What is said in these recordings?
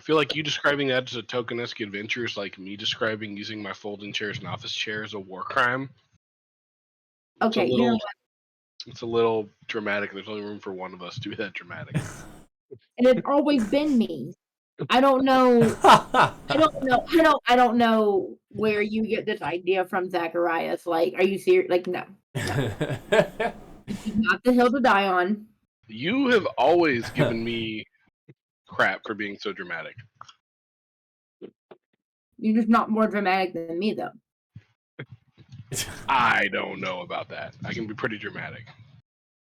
feel like you describing that as a tokenesque adventure is like me describing using my folding chair as an office chair as a war crime. Okay, It's a little dramatic. There's only room for one of us to be that dramatic. And it's always been me. I don't know. I don't know where you get this idea from, Zacharias. Like, are you serious? Like, no. This is not the hill to die on. You have always given me crap for being so dramatic. You're just not more dramatic than me, though. I don't know about that. I can be pretty dramatic.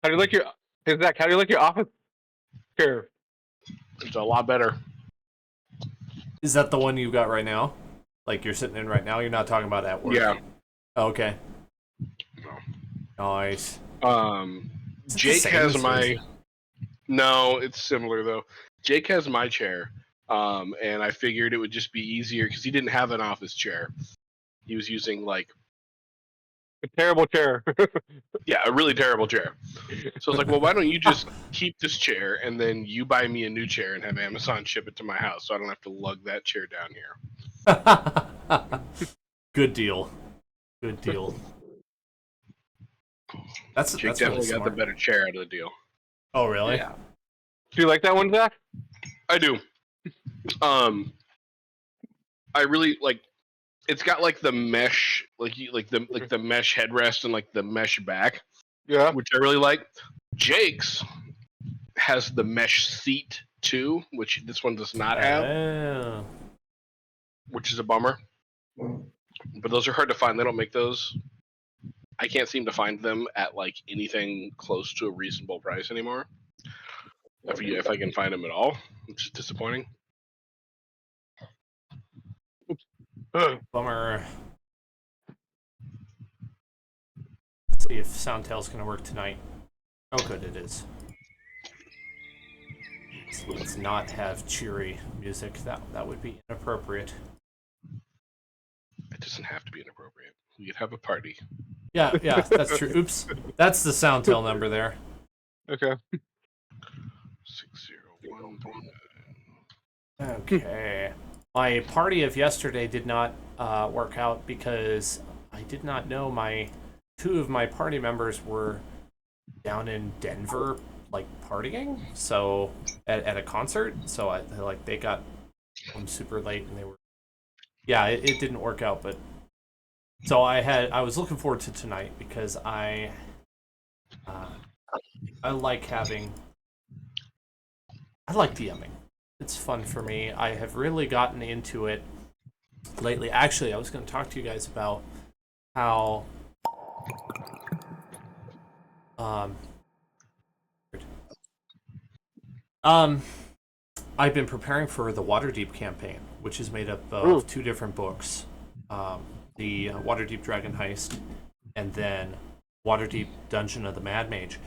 How do you like your Zach? How do you like your office chair? It's a lot better. Is that the one you got right now? Like you're sitting in right now? You're not talking about at work? Yeah. Okay. No. Nice. Jake has my. No, it's similar though. Jake has my chair, and I figured it would just be easier because he didn't have an office chair. He was using like a terrible chair. Yeah, a really terrible chair. So I was like, well, why don't you just keep this chair and then you buy me a new chair and have Amazon ship it to my house so I don't have to lug that chair down here. Good deal. Good deal. Jake definitely got the better chair out of the deal. Oh, really? Yeah. Do you like that one, Zach? I do. I really like. It's got like the mesh, like the mesh headrest and like the mesh back. Yeah. Which I really like. Jake's has the mesh seat too, which this one does not have. Which is a bummer. But those are hard to find. They don't make those. I can't seem to find them at like anything close to a reasonable price anymore. If I can find them at all, which is disappointing. Bummer. Let's see if Soundtail's going to work tonight. Oh, good, it is. So let's not have cheery music. That would be inappropriate. It doesn't have to be inappropriate. We could have a party. Yeah, that's true. Oops. That's the Soundtail number there. Okay. 60139. Okay. My party of yesterday did not work out because I did not know two of my party members were down in Denver, like partying. So at a concert. So they got home super late and they were. Yeah, it didn't work out, but so I was looking forward to tonight because I like DMing. It's fun for me. I have really gotten into it lately. Actually, I was going to talk to you guys about how I've been preparing for the Waterdeep campaign, which is made up of two different books. The Waterdeep Dragon Heist and then Waterdeep Dungeon of the Mad Mage.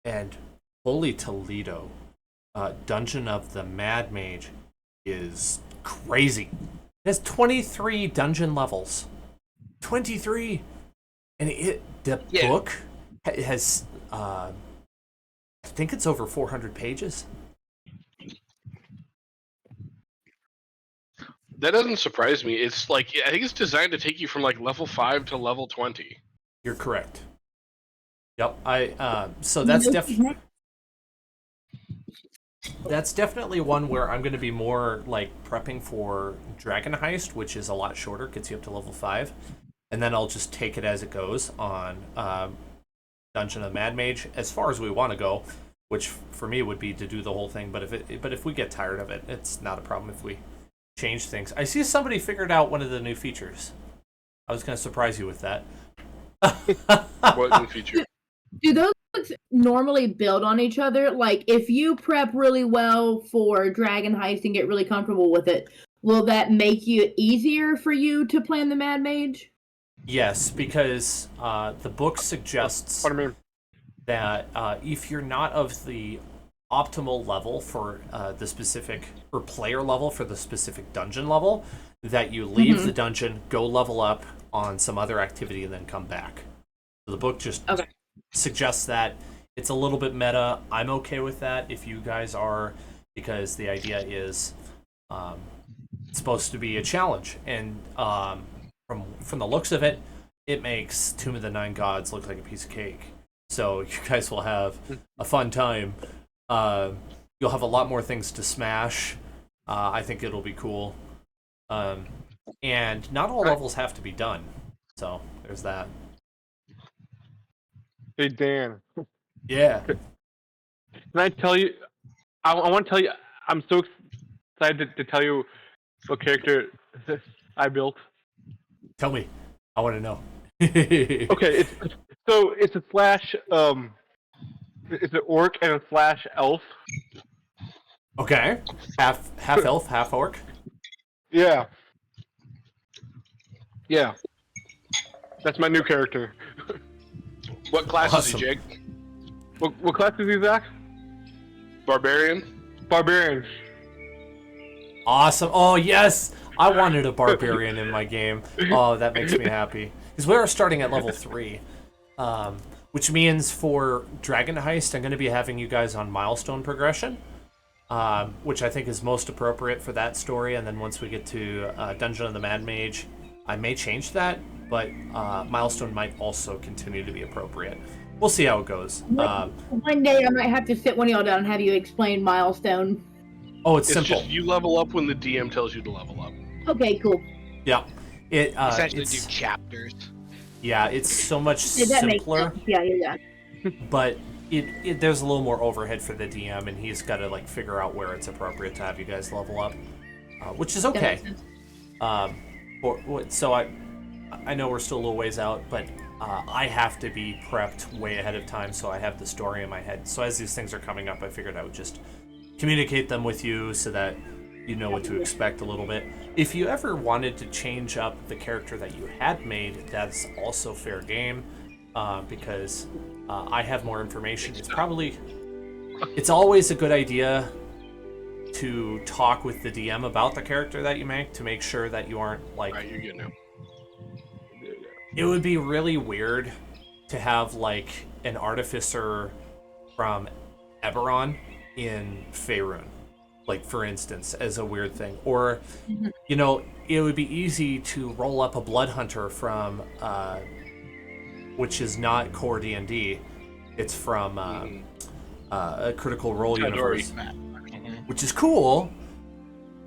And holy Toledo, Dungeon of the Mad Mage is crazy. It has 23 dungeon levels. 23! And book has, I think it's over 400 pages. That doesn't surprise me. It's like, I think it's designed to take you from like level 5 to level 20. You're correct. Yep. So that's definitely one where I'm going to be more like prepping for Dragon Heist, which is a lot shorter, gets you up to level 5, and then I'll just take it as it goes on Dungeon of the Mad Mage as far as we want to go, which for me would be to do the whole thing. But if we get tired of it, it's not a problem if we change things. I see somebody figured out one of the new features. I was going to surprise you with that. What new feature? Do those normally build on each other? Like, if you prep really well for Dragon Heist and get really comfortable with it, will that make it easier for you to plan the Mad Mage? Yes, because the book suggests that if you're not of the optimal level for the specific, or player level for the specific dungeon level, that you leave the dungeon, go level up on some other activity, and then come back. So the book just suggests that. It's a little bit meta. I'm okay with that if you guys are, because the idea is supposed to be a challenge, and from the looks of it, it makes Tomb of the Nine Gods look like a piece of cake. So you guys will have a fun time. You'll have a lot more things to smash. I think it'll be cool. And not all levels have to be done. So there's that. Hey Dan, Yeah. can I tell you? I want to tell you. I'm so excited to tell you what character I built. Tell me. I want to know. Okay, it's a slash it's an orc and a slash elf. Okay. Half elf, half orc. Yeah. Yeah. That's my new character. What class is he, Awesome. Jake? What class is he, Zach? Barbarian? Barbarian. Awesome. Oh, yes. I wanted a barbarian in my game. Oh, that makes me happy. Because we are starting at level 3. Which means for Dragon Heist, I'm going to be having you guys on milestone progression. Which I think is most appropriate for that story. And then once we get to Dungeon of the Mad Mage, I may change that. But milestone might also continue to be appropriate. We'll see how it goes. One day I might have to sit one of y'all down and have you explain milestone. Oh, it's It's simple. just you level up when the DM tells you to level up. Okay, cool. Yeah. Essentially do It's, chapters. yeah, it's so much Yeah, that makes simpler, sense. Yeah. but there's a little more overhead for the DM, and he's got to like figure out where it's appropriate to have you guys level up, which is That okay. makes sense. So I know we're still a little ways out, but I have to be prepped way ahead of time, so I have the story in my head. So as these things are coming up, I figured I would just communicate them with you so that you know what to expect a little bit. If you ever wanted to change up the character that you had made, that's also fair game, because I have more information. It's always a good idea to talk with the DM about the character that you make to make sure that you aren't like. Alright, you're getting him. It would be really weird to have like an artificer from Eberron in Faerun, like for instance, as a weird thing. Or, you know, it would be easy to roll up a blood hunter from, which is not core D&D. It's from a Critical Role universe, which is cool.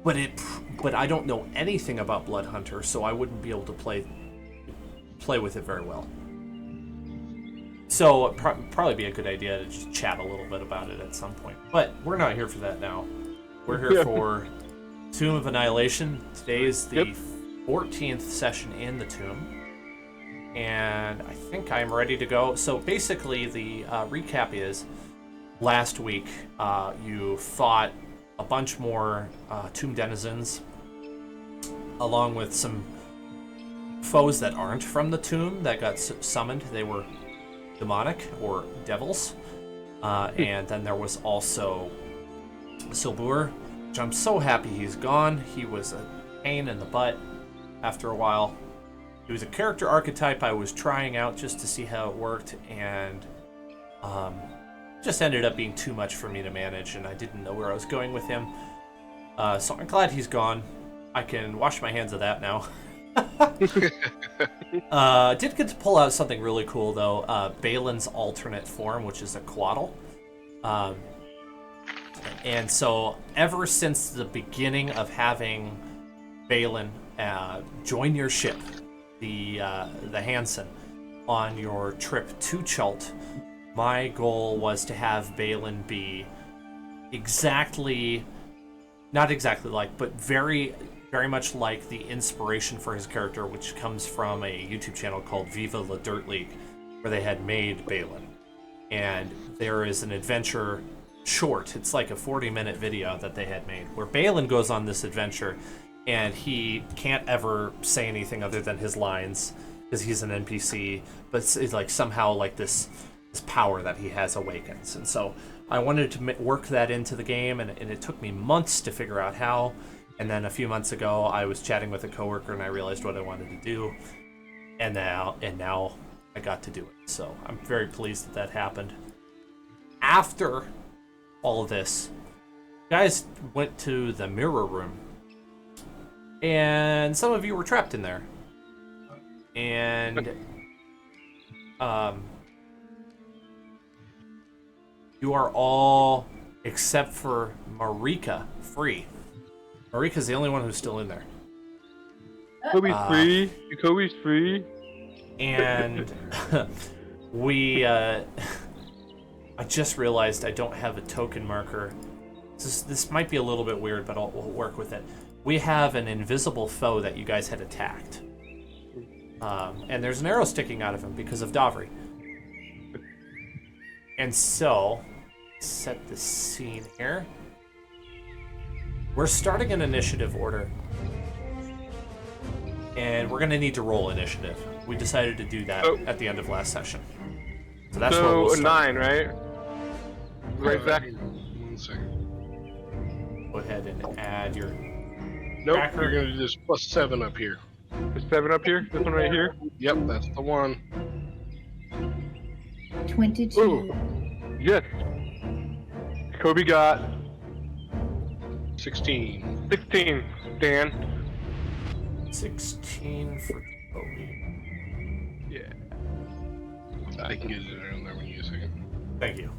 But I don't know anything about blood hunter, so I wouldn't be able to play with it very well. So it'd probably be a good idea to just chat a little bit about it at some point. But we're not here for that now. We're here for Tomb of Annihilation. Today is the 14th session in the Tomb. And I think I'm ready to go. So basically the recap is, last week you fought a bunch more Tomb denizens, along with some foes that aren't from the tomb that got summoned. They were demonic or devils. And then there was also Silbur, which I'm so happy he's gone. He was a pain in the butt after a while. He was a character archetype I was trying out just to see how it worked, and just ended up being too much for me to manage, and I didn't know where I was going with him. So I'm glad he's gone. I can wash my hands of that now. Did get to pull out something really cool though. Balin's alternate form, which is a Quaddle. And so ever since the beginning of having Balin join your ship, the Hansen, on your trip to Chult, my goal was to have Balin be not exactly like, but very much like the inspiration for his character, which comes from a YouTube channel called Viva La Dirt League, where they had made Balin. And there is an adventure short, it's like a 40-minute video that they had made, where Balin goes on this adventure, and he can't ever say anything other than his lines, because he's an NPC, but it's like somehow like this power that he has awakens. And so I wanted to work that into the game, and it took me months to figure out how. And then a few months ago, I was chatting with a coworker, and I realized what I wanted to do, and now I got to do it. So I'm very pleased that happened. After all of this, guys went to the mirror room, And some of you were trapped in there. And you are all, except for Marika, free. Marika's the only one who's still in there. Kobe's free. Kobe's free. And we, I just realized I don't have a token marker. This might be a little bit weird, but we'll work with it. We have an invisible foe that you guys had attacked. And there's an arrow sticking out of him because of Davri. And so, set the scene here. We're starting an initiative order. And we're going to need to roll initiative. We decided to do that at the end of last session. So that's where we'll start. 9, right? Right, Zach? 1 second. Go ahead and add your... Nope, Backer. you're going to do this +7 up here. There's 7 up here? This one right here? Yep, that's the one. 22. Ooh. Yes. Kobe got 16. 16. Dan. 16 for Kobe. Yeah. I can get it around there when you get a second. Thank you.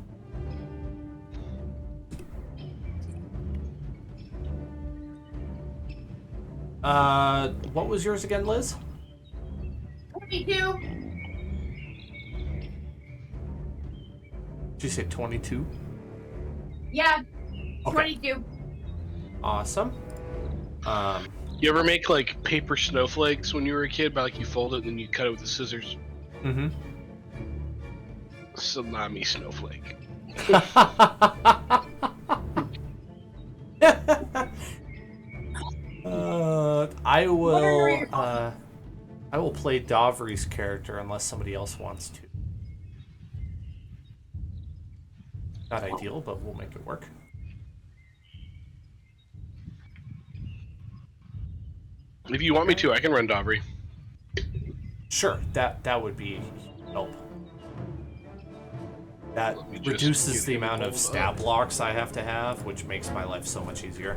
What was yours again, Liz? 22. Did you say 22? Yeah, Okay. 22. Awesome. You ever make like paper snowflakes when you were a kid? By like you fold it and then you cut it with the scissors. Mm-hmm. Salami snowflake. I will play Davri's character unless somebody else wants to. Not ideal, but we'll make it work. If you want me to, I can run Dobry. Sure, that would be help. That Let me just reduces get the it amount of pulled stab up. blocks I have to have, which makes my life so much easier.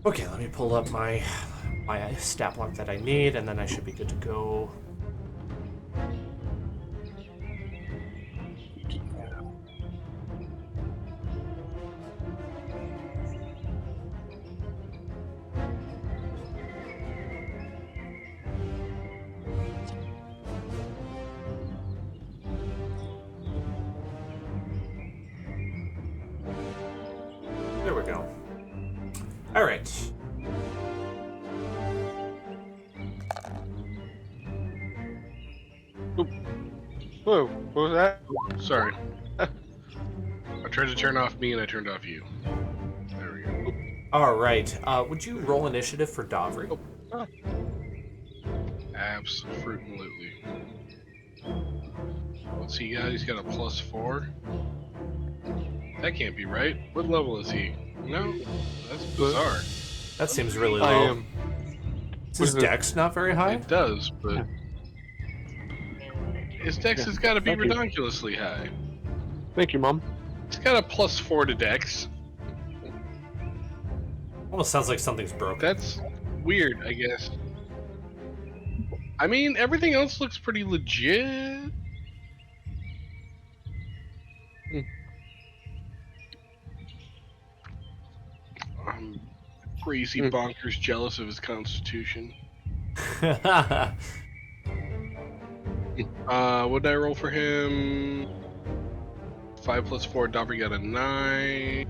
Okay, let me pull up my stat block that I need, and then I should be good to go. There we go. All right. Whoa, what was that? Sorry. I tried to turn off me and I turned off you. There we go. All right. Would you roll initiative for Davri? Absolutely. What's he got? He's got a +4. That can't be right. What level is he? No, that's bizarre. That seems really I low. am. Is his dex not very high? It does, but his dex has got to be Thank you. ridiculously high. Thank you, Mom. He's got a +4 to dex. Almost sounds like something's broken. That's weird, I guess. I mean, everything else looks pretty legit. I'm crazy bonkers jealous of his constitution. What did I roll for him? 5 + 4. Dobry got a 9.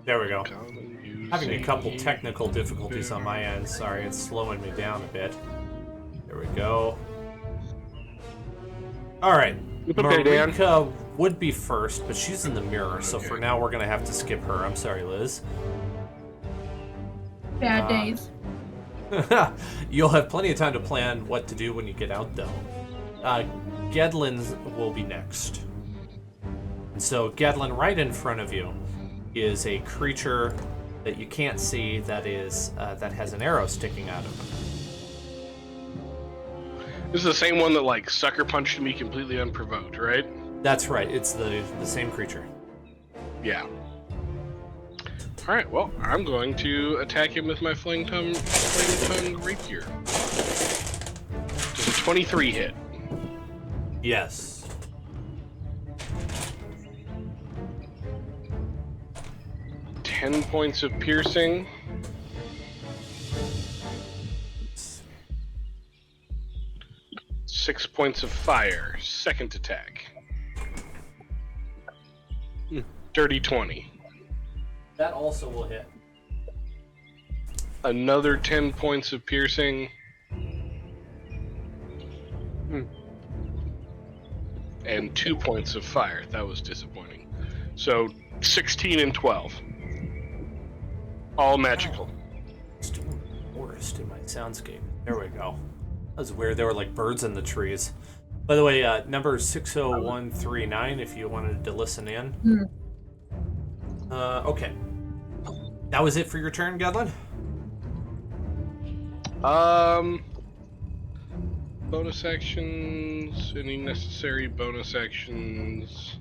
There we go. Common Having a using- couple technical difficulties on my end. Sorry, it's slowing me down a bit. There we go. All right. It's okay, Dan. Marika would be first, but she's in the mirror, so for now we're gonna have to skip her. I'm sorry, Liz. Bad days. You'll have plenty of time to plan what to do when you get out, though. Gedlin's will be next. And so Gedlin, right in front of you, is a creature that you can't see that is that has an arrow sticking out of him. This is the same one that like sucker punched me completely unprovoked, right? That's right. It's the same creature. Yeah. All right. Well, I'm going to attack him with my flame tongue rapier. Does a 23 hit? Yes. Ten points of piercing. 6 points of fire. Second attack. Dirty 20. That also will hit. Another 10 points of piercing. And 2 points of fire. That was disappointing. So 16 and 12. All magical. It's doing worst in my soundscape. There we go. That was weird. There were like birds in the trees. By the way, number 60139, if you wanted to listen in. Okay. That was it for your turn, Gedlin? Bonus actions. Any necessary bonus actions?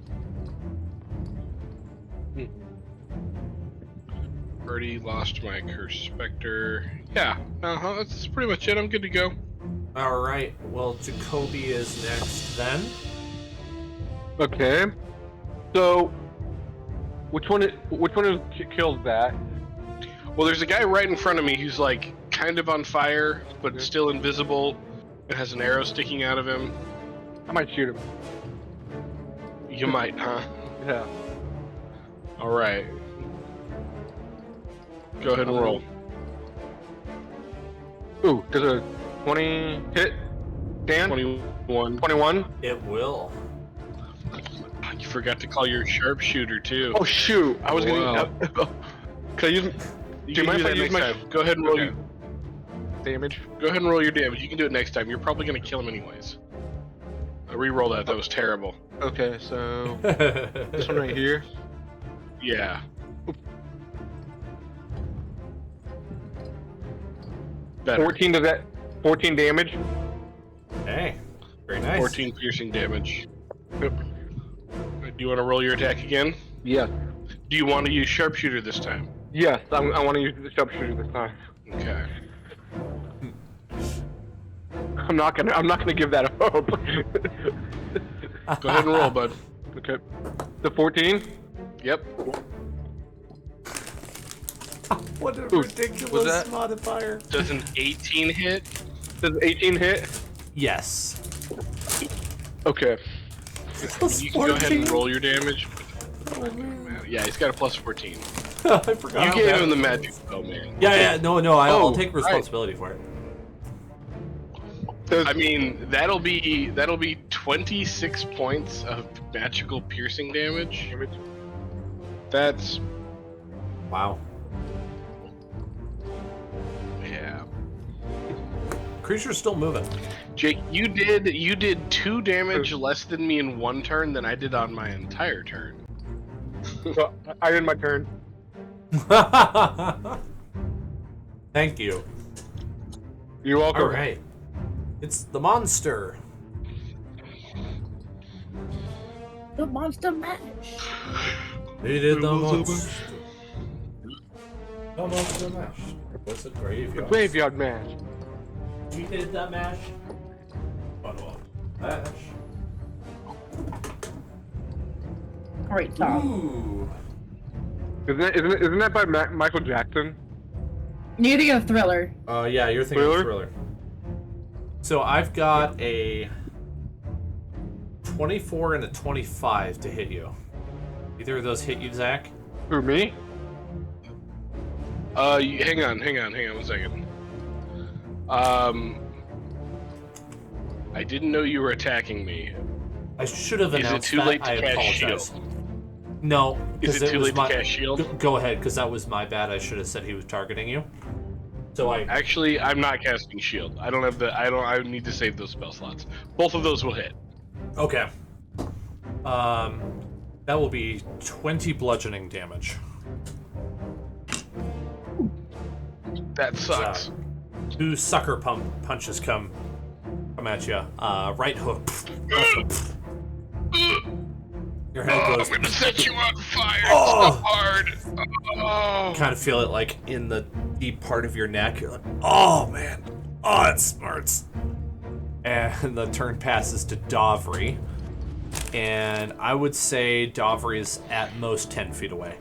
Already lost my Cursed Spectre. Yeah, that's pretty much it. I'm good to go. All right. Well, Jacoby is next then. Okay. So, which one kills that? Well, there's a guy right in front of me who's like kind of on fire, but still invisible, and has an arrow sticking out of him. I might shoot him. You might, huh? Yeah. All right. Go ahead and roll. Ooh, does a 20 hit? Dan? 21. 21? It will. You forgot to call your sharpshooter too. Oh shoot! I was Wow. gonna. Can I use? You Do you can mind do if I that use next my time. Go ahead and roll your damage? Go ahead and roll your damage. You can do it next time. You're probably gonna kill him anyways. Re-roll that. That was terrible. Okay, so this one right here. Yeah. Better. 14 does that? 14 damage. Hey, very nice. 14 piercing damage. Yep. Do you want to roll your attack again? Yes. Do you want to use sharpshooter this time? Yes, I want to use the sharpshooter this time. Okay. I'm not gonna give that a hope. Go ahead and roll, bud. Okay. The 14. Yep. What a Ooh, was ridiculous that- modifier. Does an 18 hit? Does 18 hit? Yes. Okay. You can go ahead and 14. roll your damage. Oh, man. Yeah, he's got a plus 14. I forgot. You gave him the magic spell, man. Yeah. No. I'll Oh, take responsibility for it. I mean, that'll be 26 points of magical piercing damage. That's Wow. yeah. Creature's still moving. Jake, you did 2 damage less than me in 1 turn than I did on my entire turn. So I did my turn. Thank you. You're welcome. All right. It's the monster. The monster mash. They did the monster. The monster mash. What's a The graveyard? graveyard match. You did that mash? Mash. Great song. Ooh. Isn't that by Michael Jackson? You're thinking of Thriller. Yeah, you're thinking of Thriller. So I've got a 24 and a 25 to hit you. Either of those hit you, Zach? Who, me? Hang on 1 second. I didn't know you were attacking me. I should have Is it announced too that. late to I cast apologize. shield? No. Is 'cause it too was late to cast shield? Go ahead, because that was my bad. I should have said he was targeting you. So Actually, I'm not casting shield. I don't have the. I need to save those spell slots. Both of those will hit. Okay. That will be 20 bludgeoning damage. That sucks. 2 sucker punches come at you. Right hook. Your head goes. I'm gonna set you on fire Oh! so hard. Oh. Kind of feel it like in the deep part of your neck. You're like, oh man, oh it smarts. And the turn passes to Dovry, and I would say Dovry is at most 10 feet away.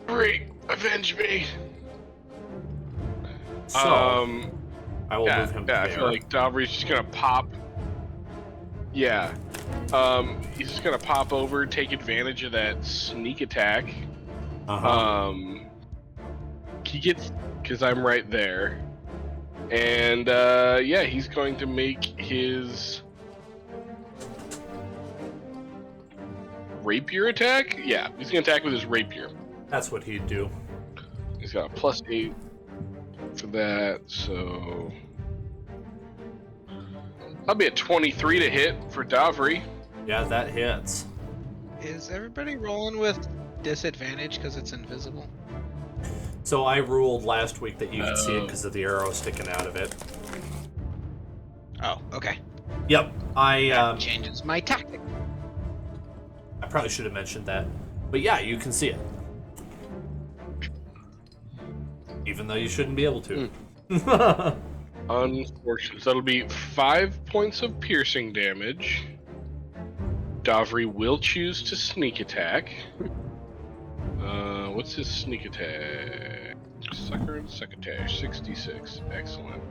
Great, avenge me. So I will move him yeah, there. I feel like Dovry's just gonna pop. Yeah. He's just gonna pop over, take advantage of that sneak attack. He gets, because I'm right there. And, yeah, he's going to make his rapier attack? Yeah, he's gonna attack with his rapier. That's what he'd do. He's got a +8 for that, so... That'll be a 23 to hit for Dovry. Yeah, that hits. Is everybody rolling with disadvantage because it's invisible? So I ruled last week that you could see it because of the arrow sticking out of it. Oh, okay. Yep, That changes my tactic. I probably should have mentioned that. But yeah, you can see it. Even though you shouldn't be able to. Unfortunate. So that'll be 5 points of piercing damage. Dovry will choose to sneak attack. What's his sneak attack? Sucker and succotash, 66. Excellent.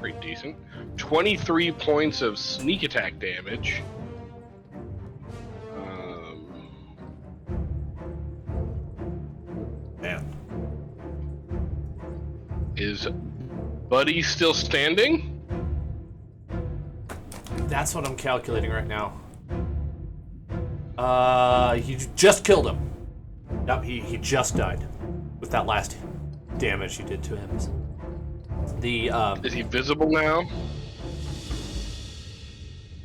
Pretty decent. 23 points of sneak attack damage. Man. Is Buddy still standing? That's what I'm calculating right now. You just killed him. Yep, he just died with that last damage you did to him. The Is he visible now?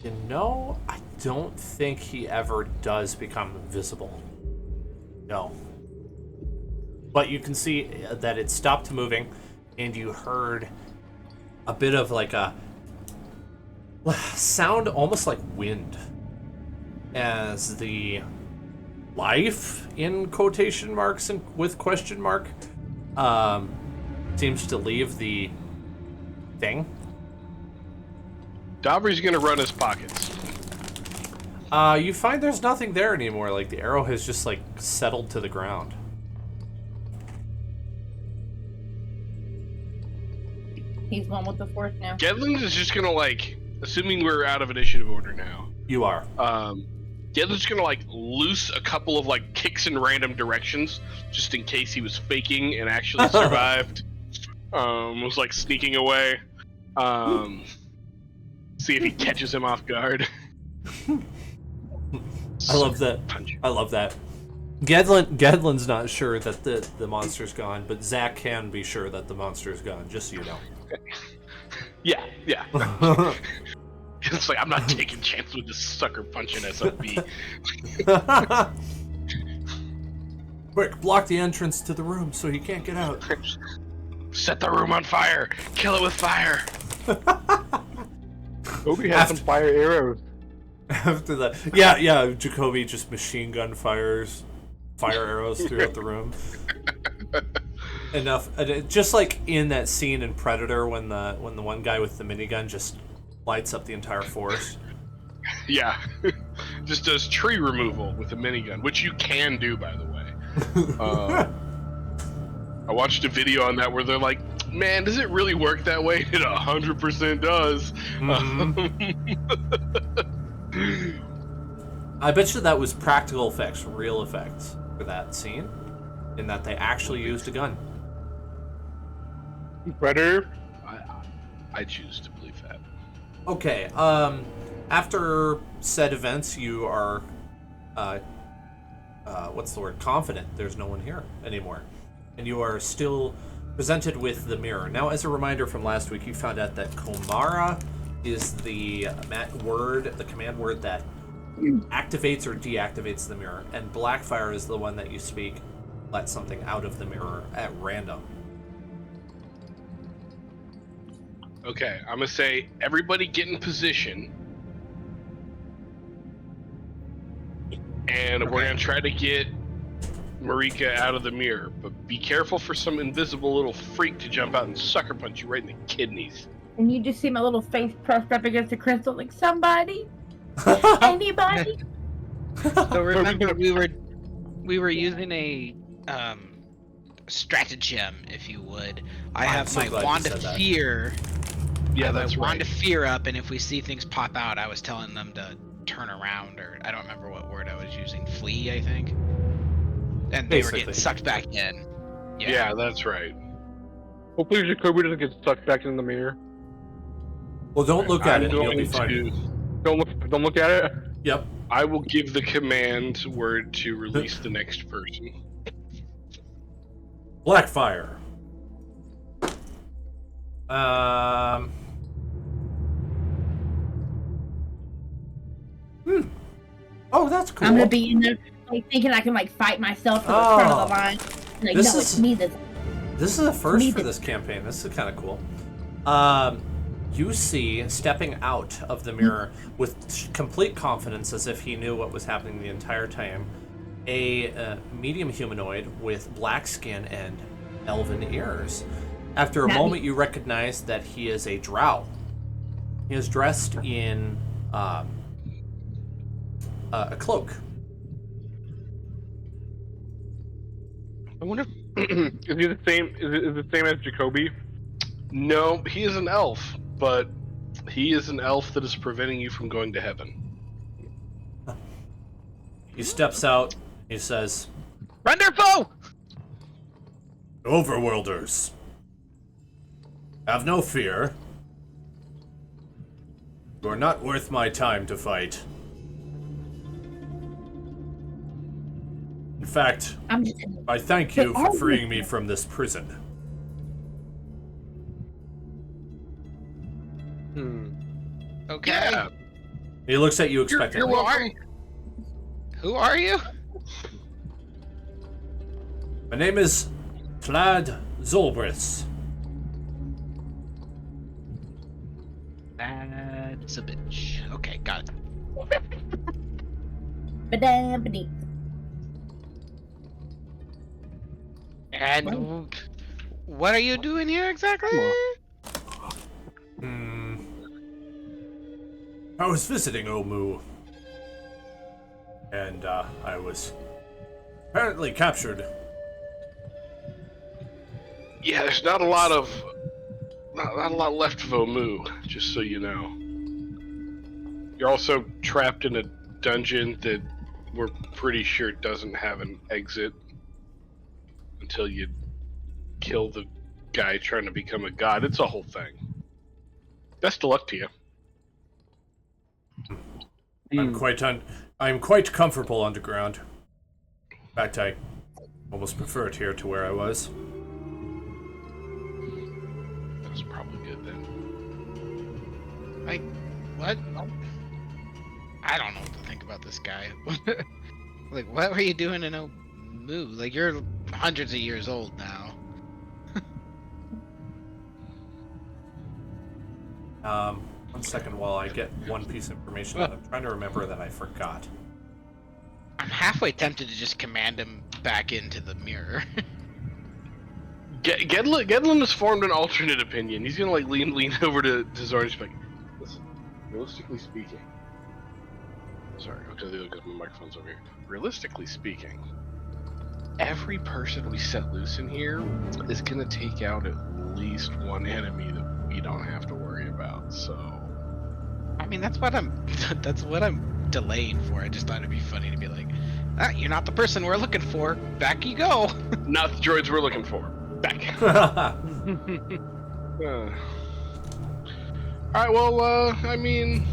You know, I don't think he ever does become visible. No. But you can see that it stopped moving, and you heard a bit of like a sound almost like wind as the life in quotation marks and with question mark seems to leave the thing. Dovry's gonna run his pockets. You find there's nothing there anymore. Like the arrow has just like settled to the ground. He's one with the force now. Gedlins is just gonna like, assuming we're out of initiative order now. You are. Gedlin's gonna like loose a couple of like kicks in random directions, just in case he was faking and actually survived. Was like sneaking away. See if he catches him off guard. I love that. Punch. I love that. Gedlin's not sure that the monster's gone, but Zach can be sure that the monster's gone, just so you know. Yeah. It's like, I'm not taking chances with this sucker punching SOB. Quick, block the entrance to the room so he can't get out. Set the room on fire! Kill it with fire! Jacoby has some fire arrows. After that, yeah, Jacoby just machine gun fire arrows throughout the room. Enough, just like in that scene in Predator when the one guy with the minigun just lights up the entire forest. Yeah, just does tree removal with a minigun, which you can do, by the way. I watched a video on that where they're like, man, does it really work that way? It 100% does. I bet you that was practical effects, real effects for that scene, in that they actually used a gun. Predator. I choose to believe that. Okay, after said events, you are, what's the word? Confident there's no one here anymore. And you are still presented with the mirror. Now, as a reminder from last week, you found out that Komara is the command word that activates or deactivates the mirror, and Blackfire is the one that you speak, let something out of the mirror at random. Okay, I'm gonna say everybody get in position, and we're gonna try to get Marika out of the mirror. But be careful for some invisible little freak to jump out and sucker punch you right in the kidneys. And you just see my little face pressed up against the crystal, like somebody, anybody. So remember, we were using a stratagem, if you would. I have so my glad you wand said of that. fear. Yeah, I have that's my wand right. of fear up, and if we see things pop out, I was telling them to turn around, or I don't remember what word I was using. Flee, I think. And they were Basically. getting sucked back in. Yeah, that's right. Hopefully Jacoby doesn't get sucked back in the mirror. Well, don't look at I'm it. You'll be going fine. to. Don't look at it. Yep. I will give the command word to release the next person. Blackfire. Oh, that's cool. I'm gonna be in there, like thinking I can like fight myself to the front of the line. Like, This no, is- it's me that's. This is a first for this campaign. This is kind of cool. You see, stepping out of the mirror with complete confidence, as if he knew what was happening the entire time, a medium humanoid with black skin and elven ears. After a moment, you recognize that he is a drow. He is dressed in a cloak. I wonder. Is he the same? Is it the same as Jacoby? No, he is an elf, but he is an elf that is preventing you from going to heaven. He steps out. He says, Wonderful! "Overworlders, have no fear. You are not worth my time to fight. In fact, I'm just. I thank you for freeing me from this prison." Okay. Yeah, He looks at you you're expectantly. welcome. Who are you? My name is Tlad Zolbris. That's a bitch. Okay, got it. Ba-da-ba-dee. And what are you doing here exactly? I was visiting Omu, and I was apparently captured. Yeah, there's not a lot left of Omu, just so you know. You're also trapped in a dungeon that we're pretty sure doesn't have an exit until you kill the guy trying to become a god. It's a whole thing. Best of luck to you. I'm quite comfortable underground. In fact, I almost prefer it here to where I was. That's probably good then. What? I don't know what to think about this guy. Like, what were you doing in Omu? Like, you're hundreds of years old now. 1 second while I get one piece of information that I'm trying to remember that I forgot. I'm halfway tempted to just command him back into the mirror. Gedlin has formed an alternate opinion. He's gonna like lean over to Zorn and be like, listen, realistically speaking. Sorry, okay, because my microphone's over here. Realistically speaking, every person we set loose in here is gonna take out at least one enemy that we don't have to worry about. So, I mean, that's what I'm delaying for. I just thought it'd be funny to be like, you're not the person we're looking for. Back you go. not the droids we're looking for. Back. Alright, well, I mean,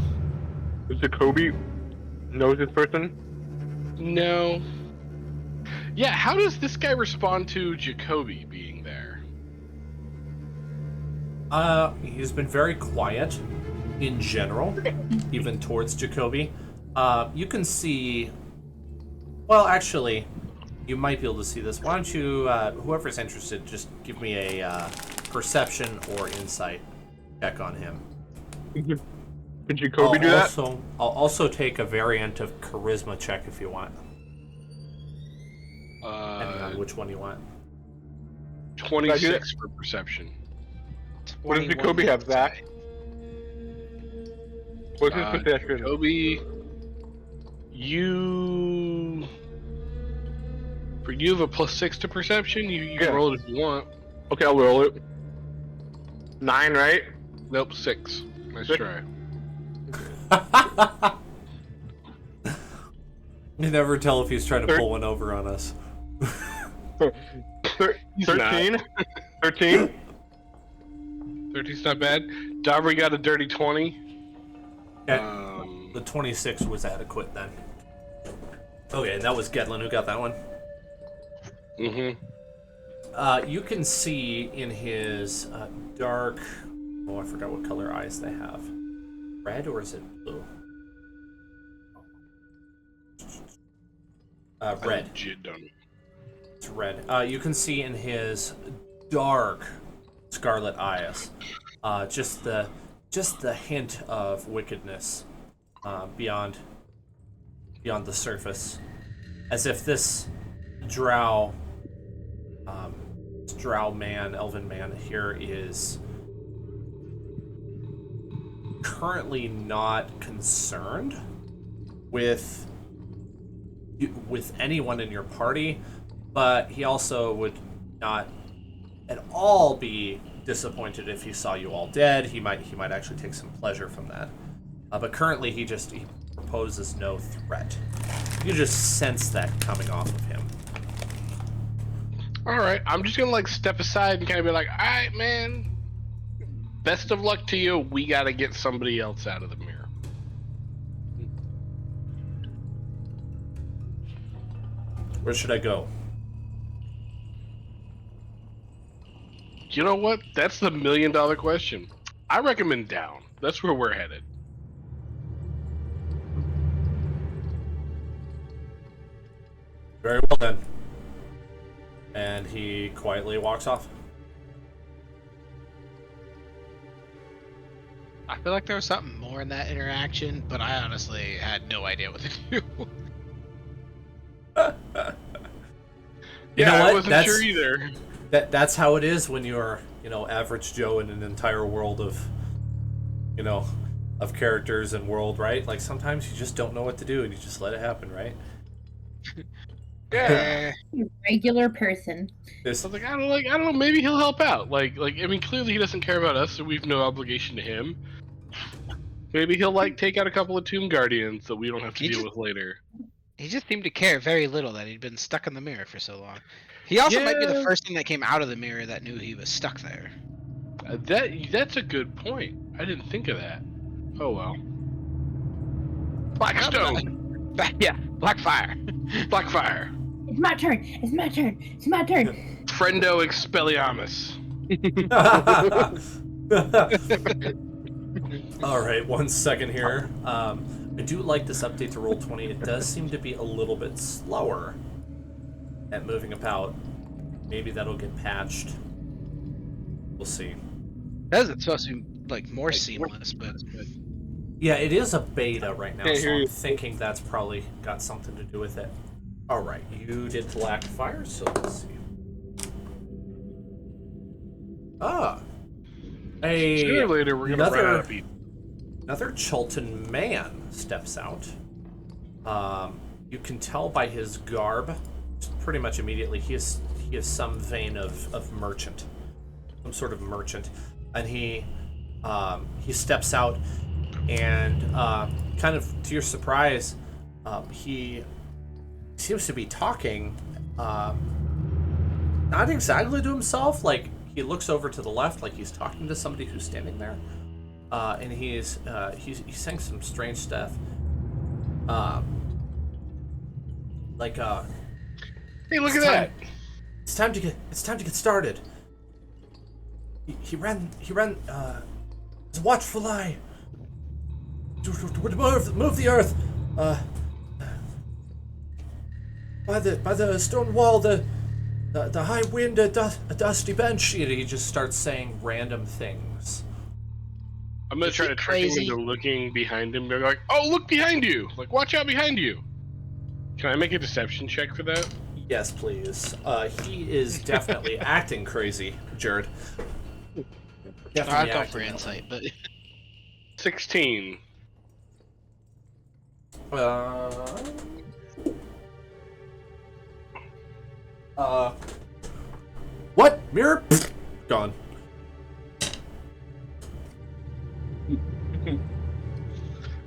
Is Jacoby knows this person? no. Yeah, how does this guy respond to Jacoby being there? He's been very quiet in general, even towards Jacoby. You can see. Well, actually, you might be able to see this. Why don't you, whoever's interested, just give me a perception or insight. check on him. Could Jacoby do that? I'll also take a variant of charisma check if you want. Depending on which one you want. 26 for perception. What does Jacoby have, Zach? What's his perception? Jacoby, you have a +6 to perception. You can roll it if you want. Okay, I'll roll it. 9, right? Nope, 6. Nice try. You never tell if he's trying to pull one over on us. 13? 13? 13's not bad. Dobry got a dirty 20. Okay. The 26 was adequate then. Okay, that was Gedlin who got that one. Mm-hmm. You can see in his dark... Oh, I forgot what color eyes they have. Red or is it blue? Red. It's red. You can see in his dark scarlet eyes just the hint of wickedness beyond the surface, as if this drow man, elven man here is currently not concerned with anyone in your party, but he also would not at all be disappointed if he saw you all dead. He might actually take some pleasure from that. But currently he proposes no threat. You just sense that coming off of him. Alright, I'm just gonna step aside and kind of be like, alright man, best of luck to you. We gotta get somebody else out of the mirror. Where should I go? You know what? That's the $1 million question. I recommend down. That's where we're headed. Very well then. And he quietly walks off. I feel like there was something more in that interaction, but I honestly had no idea what to do. You know what? I wasn't sure either. That's how it is when you're, average Joe in an entire world of, of characters and world, right? Like sometimes you just don't know what to do and you just let it happen, right? Yeah. Regular person. I was like, I don't know, maybe he'll help out. I mean, clearly he doesn't care about us, so we've no obligation to him. Maybe he'll take out a couple of Tomb Guardians that we don't have to deal with later. He just seemed to care very little that he'd been stuck in the mirror for so long. He also might be the first thing that came out of the mirror that knew he was stuck there. That's a good point. I didn't think of that. Oh well. Blackstone. Yeah, Blackfire. Blackfire. It's my turn. It's my turn. It's my turn. Friendo Expelliarmus. All right, 1 second here. I do like this update to Roll20. It does seem to be a little bit slower at moving about. Maybe that'll get patched. We'll see. It's supposed to be more seamless, but yeah, it is a beta right now, Can't so hear I'm you. thinking that's probably got something to do with it. All right, you did Blackfire, so let's see. Sooner or later, we're gonna run out of people. Another Chultan man steps out. You can tell by his garb, pretty much immediately, he is some vein of merchant, some sort of merchant, and he steps out, and kind of to your surprise, he seems to be talking, not exactly to himself. He looks over to the left, like he's talking to somebody who's standing there. And he's saying some strange stuff. Hey, look at that! It's time to get started. He ran. It's a watchful eye. Move the earth. By the stone wall, the high wind, a dusty bench. He just starts saying random things. I'm gonna Is try he to trick him crazy? into looking behind him. They're like, "Oh, look behind you! Like, watch out behind you!" Can I make a deception check for that? Yes, please. He is definitely acting crazy, Jared. Definitely I'll go for acting that insight, but 16. way. What? Mirror? Gone.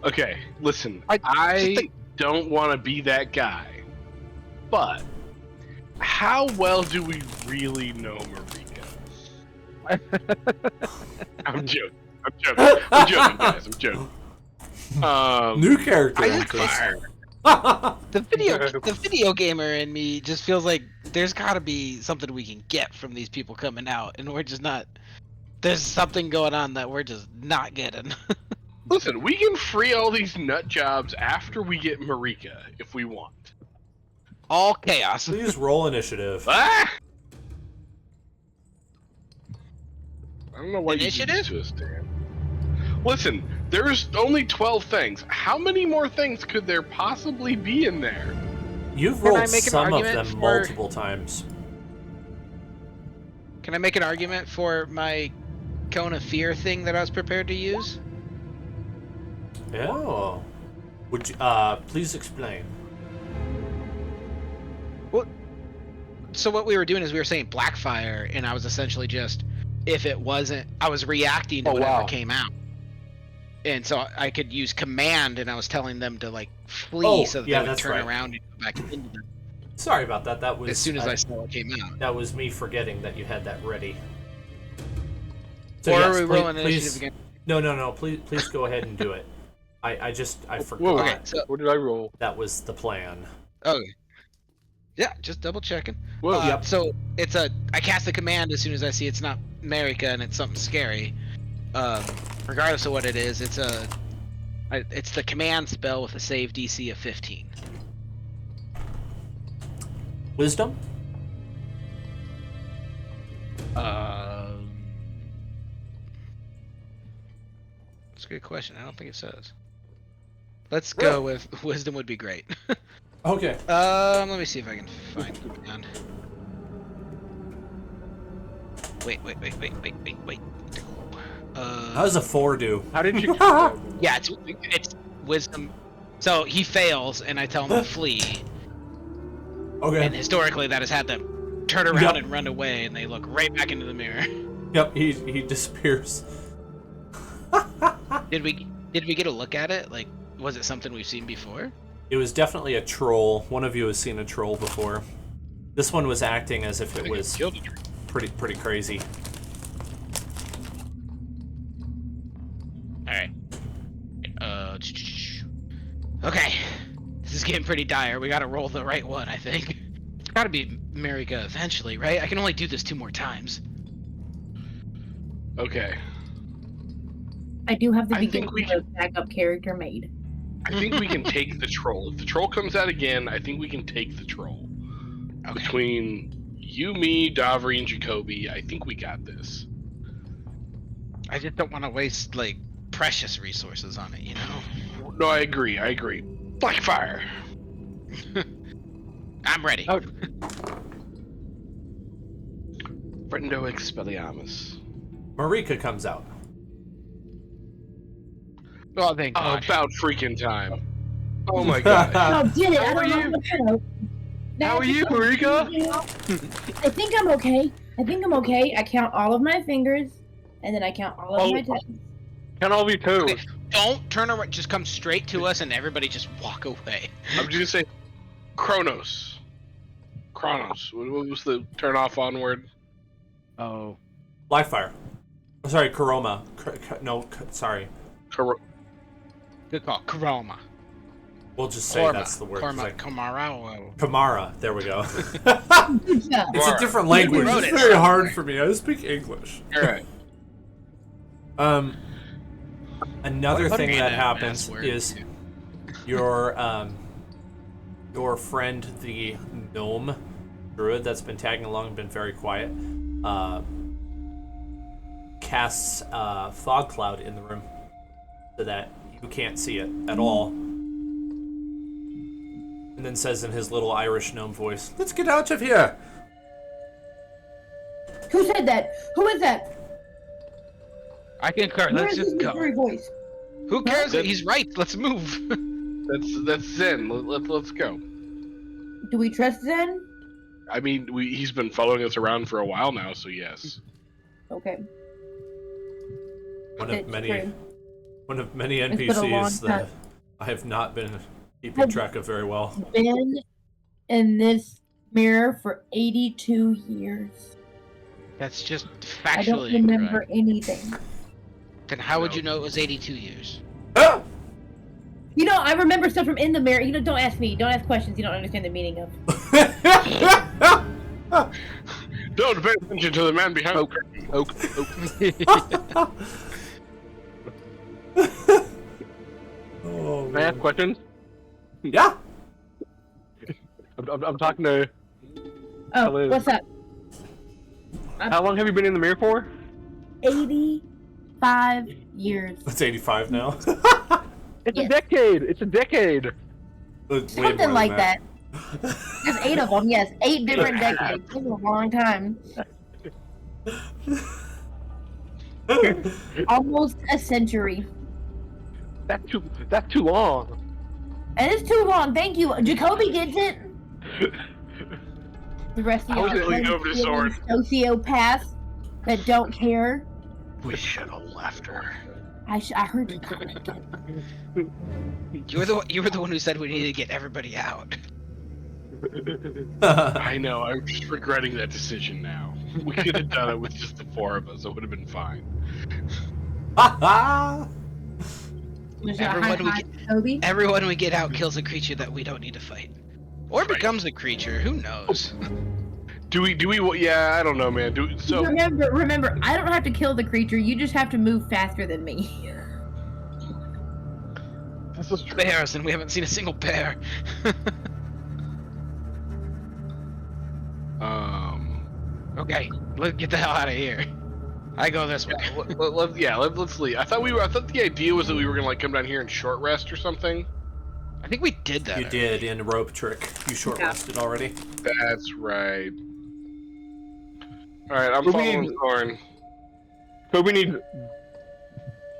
Okay, listen. I- I don't want to be that guy, but how well do we really know Marika? I'm joking. I'm joking, guys. I'm joking. New character. I just- entrance. the video gamer in me just feels like there's got to be something we can get from these people coming out, and we're just not. There's something going on that we're just not getting. Listen, we can free all these nut jobs after we get Marika if we want. All chaos. Please roll initiative. Ah! I don't know why Initiative? you do this to us, Dan. Listen, there's only 12 things. How many more things could there possibly be in there? You've Can I rolled make an some of argument them for- multiple times. Can I make an argument for my cone of fear thing that I was prepared to use? Oh. Would you, please explain. So what we were doing is we were saying Blackfire, and I was essentially just, if it wasn't, I was reacting to Oh, whatever wow. came out. And so I could use command, and I was telling them to like flee Oh, so that yeah, they would that's turn right. around and go back into them Sorry about that. That was as soon as I saw it came out. That was me forgetting that you had that ready. So Or yes, are we please, rolling initiative please, again? no. Please go ahead and do it. I forgot. Whoa. Okay, so What did I roll? That was the plan. okay. Yeah, just double checking. Whoa, Yep. So it's I cast a command as soon as I see it's not Marika and it's something scary. Regardless of what it is, it's the command spell with a save DC of 15. Wisdom? That's a good question. I don't think it says. Let's go with wisdom would be great. Okay. Let me see if I can find the command. Wait. How does a 4 do? How did you? Yeah, it's wisdom. So he fails, and I tell him to flee. And Okay. historically, that has had them turn around Yep. and run away, and they look right back into the mirror. Yep, he disappears. Did we get a look at it? Like, was it something we've seen before? It was definitely a troll. One of you has seen a troll before. This one was acting as if it was killed a tree. pretty crazy. All right. Okay. This is getting pretty dire. We gotta roll the right one, I think. It's gotta be Marika eventually, right? I can only do this 2 more times. Okay. I do have the I think beginning we of a backup character made. I think we can take the troll. If the troll comes out again, I think we can take the troll. Okay. Between you, me, Davri, and Jacoby, I think we got this. I just don't want to waste like precious resources on it, you know. No, I agree. Blackfire. I'm ready. Oh. Brendo Expelliarmus. Marika comes out. Oh, thank Oh, God. about freaking time. Oh my god. Oh, did it? I How don't are know you? what to know. How are you, Marika? I think I'm okay. I count all of my fingers, and then I count all of my toes. Count all of your toes. Okay, don't turn around. Just come straight to us, and everybody just walk away. I'm just gonna say Kronos. What was the turn off on word? Oh. Livefire. Oh, sorry, Karoma. Sorry. Good call. Karoma. We'll just say that's the word. 'cause Kamara. Kamara. There we go. Good job. It's a different language. wrote It's it very somewhere. hard for me. I speak English. Alright. Another Put thing me in that a happens mass word, is too. your friend, the gnome druid that's been tagging along and been very quiet, casts a fog cloud in the room so that you can't see it at all. And then says in his little Irish gnome voice, "Let's get out of here." Who said that? Who is that? I concur. Where Let's is his just go. mystery voice? Who cares? Huh? He's right. Let's move. That's Zen. Let's go. Do we trust Zen? I mean, he's been following us around for a while now, so yes. Okay. One It's of many true. NPCs been a long that time. I have not been keeping track of very well. Been in this mirror for 82 years. That's just I don't factually remember incorrect. anything. Then how would No. you know it was 82 years? You know, I remember stuff from in the mirror. You know, don't ask me. Don't ask questions you don't understand the meaning of. Don't pay attention to the man behind the curtain. Oh, Can I ask questions? yeah. I'm talking to. Oh, Hello. what's up? How long have you been in the mirror for? 85 years. It's 85 now. It's Yes. a decade. It's a decade. Way more Something than like that. There's 8 of them, yes. 8 different decades. This is a long time. Almost a century. That's too long. And it's too long. Thank you. Jacoby gets it. The rest of I was y'all leaning over to Sword. sociopaths that don't care. We should have left her. I heard you comment. You were the one who said we needed to get everybody out. I know. I'm just regretting that decision now. We could have done it with just the 4 of us. It would have been fine. Everyone we get out kills a creature that we don't need to fight, or Right. becomes a creature. Who knows? Do we? Yeah, I don't know, man. So Remember, I don't have to kill the creature. You just have to move faster than me. this is true. Bears, and we haven't seen a single bear. Okay, let's get the hell out of here. I go this way. Let's leave. I thought the idea was that we were gonna like come down here and short rest or something. I think we did that. You did in rope trick. You short rested already. That's right. All right, I'm We following need- Thorn. So we need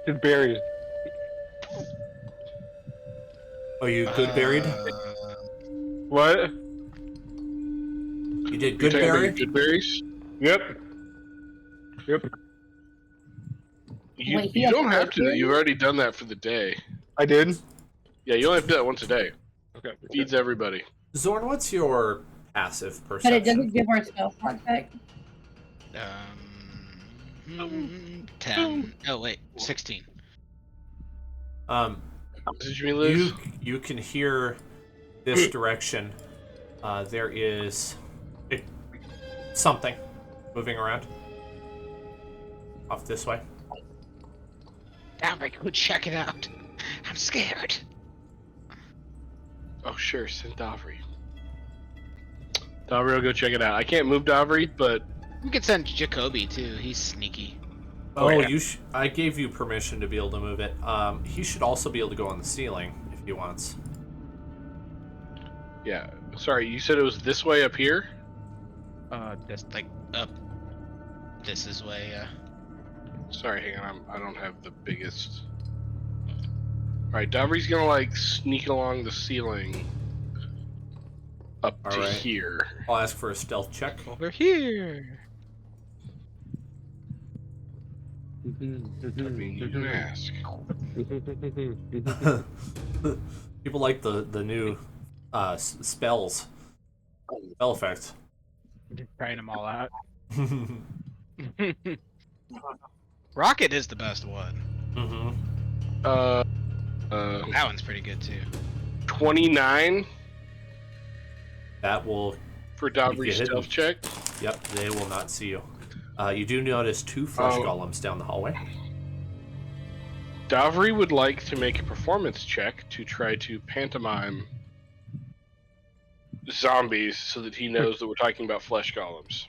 his berries. Oh, you good buried? What? You did You good talking about buried? your good berries? Yep. You, Wait, he you has don't have good to. You've berries? already done that for the day. I did. Yeah, you only have to do that once a day. Okay. Feeds everybody. Zorn, what's your passive But it perception? doesn't give our spell slot back. 10. Oh wait, 16. Did you mean, Liz? You can hear this direction. There is something moving around off this way. Alright, go check it out. I'm scared. Oh, sure. Send Davri. Davri will go check it out. I can't move Davri, but We could send Jacoby too. He's sneaky. Oh, yeah. I gave you permission to be able to move it. He should also be able to go on the ceiling if he wants. yeah. Sorry, you said it was this way up here? Just like up. This is way. Sorry, hang on. I don't have the biggest. Alright, Davri's gonna like sneak along the ceiling up to Alright. here. I'll ask for a stealth check. Over here. I mean, you can ask. People like the new spells, spell effects. Just trying them all out. Rocket is the best one. Mm-hmm. That one's pretty good too. 29 That will. for You Davri's get stealth hidden. check. Yep, they will not see you. You do notice 2 flesh Oh. golems down the hallway. Davri would like to make a performance check to try to pantomime zombies so that he knows that we're talking about flesh golems.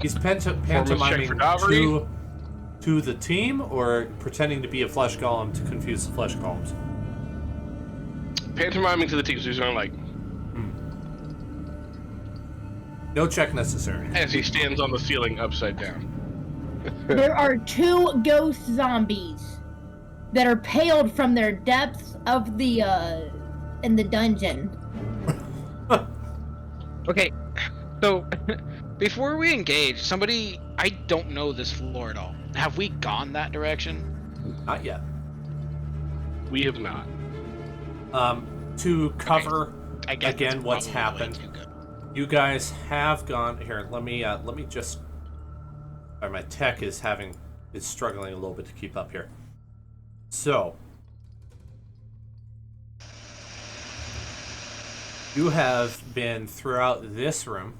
He's check for pantomiming Davri. to the team, or pretending to be a flesh golem to confuse the flesh golems? Pantomiming to the team, so he's going like... No check necessary. As he stands on the ceiling upside down. There are 2 ghost zombies that are paled from their depths of the in the dungeon. Okay, so before we engage, I don't know this floor at all. Have we gone that direction? Not yet. We have not. To cover I guess again it's what's probably happened, way too good. you guys have gone here. Let me just. My tech is struggling a little bit to keep up here. So you have been throughout this room.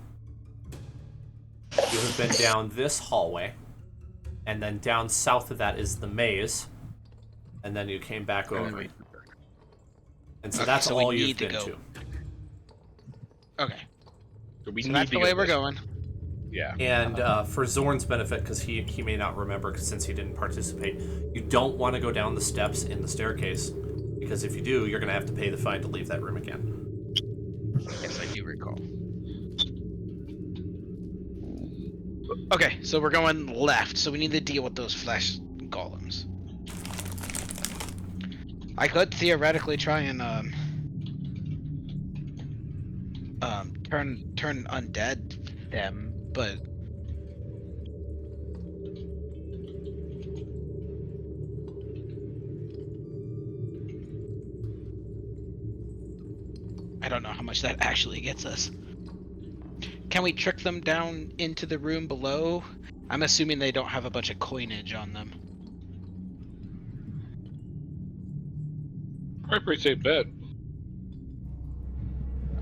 You have been down this hallway, and then down south of that is the maze, and then you came back over. And so that's so all we you've need to been go. to. Okay, So we so need that's to the go way we're this going. Yeah. And for Zorn's benefit, because he may not remember since he didn't participate, you don't want to go down the steps in the staircase, because if you do, you're going to have to pay the fine to leave that room again. Yes, I do recall. Okay, so we're going left, so we need to deal with those flesh golems. I could theoretically try and turn undead them, but I don't know how much that actually gets us. Can we trick them down into the room below? I'm assuming they don't have a bunch of coinage on them. Probably pretty safe bet.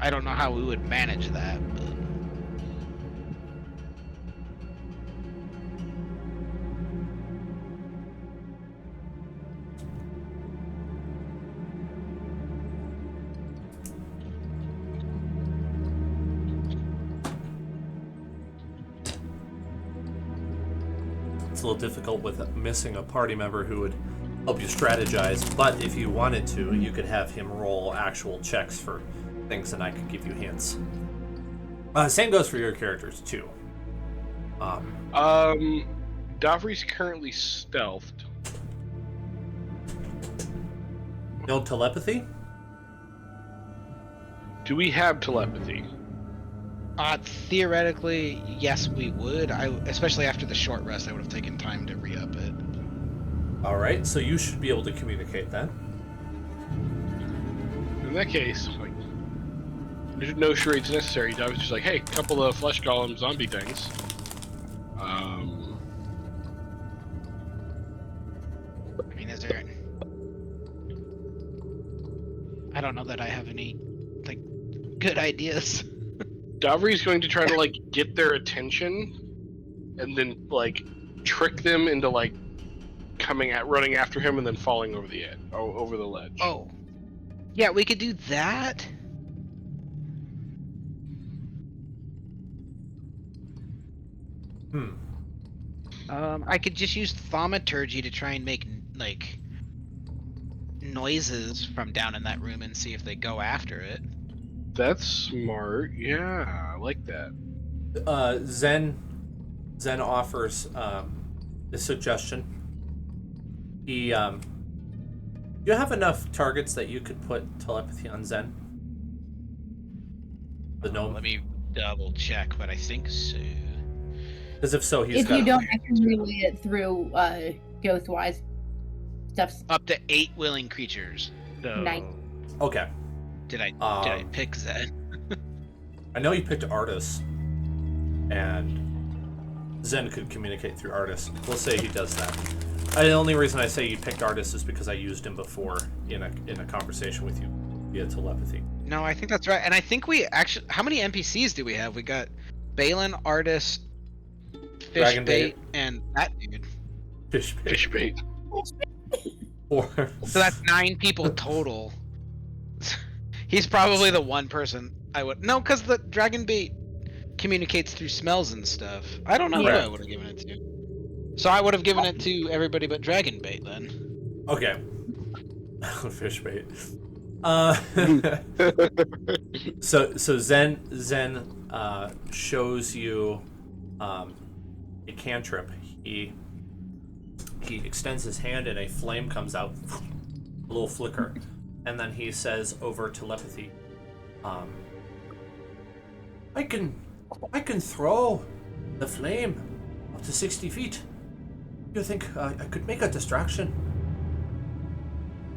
I don't know how we would manage that, but... It's a little difficult with missing a party member who would help you strategize, but if you wanted to, you could have him roll actual checks for things, and I could give you hints. Same goes for your characters too. Davri's currently stealthed. No telepathy? Do we have telepathy? Theoretically, yes, we would. Especially after the short rest, I would have taken time to re-up it. Alright, so you should be able to communicate then. In that case, like, there's no charades necessary. Davri's just like, hey, couple of flesh golem zombie things. I mean, is there... I don't know that I have any, like, good ideas. Davri's going to try to, like, get their attention and then, like, trick them into, like, running after him and then falling over the edge, over the ledge. Oh. Yeah, we could do that. I could just use thaumaturgy to try and make, like, noises from down in that room and see if they go after it. That's smart. Yeah, I like that. Zen offers a suggestion. You have enough targets that you could put telepathy on Zen? The gnome? Let me double check, but I think so. Because if so, he's If got you don't relay it through Ghostwise stuff. Up to 8 willing creatures. So 9. Okay. did I pick Zen? I know you picked Artis, and Zen could communicate through Artis. We'll say he does that. The only reason I say you picked Artis is because I used him before in a conversation with you via telepathy. No, I think that's right. And I think we actually... How many NPCs do we have? We got Balin, Artis, Fishbait, and that dude. Fishbait. Or So that's 9 people total. He's probably the one person I would... No, because the Dragonbait communicates through smells and stuff. I don't know who Yeah. I would have given it to. So I would have given it to everybody but Dragon Bait then. Okay. Fish bait. So Zen shows you a cantrip. He extends his hand and a flame comes out, a little flicker, and then he says over telepathy, I can throw the flame up to 60 feet. You think I could make a distraction?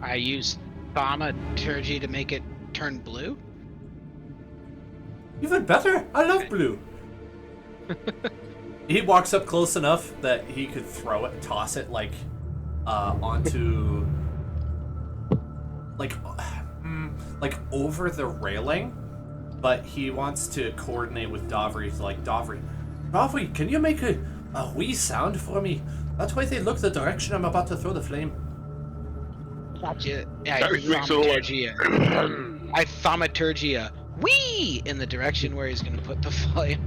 I used thaumaturgy to make it turn blue. Even better. I love blue. He walks up close enough that he could throw it, toss it like onto like over the railing, but he wants to coordinate with Davri. He's like, Davri, can you make a wee sound for me? That way they look the direction I'm about to throw the flame. Gotcha. I thaumaturgy a wee in the direction where he's gonna put the flame.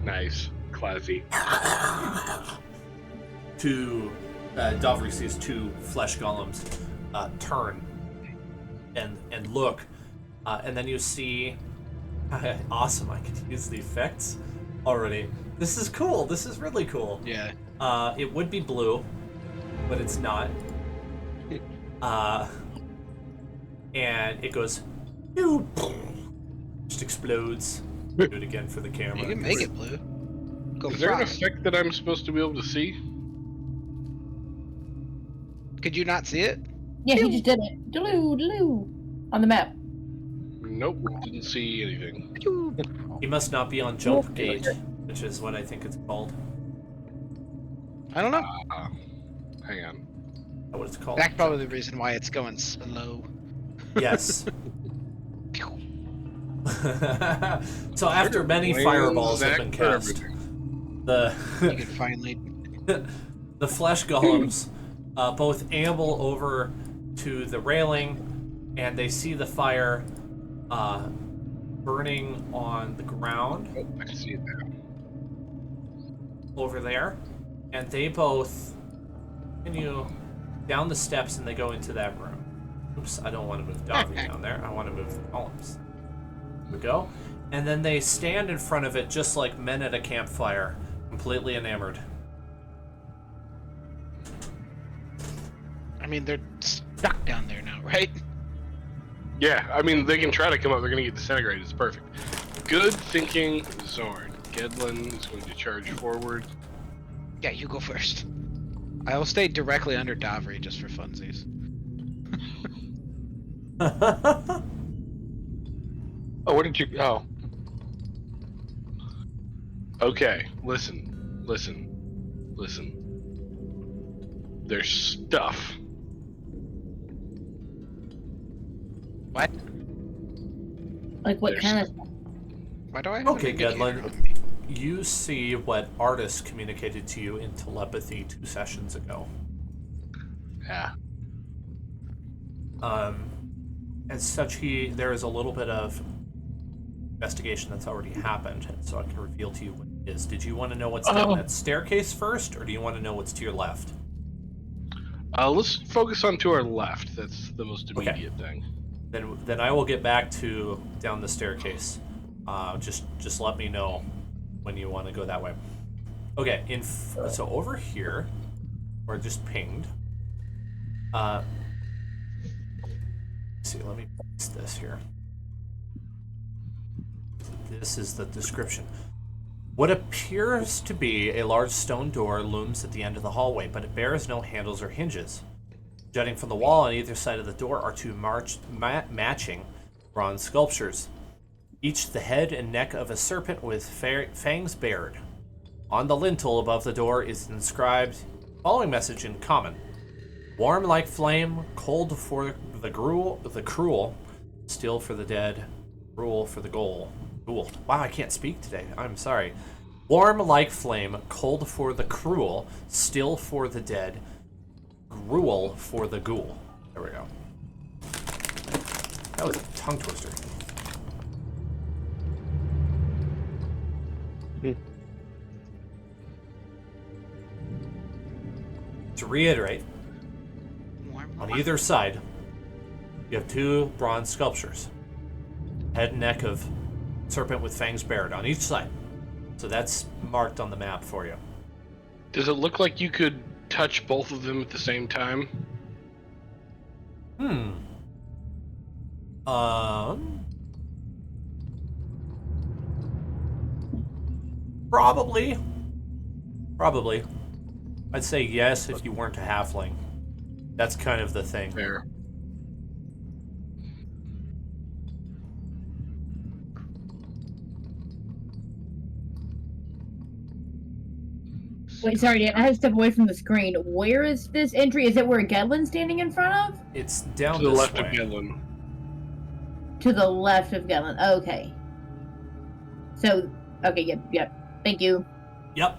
Nice. Classy. Davri sees two flesh golems turn and look, and then you see awesome. I could use the effects already. This is cool. This is really cool. Yeah. It would be blue, but it's not. And it goes, just explodes. Do it again for the camera. You can make it blue. Go Is there an fly. effect that I'm supposed to be able to see? Could you not see it? Yeah, he just did it. Deloo on the map. Nope, didn't see anything. He must not be on jump gate, which is what I think it's called. I don't know. Hang on. Is that what it's called? That's probably the reason why it's going slow. Yes. So after many fireballs have been cast, You can finally. the flesh golems both amble over to the railing, and they see the fire burning on the ground Oh, I can see it now. over there, and they both continue down the steps and they go into that room. Oops, I don't want to move Davy down there. I want to move the columns. There we go. And then they stand in front of it just like men at a campfire, completely enamored. I mean, they're stuck down there now, right? Yeah, I mean, they can try to come up. They're going to get disintegrated. It's perfect. Good thinking, Zorn. Gedlin is going to charge forward. Yeah, you go first. I'll stay directly under Davri just for funsies. Oh, where did you? Oh, Okay, listen. There's stuff. What? Like what There's- kind of? Why do I have Okay, an indicator Gedlin. on me? You see what Artis communicated to you in telepathy 2 sessions ago. Yeah. As such, there is a little bit of investigation that's already happened, so I can reveal to you what it is. Did you want to know what's down that staircase first, or do you want to know what's to your left? Let's focus on to our left. That's the most Okay. immediate thing. Then I will get back to down the staircase. Just let me know when you want to go that way. Okay, so over here, or just pinged. Let's see, let me fix this here. This is the description. What appears to be a large stone door looms at the end of the hallway, but it bears no handles or hinges. Jutting from the wall on either side of the door are two matching bronze sculptures, each the head and neck of a serpent with fangs bared. On the lintel above the door is inscribed the following message in common: warm like flame, cold for the cruel, still for the dead, rule for the goal. Wow, I can't speak today. I'm sorry. Warm like flame, cold for the cruel, still for the dead, gruel for the ghoul. There we go. That was a tongue twister. To reiterate, on either side, you have 2 bronze sculptures. Head and neck of serpent with fangs bared on each side. So that's marked on the map for you. Does it look like you could touch both of them at the same time? Probably. I'd say yes if you weren't a halfling. That's kind of the thing. Fair. Wait, sorry, Dan. I had to step away from the screen. Where is this entry? Is it where Gedlin's standing in front of? It's down To the this left way. of Gedlin. To the left of Gedlin. Okay. So, okay, yep. Thank you. Yep.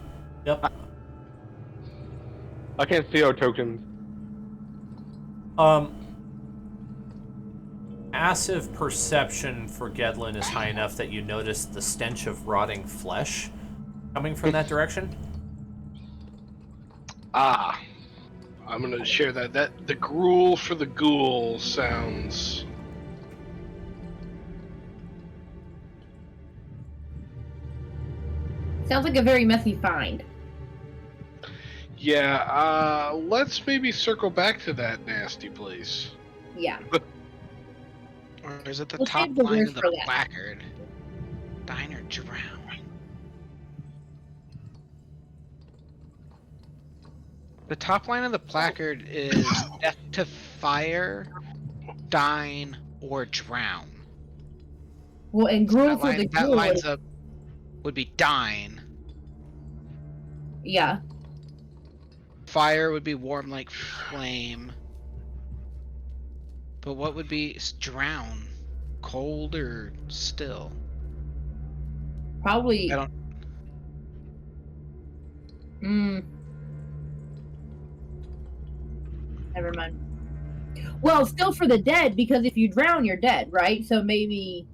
I can't see our tokens. Passive perception for Gedlin is high enough that you notice the stench of rotting flesh coming from that direction. Ah. I'm gonna share that. The gruel for the ghoul sounds... Sounds like a very messy find. Yeah, let's maybe circle back to that nasty place. Yeah. Or is it the We'll top save the line worst of the for that. placard? Dine or drown. The top line of the placard is death to fire, dine, or drown. Well, and gruel That, for the that ghoul. lines up would be dine. Yeah. Fire would be warm like flame. But what would be drown? Cold or still? Probably. I don't. Never mind. Well, still for the dead, because if you drown, you're dead, right? So maybe.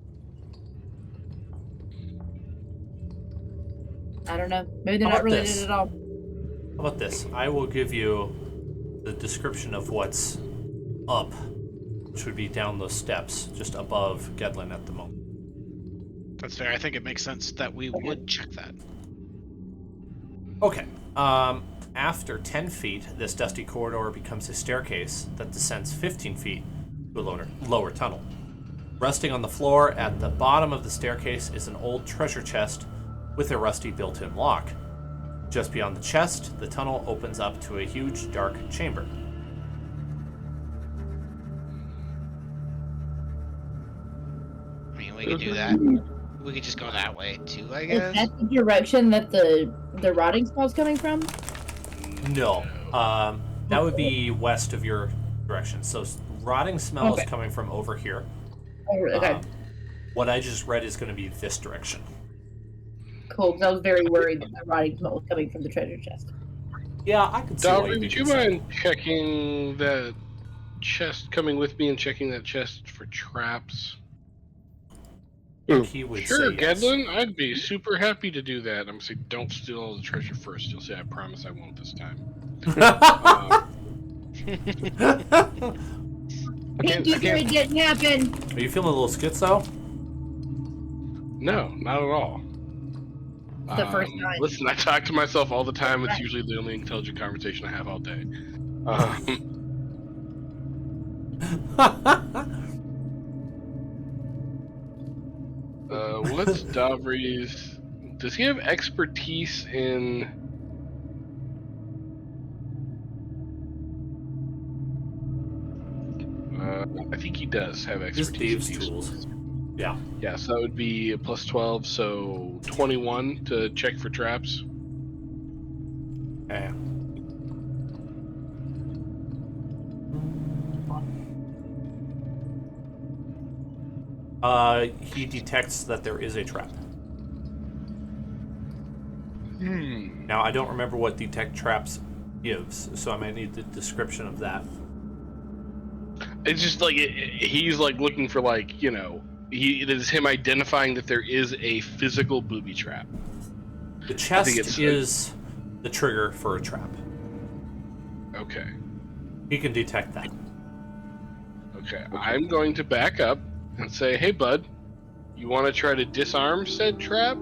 I don't know. Maybe they're How not about related this? at all. How about this? I will give you the description of what's up, which would be down those steps, just above Gedlin at the moment. That's fair. I think it makes sense that we would check that. Okay. After 10 feet, this dusty corridor becomes a staircase that descends 15 feet to a lower tunnel. Resting on the floor at the bottom of the staircase is an old treasure chest with a rusty built-in lock. Just beyond the chest, the tunnel opens up to a huge, dark chamber. I mean, we could do that. We could just go that way too, I Is guess. that the direction that the rotting smell's coming from? No. That would be west of your direction. So rotting smell is Okay. coming from over here. Oh, okay. What I just read is going to be this direction. Cool, because I was very worried that the rotting smell was coming from the treasure chest. Yeah, I could see why Dalvin, you'd be would you concerned. mind checking that chest, coming with me and checking that chest for traps? He would Sure, say yes. Gedlin, I'd be super happy to do that. I'm gonna say, don't steal all the treasure first. You'll say, I promise I won't this time. Pinky it didn't happen! Are you feeling a little schizo? No, not at all. The first time. Listen, I talk to myself all the time. It's usually the only intelligent conversation I have all day. What's Davri's? Does he have expertise in? I think he does have expertise. Just thieves' in these. tools. Yeah. Yeah, so that would be a plus 12, so 21 to check for traps. Okay. He detects that there is a trap. Now, I don't remember what detect traps gives, so I might need the description of that. It's just like he's like looking for like, you know, it is him identifying that there is a physical booby trap. The chest is the trigger for a trap. Okay. He can detect that. Okay. I'm going to back up and say, hey, bud, you want to try to disarm said trap?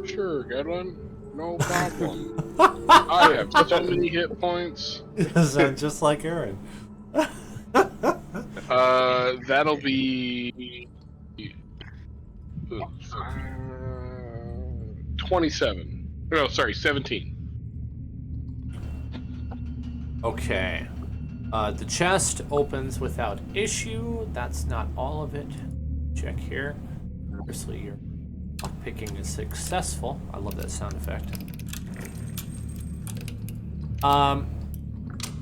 Sure, Gedlin. No problem. I have so many hit points. You sound just like Aaron. That'll be 27. No, sorry, 17. Okay. The chest opens without issue. That's not all of it. Check here. Obviously, your lockpicking is successful. I love that sound effect.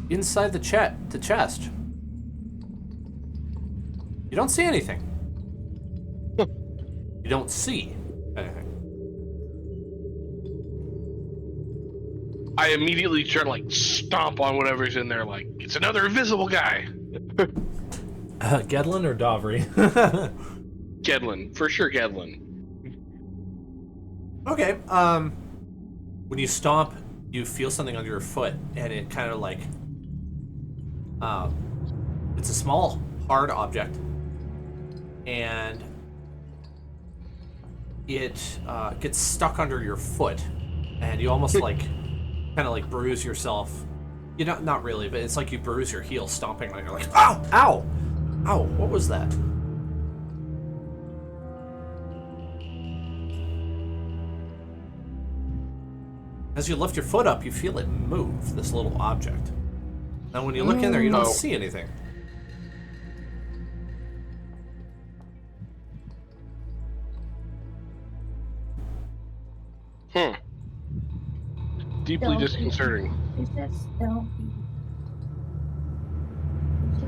Inside the chest, you don't see anything. You don't see anything. I immediately try to like stomp on whatever's in there, like it's another invisible guy. Gedlin or Dovry? Gedlin, for sure, Gedlin. Okay. When you stomp, you feel something under your foot, and it kind of like, it's a small, hard object, and it gets stuck under your foot, and you almost like, kind of like bruise yourself. You know, not really, but it's like you bruise your heel stomping, like you're like, ow, ow, ow. What was that? As you lift your foot up, you feel it move, this little object. Now when you look in there, you don't see anything. Deeply disconcerting. Is that stealthy?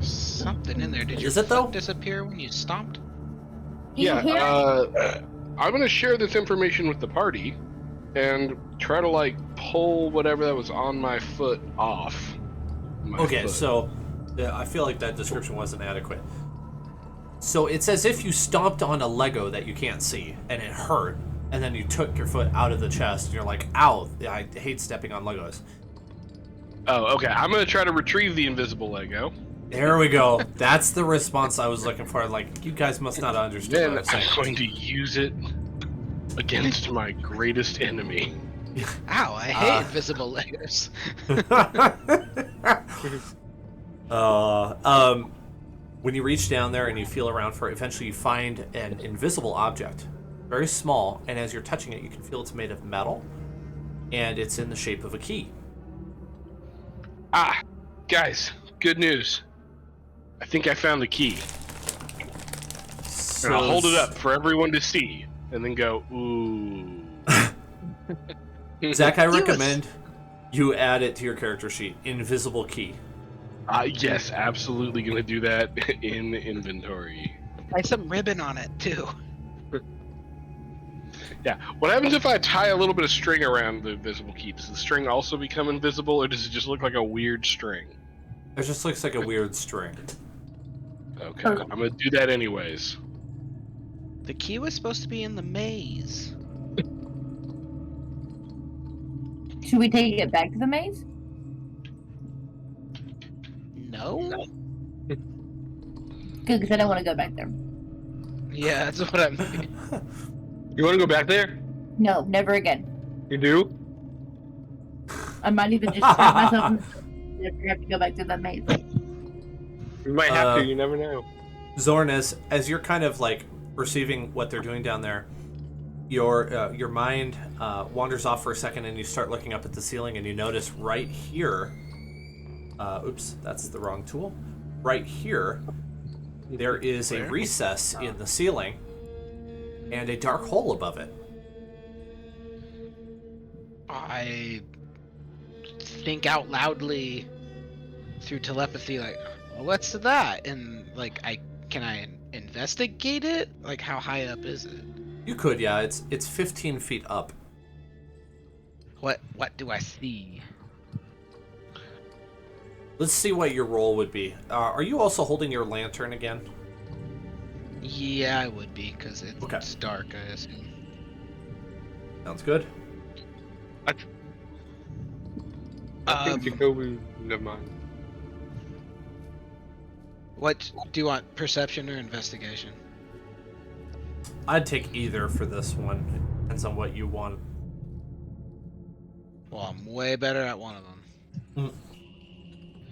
Something in there. Did your Is it, though? foot disappear when you stomped? Yeah, Yeah. I'm gonna share this information with the party and try to like pull whatever that was on my foot off. Okay, so I feel like that description wasn't adequate. So it's as if you stomped on a Lego that you can't see, and it hurt, and then you took your foot out of the chest, and you're like, ow, I hate stepping on Legos. Oh, okay. I'm gonna try to retrieve the invisible Lego. There we go. That's the response I was looking for. Like, you guys must not understand Then what I'm saying. I'm going to use it against my greatest enemy. Ow, I hate invisible Legos. When you reach down there and you feel around for it, eventually you find an invisible object. Very small, and as you're touching it, you can feel it's made of metal, and it's in the shape of a key. Ah, guys, good news. I think I found the key. So And I'll hold it up for everyone to see, and then go, ooh. Zach, I recommend you add it to your character sheet. Invisible key. Yes, absolutely gonna do that in inventory. Tie some ribbon on it too. Yeah. What happens if I tie a little bit of string around the invisible key? Does the string also become invisible, or does it just look like a weird string? It just looks like a weird string. Okay, I'm gonna do that anyways. The key was supposed to be in the maze. Should we take it back to the maze? No? Good, because I don't want to go back there. Yeah, that's what I'm thinking. You want to go back there? No, never again. You do? I might even just trap myself and never have to go back to the maze. You might have to. You never know. Zorn, as you're kind of like perceiving what they're doing down there, your mind wanders off for a second, and you start looking up at the ceiling, and you notice right here. Oops, that's the wrong tool. Right here, there is a recess in the ceiling, and a dark hole above it. I think out loudly through telepathy, like, what's that? And like, can I investigate it? Like, how high up is it? You could, yeah. It's 15 feet up. What do I see? Let's see what your roll would be. Are you also holding your lantern again? Yeah, I would be, because it's Okay. dark, I assume. Sounds good. I think Jacoby. Never mind. What do you want? Perception or investigation? I'd take either for this one. Depends on what you want. Well, I'm way better at one of them.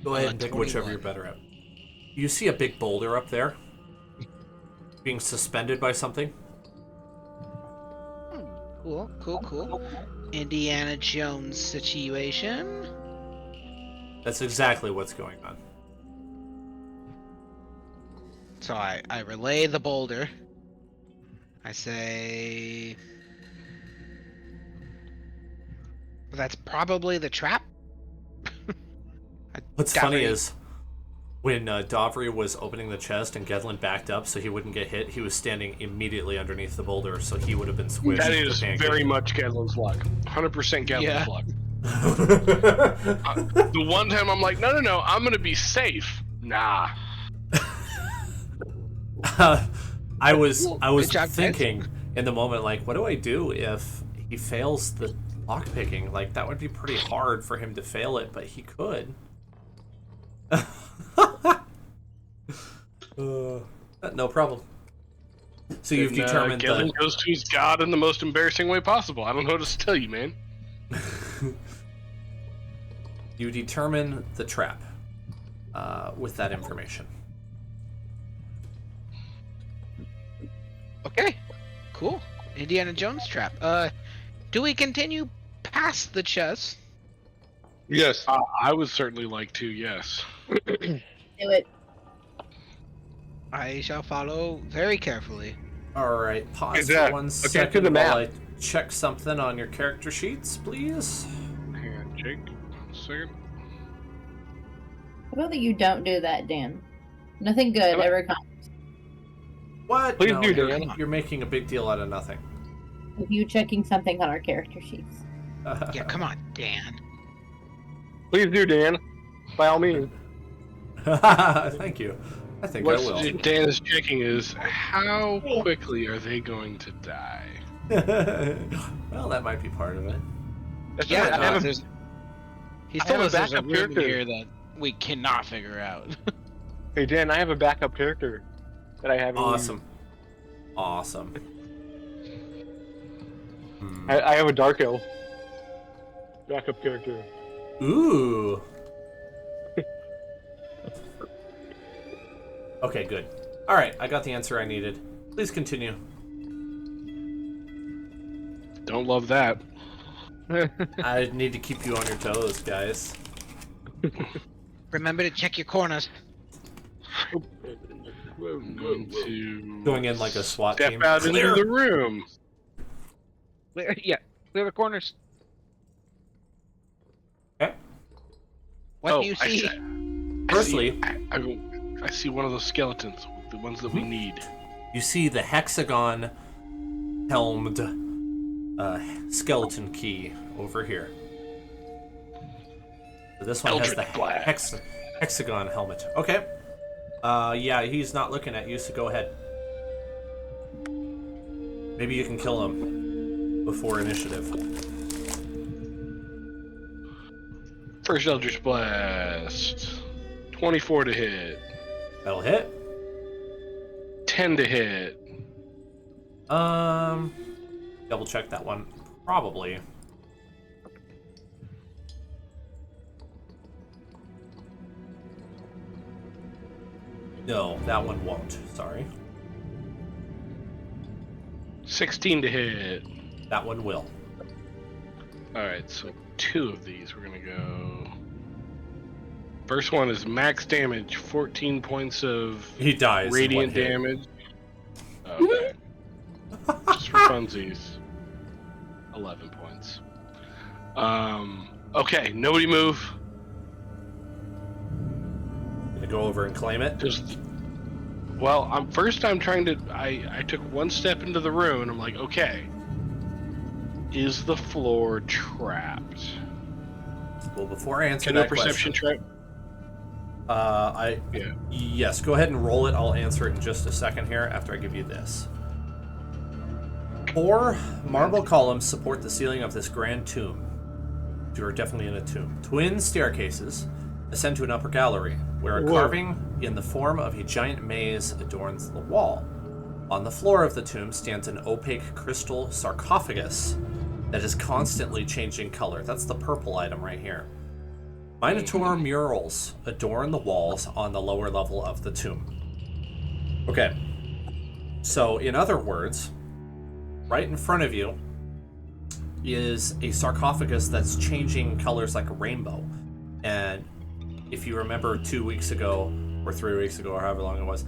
Go ahead and pick whichever you're better at. You see a big boulder up there? Being suspended by something? Cool. Indiana Jones situation. That's exactly what's going on. So I relay the boulder. I say... That's probably the trap. What's funny is, when Davri was opening the chest and Gedlin backed up so he wouldn't get hit, he was standing immediately underneath the boulder, so he would have been squished. That is very much Gedlin's luck. 100% Gedlin's luck. The one time I'm like, no, I'm gonna be safe. Nah. I was thinking in the moment, like, what do I do if he fails the lockpicking? Like, that would be pretty hard for him to fail it, but he could. No problem. So you've determined Gedlin goes to his god in the most embarrassing way possible. I don't know what else to tell you, man. You determine the trap with that information. Okay, cool. Indiana Jones trap. Do we continue past the chest? Yes. I would certainly like to, yes. Do it. I shall follow very carefully. Alright, pause Exact. for 1 Okay, second to the map. while I check something on your character sheets, please. Hang on, Jake. 1 second. How about that you don't do that, Dan? Nothing good ever comes What? Please No, do, you're, Dan. you're making a big deal out of nothing. of you checking something on our character sheets. Yeah, come on, Dan. Please do, Dan. By all means. Thank you. I think What I will. Dan is checking is, how quickly are they going to die? Well, that might be part of it. That's Yeah, right. I have a, He's I told have a us there's a backup room in character. here that we cannot figure out. hey, Dan, I have a backup character that I haven't Awesome. Awesome. used. I have a Dark Elf backup character. Ooh. Okay, good. Alright, I got the answer I needed. Please continue. Don't love that. I need to keep you on your toes, guys. Remember to check your corners. I'm going to Going in like a SWAT step team. out Clear. into the room. Clear the corners. Okay. What do you see? Firstly, I see one of those skeletons, the ones that we need. you see the hexagon helmed skeleton key over here. So this one has the Eldritch Blast. hexagon helmet. Okay. Yeah, he's not looking at you, so go ahead. Maybe you can kill him before initiative. First Eldritch Blast. 24 to hit. That'll hit. 10 to hit. Double check that one. Probably. No, that one won't. Sorry. 16 to hit. That one will. Alright, so 2 of these we're gonna go. First one is max damage, 14 points of He dies. in one radiant hit. damage. Okay. Just for funsies. 11 points. Okay, nobody move. Gonna go over and claim it. Well, I'm trying to. I took one step into the room and I'm like, okay, is the floor trapped? Well, before I answer Can no that perception question, Yeah. yes, go ahead and roll it. I'll answer it in just a second here after I give you this. 4 marble columns support the ceiling of this grand tomb. you're definitely in a tomb. Twin staircases ascend to an upper gallery, where a carving in the form of a giant maze adorns the wall. On the floor of the tomb stands an opaque crystal sarcophagus that is constantly changing color. That's the purple item right here. Minotaur murals adorn the walls on the lower level of the tomb. Okay. So, in other words, right in front of you is a sarcophagus that's changing colors like a rainbow. And if you remember 2 weeks ago, or 3 weeks ago, or however long it was,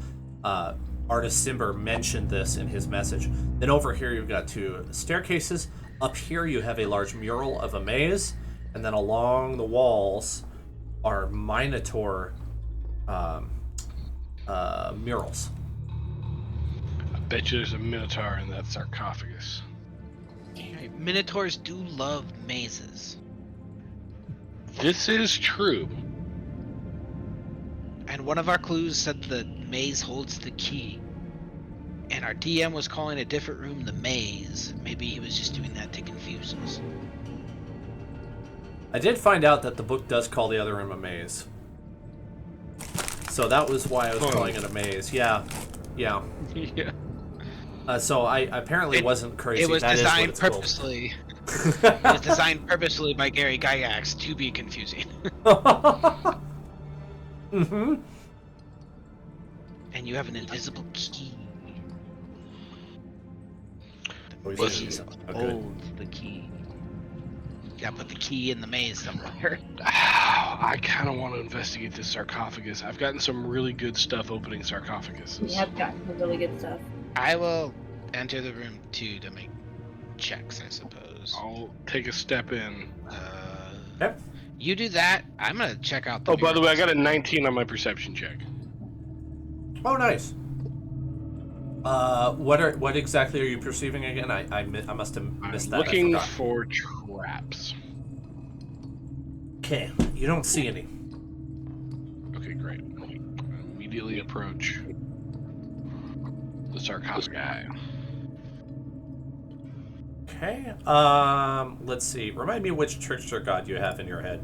Artist Simber mentioned this in his message. Then over here you've got 2 staircases. Up here you have a large mural of a maze. And then along the walls are Minotaur murals. I bet you there's a Minotaur in that sarcophagus. Minotaurs do love mazes. This is true. And one of our clues said the maze holds the key. And our DM was calling a different room the maze. Maybe he was just doing that to confuse us. I did find out that the book does call the other room a maze. So that was why I was calling it a maze. Yeah. Yeah. So I apparently wasn't crazy. It was That is what designed it's called. purposely. It was designed purposely by Gary Gygax to be confusing. Mm-hmm. And you have an invisible key. The Listen, maze good. holds the key. You gotta put the key in the maze somewhere. I kind of want to investigate this sarcophagus. I've gotten some really good stuff opening sarcophaguses. We have gotten some really good stuff. I will enter the room too to make checks, I suppose. I'll take a step in. Yep. You do that. I'm gonna check out the. Oh, by the way, I got a murals. 19 on my perception check. Oh, nice. What exactly are you perceiving again? I must have missed I'm that. looking I forgot. for traps. Okay, you don't see any. Okay, great. Immediately approach the sarcophagus. Okay. Let's see. Remind me which trickster god you have in your head.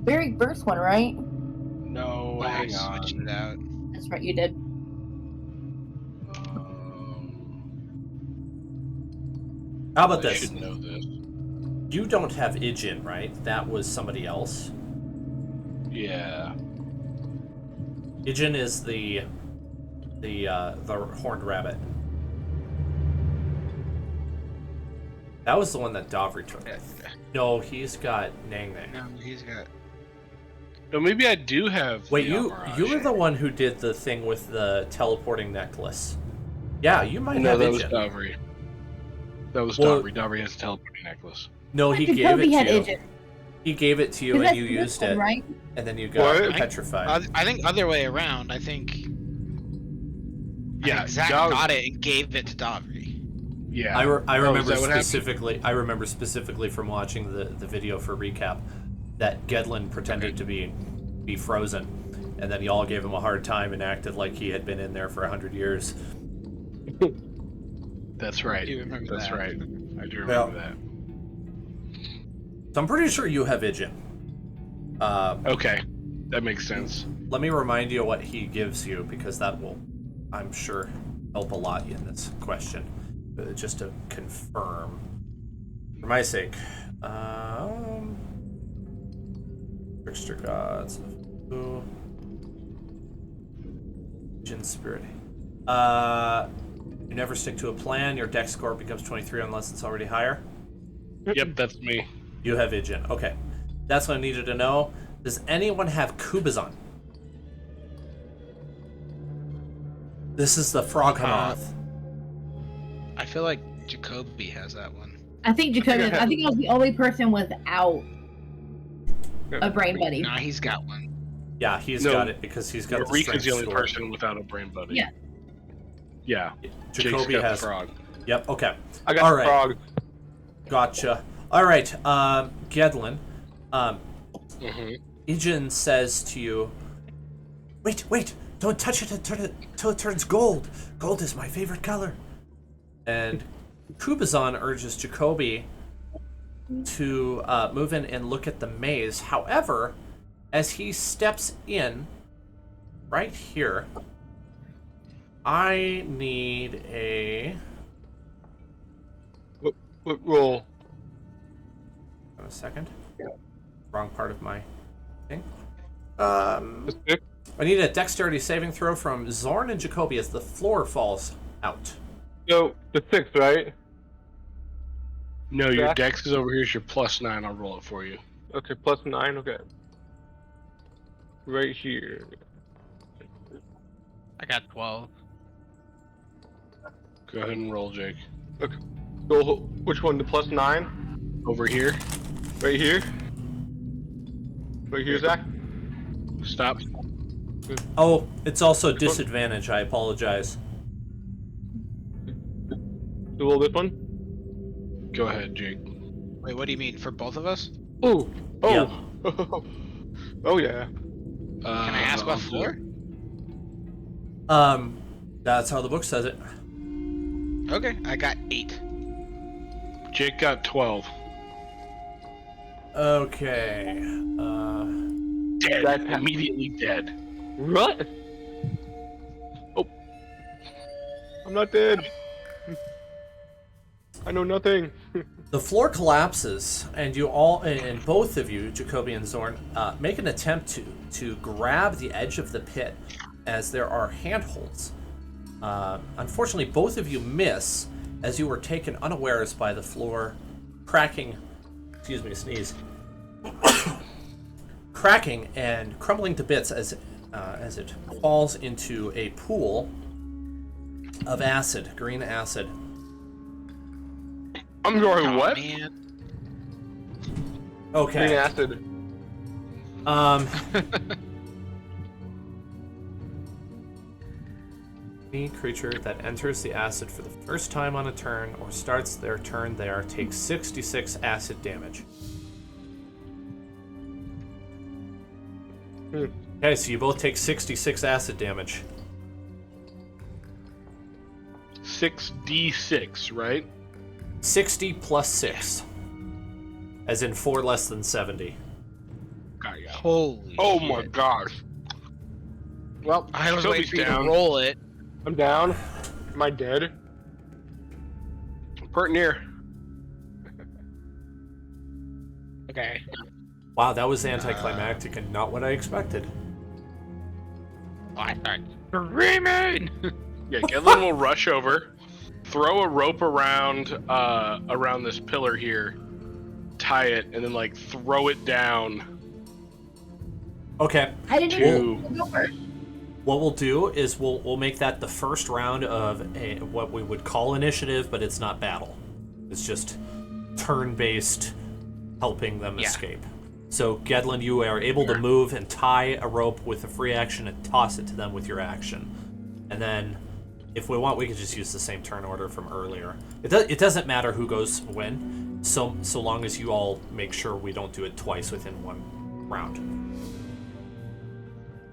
Very first one, right? No, Oh, I hang on. switched it out. That's right, you did. How about I this? should know this. You don't have Ijin, right? That was somebody else. Yeah. Ijin is the horned rabbit. That was the one that Davri took. No, he's got Nang Nang. No, he's got. No, maybe I do have. Wait, the you Almirage. were the one who did the thing with the teleporting necklace. Yeah, you might No, have that was Ijin. Davri. That was Well- Davri. Davri has a teleporting necklace. No, he gave Jacoby it had to you. Ijin. He gave it to you Because and that's you this used one, it, right? and then you got What? petrified. I think other way around. I think. Yeah, Zach Dav- got it and gave it to Davri. Yeah. I Oh, is remember that what happened? specifically. I remember specifically from watching the video for recap that Gedlin pretended to be frozen, and then y'all gave him a hard time and acted like he had been in there for 100 years. That's right. I do remember That's that. right. I do remember that. So I'm pretty sure you have Ijin. Okay, that makes sense. Let me remind you what he gives you, because that will, I'm sure, help a lot in this question. Just to confirm, for my sake, trickster gods, ooh, Jin spirit. You never stick to a plan. Your dex score becomes 23 unless it's already higher. Yep, that's me. You have Ijin. Okay, that's what I needed to know. Does anyone have Kubazan? This is the frog moth. I feel like Jacoby has that one. I think Jacoby. I think I was the only person without a brain buddy. Nah, he's got one. Yeah, he's No, got it because he's got the Reek strength is the only sword. person without a brain buddy. Yeah. Yeah. Jacoby Jake's got has. the frog. Yep. Okay. I got All the right. frog. Gotcha. All right. Gedlin. Mm-hmm. Ijin says to you, "Wait! Don't touch it until it turns gold. Gold is my favorite color." And Kubazan urges Jacoby to move in and look at the maze. However, as he steps in right here, I need a... What roll? a second. Wrong part of my thing. The 6? I need a dexterity saving throw from Zorn and Jacoby as the floor falls out. So, the 6, right? No, your Jack? dex is over here. It's your +9. I'll roll it for you. Okay, +9, okay. Right here. I got 12. Go ahead and roll, Jake. Okay. So, which one? The +9? Over here. Right here? Right here, Zach? Stop. Oh, it's also disadvantage. I apologize. So roll this one? Go ahead, Jake. Wait, what do you mean? For both of us? Oh! Oh! Yep. Oh, yeah. Can I ask what floor? That's how the book says it. Okay, I got 8. Jake got 12. Okay. Dead. That- Immediately dead. What? Oh. I'm not dead. I know nothing. The floor collapses, and you all, and both of you, Jacoby and Zorn, make an attempt to grab the edge of the pit as there are handholds. Unfortunately, both of you miss as you were taken unawares by the floor cracking. Excuse me, sneeze. Cracking and crumbling to bits as it falls into a pool of acid, green acid. I'm going Oh, what? man. Okay. Green acid. Any creature that enters the acid for the first time on a turn or starts their turn there takes 66 acid damage. Okay, so you both take 66 acid damage. 6d6, right? 60 plus 6. As in 4 less than 70. Got ya. Holy Oh shit. my gosh. Well, I was waiting Jacoby's for you down. to roll it. I'm down. Am I dead? Pert near. Okay. Wow, that was anticlimactic and not what I expected. Oh, I start screaming! Yeah, Gedlin will rush over, throw a rope around around this pillar here, tie it, and then like throw it down Okay, I didn't to. even go first. what we'll do is we'll make that the first round of what we would call initiative, but it's not battle. It's just turn-based helping them Yeah. escape. So, Gedlin, you are able to move and tie a rope with a free action and toss it to them with your action. And then, if we want, we can just use the same turn order from earlier. It doesn't matter who goes when, so long as you all make sure we don't do it twice within one round.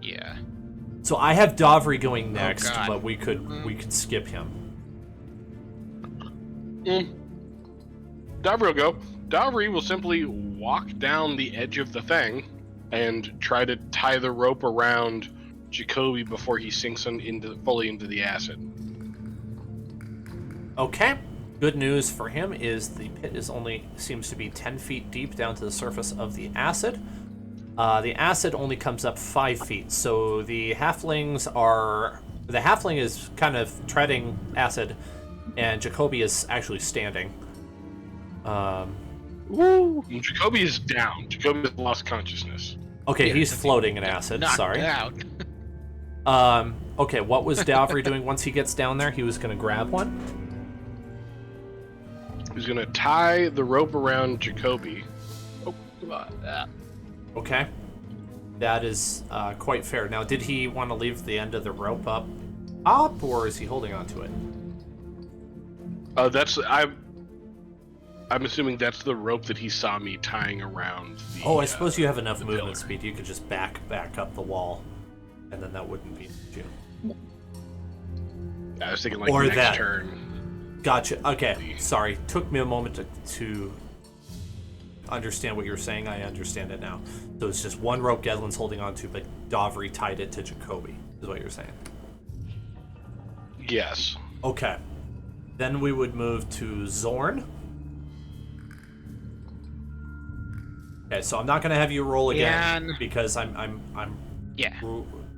Yeah. So I have Davri going next, God. but we could skip him. Davri will go. Davri will simply walk down the edge of the thing and try to tie the rope around Jacoby before he sinks fully into the acid. Okay. Good news for him is the pit seems to be 10 feet deep down to the surface of the acid. The acid only comes up 5 feet, so the halfling is kind of treading acid, and Jacoby is actually standing. Woo! Jacoby is down. Jacoby has lost consciousness. Okay, Yeah, he's since floating in acid. Knocked Sorry. out. Okay, what was Davri doing once he gets down there? He was going to grab one. He's gonna tie the rope around Jacoby. Okay. That is quite fair. Now, did he want to leave the end of the rope up, or is he holding on to it? I'm assuming that's the rope that he saw me tying around. I suppose you have enough the movement pillar. speed. You could just back up the wall, and then that wouldn't be an issue. I was thinking like Or next that. turn. Gotcha. Okay, sorry. Took me a moment to understand what you were saying. I understand it now. So it's just one rope Gedlin's holding on to, but Dovry tied it to Jacoby, is what you're saying. Yes. Okay. Then we would move to Zorn. Okay, so I'm not gonna have you roll again because I'm Yeah.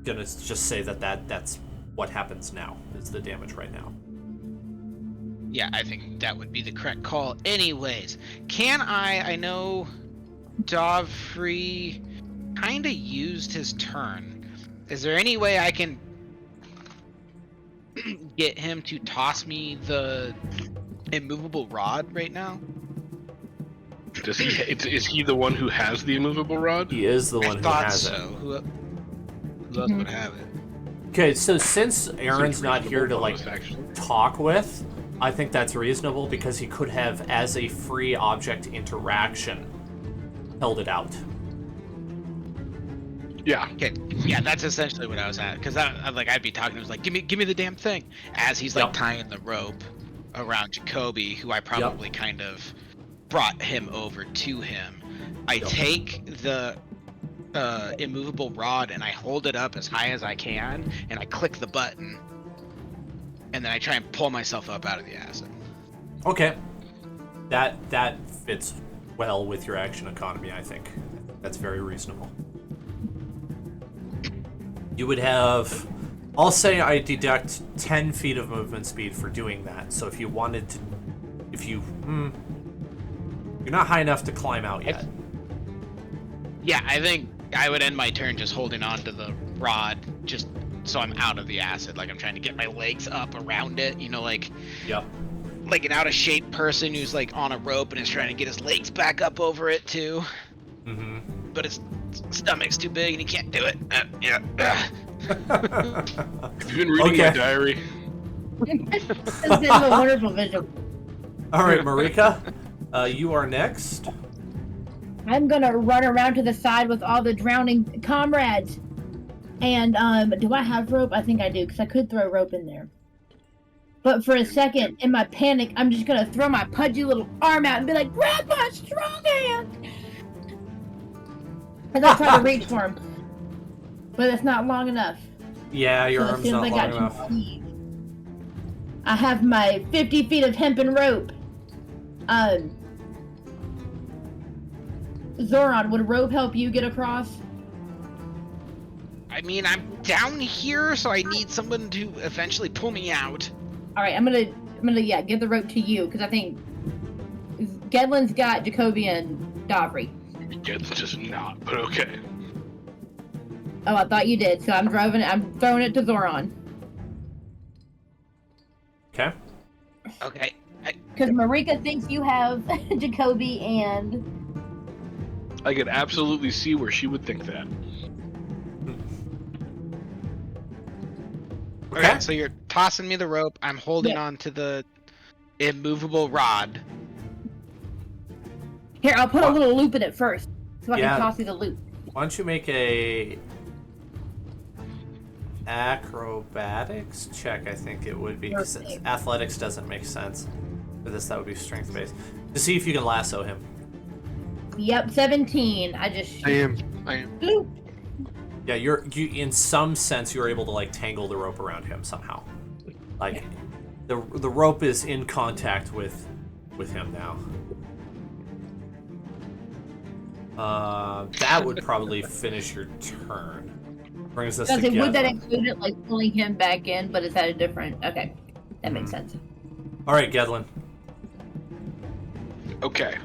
gonna just say that's what happens now. Is the damage right now. Yeah, I think that would be the correct call. Anyways, I know Dovry kind of used his turn. Is there any way I can get him to toss me the immovable rod right now? Does he? Is he the one who has the immovable rod? He is the one who Thought has so. it. Who else would have it? Okay, so since Aaron's not here to like Actually. talk with, I think that's reasonable because he could have, as a free object interaction, held it out. Yeah. Okay, yeah, that's essentially what I was at. Because I'd be talking to him, like, give me the damn thing, as he's like tying the rope around Jacoby, who I probably kind of brought him over to him. I take the immovable rod and I hold it up as high as I can, and I click the button, and then I try and pull myself up out of the acid. Okay, that fits well with your action economy. I think that's very reasonable. You would have, I'll say I deduct 10 feet of movement speed for doing that. So if you wanted to, you're not high enough to climb out yet. Yeah, I think I would end my turn just holding on to the rod, just so I'm out of the acid. Like I'm trying to get my legs up around it, like like an out of shape person who's like on a rope and is trying to get his legs back up over it too. Mm-hmm. But his stomach's too big and he can't do it. Have you been reading my diary? It's a wonderful visual. All right, Marika, you are next. I'm gonna run around to the side with all the drowning comrades. And do I have rope? I think I do, because I could throw rope in there. But for a second, in my panic, I'm just gonna throw my pudgy little arm out and be like, "Grab my strong hand!" And I'll try to reach for him, but it's not long enough. Yeah, your So arm's not long enough. I have my 50 feet of hempen rope. Zoran, would rope help you get across? I mean, I'm down here, so I need someone to eventually pull me out. All right, I'm gonna give the rope to you, because I think Gedlin's got Jacoby and Dovry. Gedlin does not, but okay. Oh, I thought you did, so I'm throwing it to Zoran. Okay. Okay. Because Marika thinks you have Jacoby and... I could absolutely see where she would think that. Okay, so you're tossing me the rope. I'm holding on to the immovable rod. Here, I'll put a little loop in it first, so I Yeah. can toss you the loop. Why don't you make a acrobatics check? I think it would be, because Okay. athletics doesn't make sense for this. That would be strength based to see if you can lasso him. Yep, 17. I just... I am. Loop. Yeah, you in some sense you're able to like tangle the rope around him somehow. Like the rope is in contact with him now. That would probably finish your turn. Brings us Would that together. include it, like, pulling him back in, but is that a different... Okay, that makes sense. All right, Gedlin. Okay.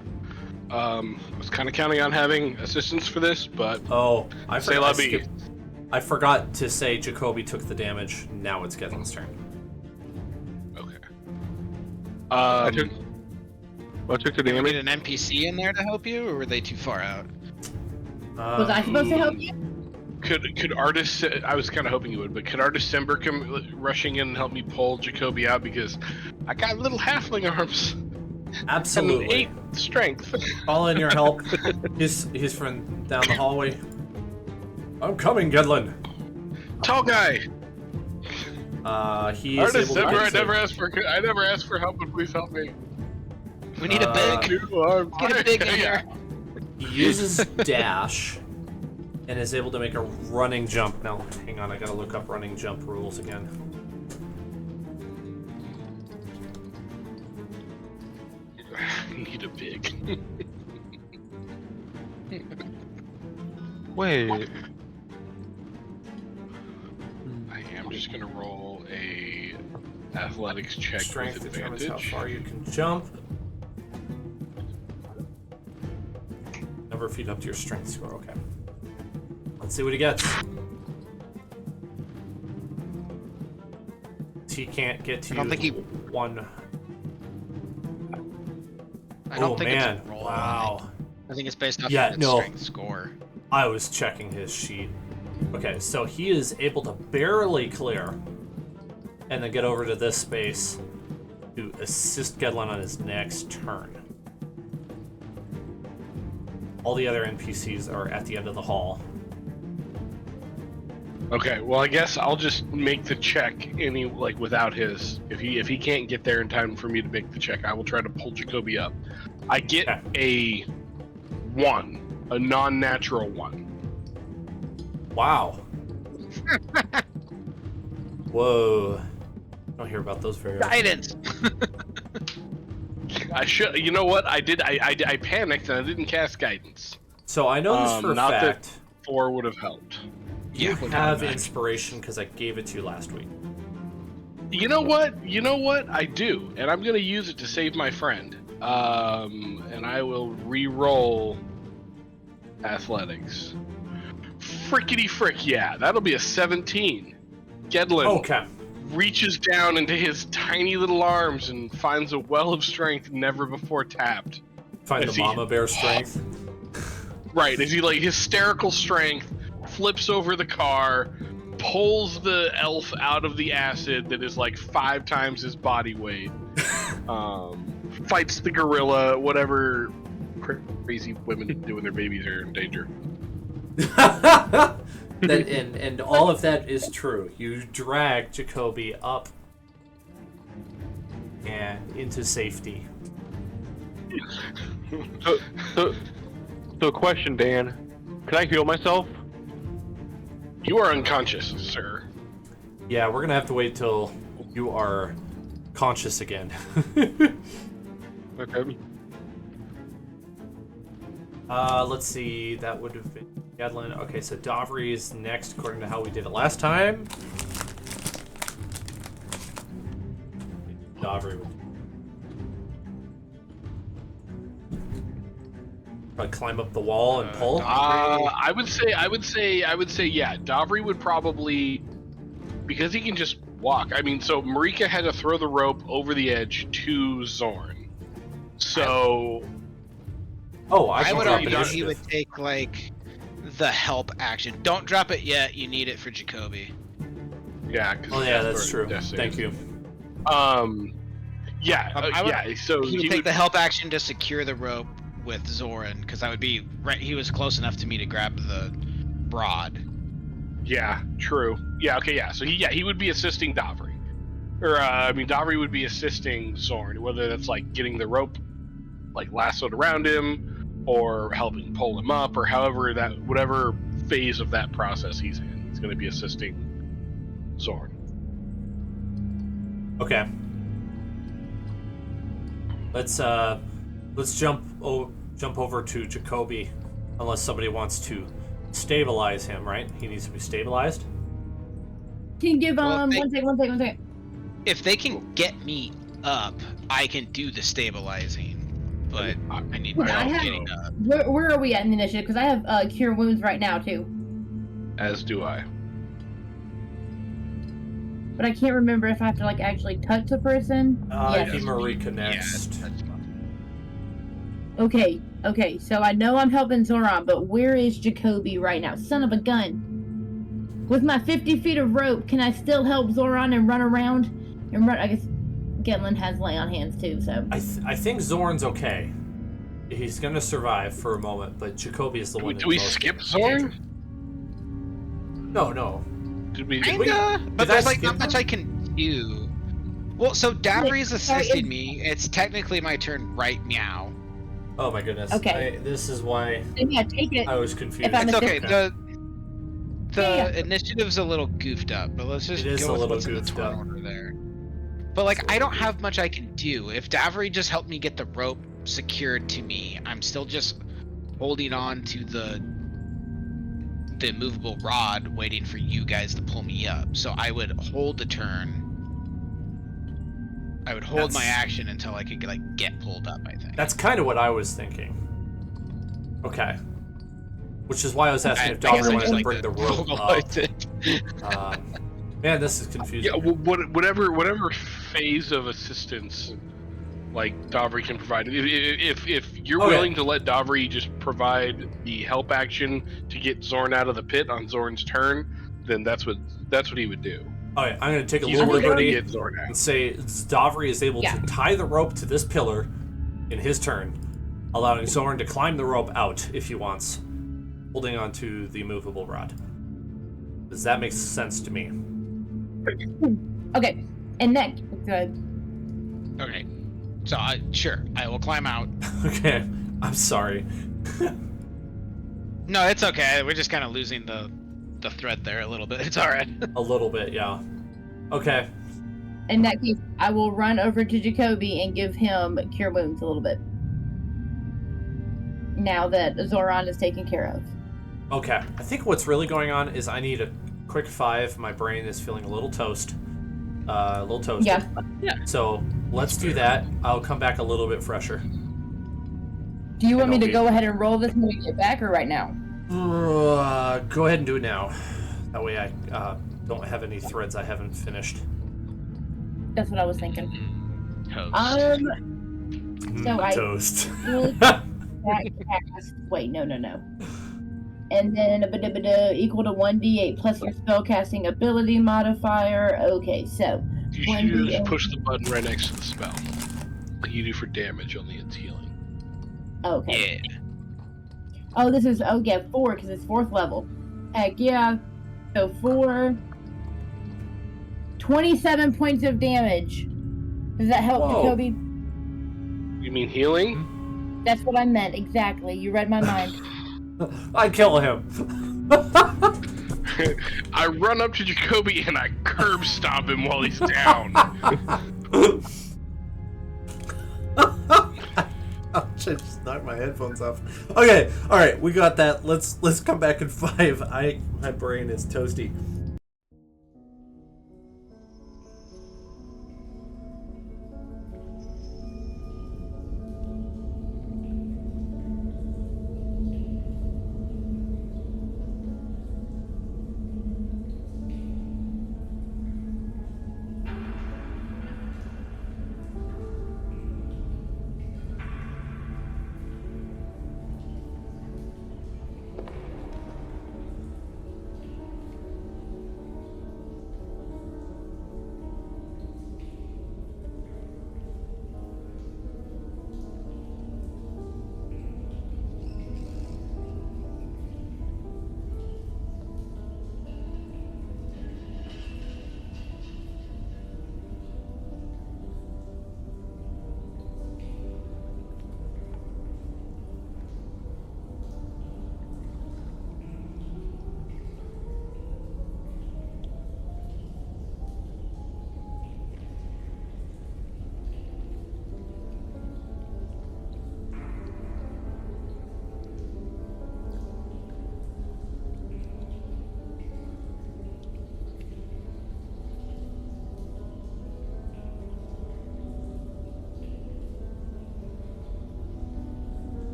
I was kind of counting on having assistance for this, but Oh, say la vie. I forgot to say Jacoby took the damage. Now it's Gedlin's turn. Okay. I took the Did we damage. get an NPC in there to help you, or were they too far out? Was I supposed to help you? Could Artist? I was kind of hoping you would, but could Artist Sember come rushing in and help me pull Jacoby out, because I got little halfling arms Absolutely. and 8 strength. Call in your help. He's from down the hallway. I'm coming, Gedlin. Tall guy. He is able to I never asked for help, but please help me. We need a big. Get a big in here. He uses dash and is able to make a running jump. Now, hang on, I gotta look up running jump rules again. Need a pig. Wait. I am just gonna roll a athletics check Strength with determines advantage. how far you can jump. Number of feet up to your strength score. Okay. Let's see what he gets. He can't get to I don't think he- one. I don't think man. it's a roll. Wow. I think it's based off Yeah, of its no. strength score. I was checking his sheet. Okay, so he is able to barely clear and then get over to this space to assist Gedlin on his next turn. All the other NPCs are at the end of the hall. Okay, well I guess I'll just make the check without his. If he can't get there in time for me to make the check, I will try to pull Jacoby up. I get a 1, a non-natural 1. Wow. Whoa. Don't hear about those very often. Guidance. I should. You know what? I did. I panicked and I didn't cast guidance. So I know this for a not that- fact. 4 would have helped. You Yeah, have inspiration because I gave it to you last week. You know what? I do, and I'm gonna use it to save my friend. And I will re-roll athletics. Frickety frick, yeah, that'll be a 17. Gedlin Okay. reaches down into his tiny little arms and finds a well of strength never before tapped. Find Is the he- mama bear strength. Right, as he hysterical strength flips over the car, pulls the elf out of the acid that is 5 times his body weight, fights the gorilla, whatever crazy women do when their babies are in danger. And all of that is true. You drag Jacoby up and into safety. So question, Dan. Can I heal myself? You are unconscious, sir. Yeah, we're gonna have to wait till you are conscious again. Okay. Let's see. That would have been Gedlin. Okay, so Davri is next, according to how we did it last time. Davri would probably climb up the wall and pull. I would say, yeah. Davri would probably, because he can just walk. I mean, so Marika had to throw the rope over the edge to Zorn. So Oh, I I can would drop argue he initiative. would take the help action. Don't drop it yet. You need it for Jacoby. yeah. 'Cause Oh yeah, that's Death true. saves. Thank you. Yeah, I would- yeah. So He would he take would. the help action to secure the rope with Zoran, because I would be right. He was close enough to me to grab the rod. Yeah, true. Yeah, okay, yeah. So he would be assisting Davri, or Davri would be assisting Zorn, whether that's getting the rope lassoed around him, or helping pull him up, or whatever phase of that process he's in. He's going to be assisting Zorn. Okay. Let's jump over to Jacoby, unless somebody wants to stabilize him. Right? He needs to be stabilized. Can you give Well, one second. If they can get me up, I can do the stabilizing. But I need Well, I help have- getting up. Where are we at in the initiative? Because I have cure wounds right now too, As do I. but I can't remember if I have to actually touch the person. It'd Yes. be Marika next. Yeah, that's fine. Okay. So I know I'm helping Zoran, but where is Jacoby right now? Son of a gun! With my 50 feet of rope, can I still help Zoran and run around and run? I guess Gedlin has lay on hands too, so. I think Zorn's okay. He's gonna survive for a moment, but Jacoby is the one. Do we most skip in Zorn? danger. No. Did we? Kinda, but did I there's skip not much him? I can do. Well, so Davri's sorry, assisting me. It's technically my turn right meow. Oh my goodness. Okay. This is why Then yeah, take it. I was confused. I'm It's okay. assisting. The Yeah. initiative's a little goofed up, but let's just It is go a with little what's in the goofed turn up. order there. But like, It's a I little don't have much I can do. If Davri just helped me get the rope secured to me, I'm still just holding on to the immovable rod, waiting for you guys to pull me up. So I would hold the turn. I would hold my action until I could like get pulled up, I think. That's kind of what I was thinking. Okay. Which is why I was asking if I guess Dogger I wanted just to like bring the rope up. vocalize it. Man, this is confusing. Yeah, whatever phase of assistance, like Davri can provide. If you're Okay. willing to let Davri just provide the help action to get Zorn out of the pit on Zorn's turn, then that's what he would do. Alright, I'm going to take a He's little willing to liberty get Zorn out. and say Davri is able to tie the rope to this pillar in his turn, allowing Zorn to climb the rope out if he wants, holding onto the immovable rod. Does that make sense to me? Okay. And that good. Okay. So sure, I will climb out. Okay, I'm sorry. No, it's okay. We're just kind of losing the thread there a little bit. It's all right. A little bit, yeah. Okay. In that case, I will run over to Jacoby and give him cure wounds a little bit. Now that Zoran is taken care of. Okay. I think what's really going on is I need a quick 5. My brain is feeling a little toasted. Yeah. So let's do that. I'll come back a little bit fresher. Do you want me to Okay. go ahead and roll this when we get back, or right now? Go ahead and do it now. That way I don't have any threads I haven't finished. That's what I was thinking. Toast. So I Toast. wait, no. And then equal to 1d8 plus your spellcasting ability modifier. Okay, so You should just push the button right next to the spell, like you do for damage, only it's healing. okay. Yeah. Oh, this is 4 because it's 4th level. Heck yeah. So 4, 27 points of damage. Does that help, Whoa. Jacoby? You mean healing? That's what I meant exactly. You read my mind. I kill him. I run up to Jacoby and I curb stomp him while he's down. I'll just knock my headphones off. Okay, all right, we got that. Let's come back in 5. My brain is toasty.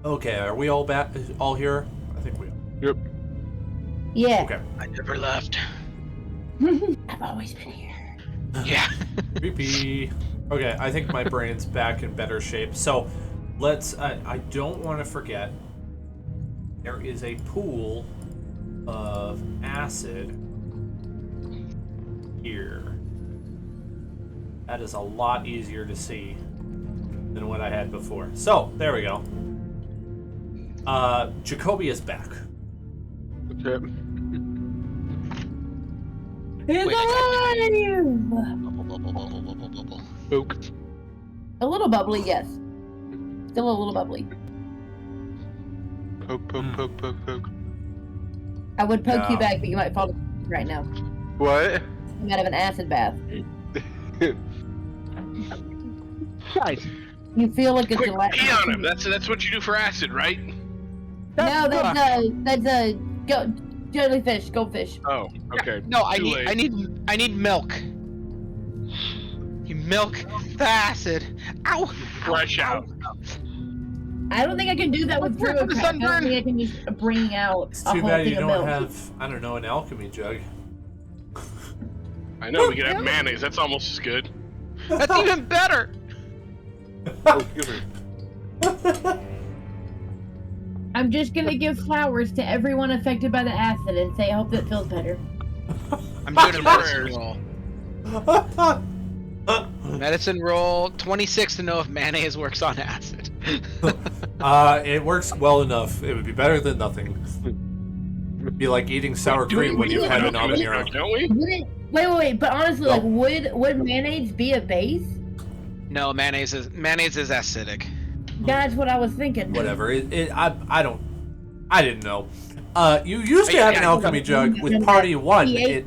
Okay, are we all here? I think we are. Yep. Yeah. Okay. I never left. I've always been here. Yeah. Creepy. Okay, I think my brain's back in better shape. So, let's. I don't want to forget. There is a pool of acid here. That is a lot easier to see than what I had before. So, there we go. Jacoby is back. That's it. He's Wait, alive! Spook. A little bubbly, yes. Still a little bubbly. Poke, poke, poke, poke, poke. I would poke Yeah. you back, but you might fall right now. What? You might have an acid bath. Guys. You feel like a Quick, gelatinous. pee on him. That's what you do for acid, right? No, that's a jellyfish, goldfish. Oh, okay. No, I Too late. need milk. You milk the acid. Ow! Fresh out. I don't think I can do that with Where- Druid where's the crack. I don't sunburn? think I can just bring out It's a too whole bad thing you of don't milk. have, I don't know, an alchemy jug. I know we could have mayonnaise. That's almost as good. That's even better. Oh, excuse me. I'm just gonna give flowers to everyone affected by the acid and say I hope that feels better. I'm doing a medicine roll. Medicine roll 26 to know if mayonnaise works on acid. It works well enough. It would be better than nothing. It'd be like eating sour cream when you've had an habanero. Don't we? Wait. But honestly, No. like, would mayonnaise be a base? No, mayonnaise is acidic. That's what I was thinking. Whatever. I didn't know. You used to Yeah, have an yeah, alchemy jug with Party 1. Yeah.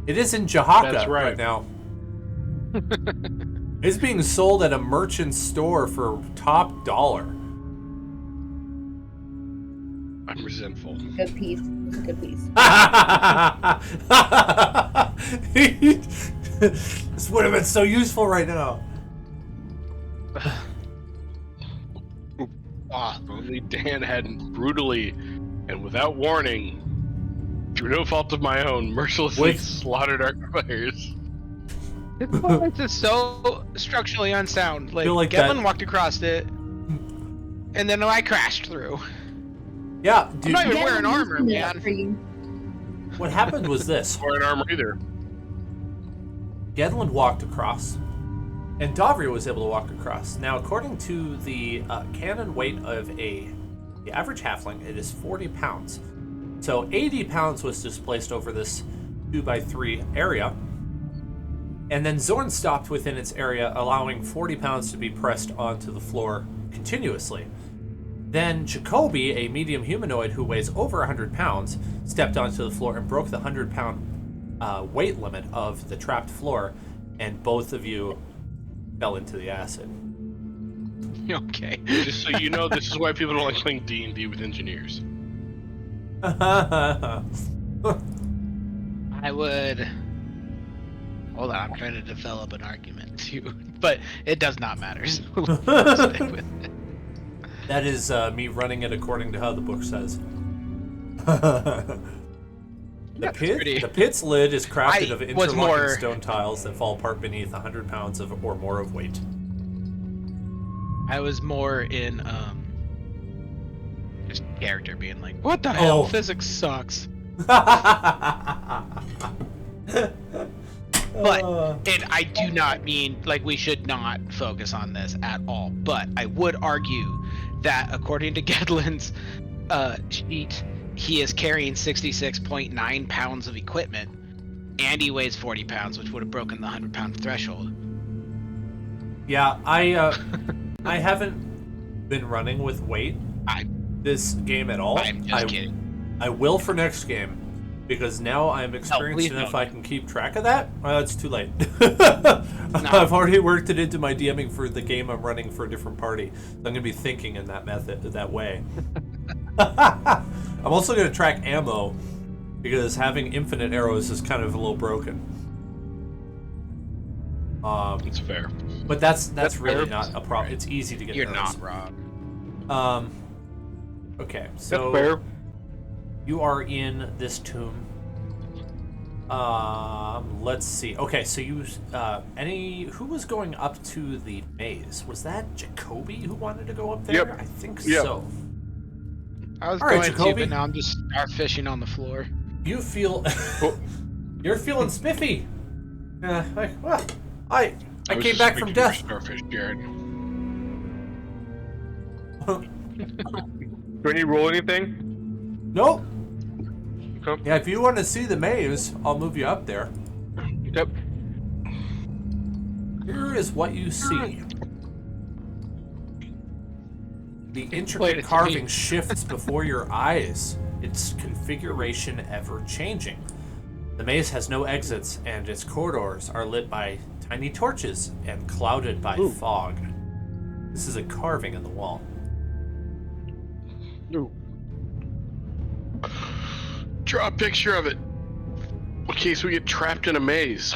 It is in Jahaka That's right. now. It's being sold at a merchant store for top dollar. I'm resentful. Good piece. Good piece. This would have been so useful right now. Ah, if only Dan hadn't brutally and without warning, through no fault of my own, mercilessly slaughtered our players. This forest is so structurally unsound. Like, Feel like Gavin that- walked across it, and then I crashed through. Yeah, I'm dude, not even Yeah, wearing I'm armor, using that man. for you. what happened was this. Or an armor either. Gedlin walked across, and Davria was able to walk across. Now, according to the canon weight of the average halfling, it is 40 pounds. So 80 pounds was displaced over this 2x3 area. And then Zorn stopped within its area, allowing 40 pounds to be pressed onto the floor continuously. Then Jacoby, a medium humanoid who weighs over 100 pounds, stepped onto the floor and broke the 100-pound weight limit of the trapped floor, and both of you fell into the acid. Okay. Just so you know, this is why people don't like playing D&D with engineers. I would. Hold on, I'm trying to develop an argument too, but it does not matter. So let's stick with it. That is me running it according to how the book says. That's pretty- The pit's lid is crafted of was interlocking more- stone tiles that fall apart beneath 100 pounds or more of weight. I was more in just character being like, "What the hell? Oh. Physics sucks." But And I do not mean like we should not focus on this at all. But I would argue that according to Gedlin's sheet, he is carrying 66.9 pounds of equipment, and he weighs 40 pounds, which would have broken the 100-pound threshold. yeah, I haven't been running with weight this game at all. I'm just kidding. I will for next game, because now I'm experienced please enough don't. I can keep track of that. It's too late. I've already worked it into my DMing for the game I'm running for a different party. So I'm gonna be thinking in that way. I'm also gonna track ammo, because having infinite arrows is kind of a little broken. It's fair. But that's really fair. not a problem. It's easy to get You're arrows. not wrong. Okay, so That's fair. you are in this tomb. Let's see. Okay, so you who was going up to the maze? Was that Jacoby who wanted to go up there? Yep. I think Yep. so. I was All right, going to, Jacoby. but now I'm just starfishing on the floor. You feel you're feeling spiffy. I was came just back from speaking to death. Starfish, Jared. Do I need to roll anything? Nope. Okay. Yeah, if you want to see the maze, I'll move you up there. Yep. Here is what you see. The Explain it intricate to carving me. shifts before your eyes, its configuration ever changing. The maze has no exits, and its corridors are lit by tiny torches and clouded by fog. This is a carving in the wall. Ooh. Draw a picture of it. In case we get trapped in a maze.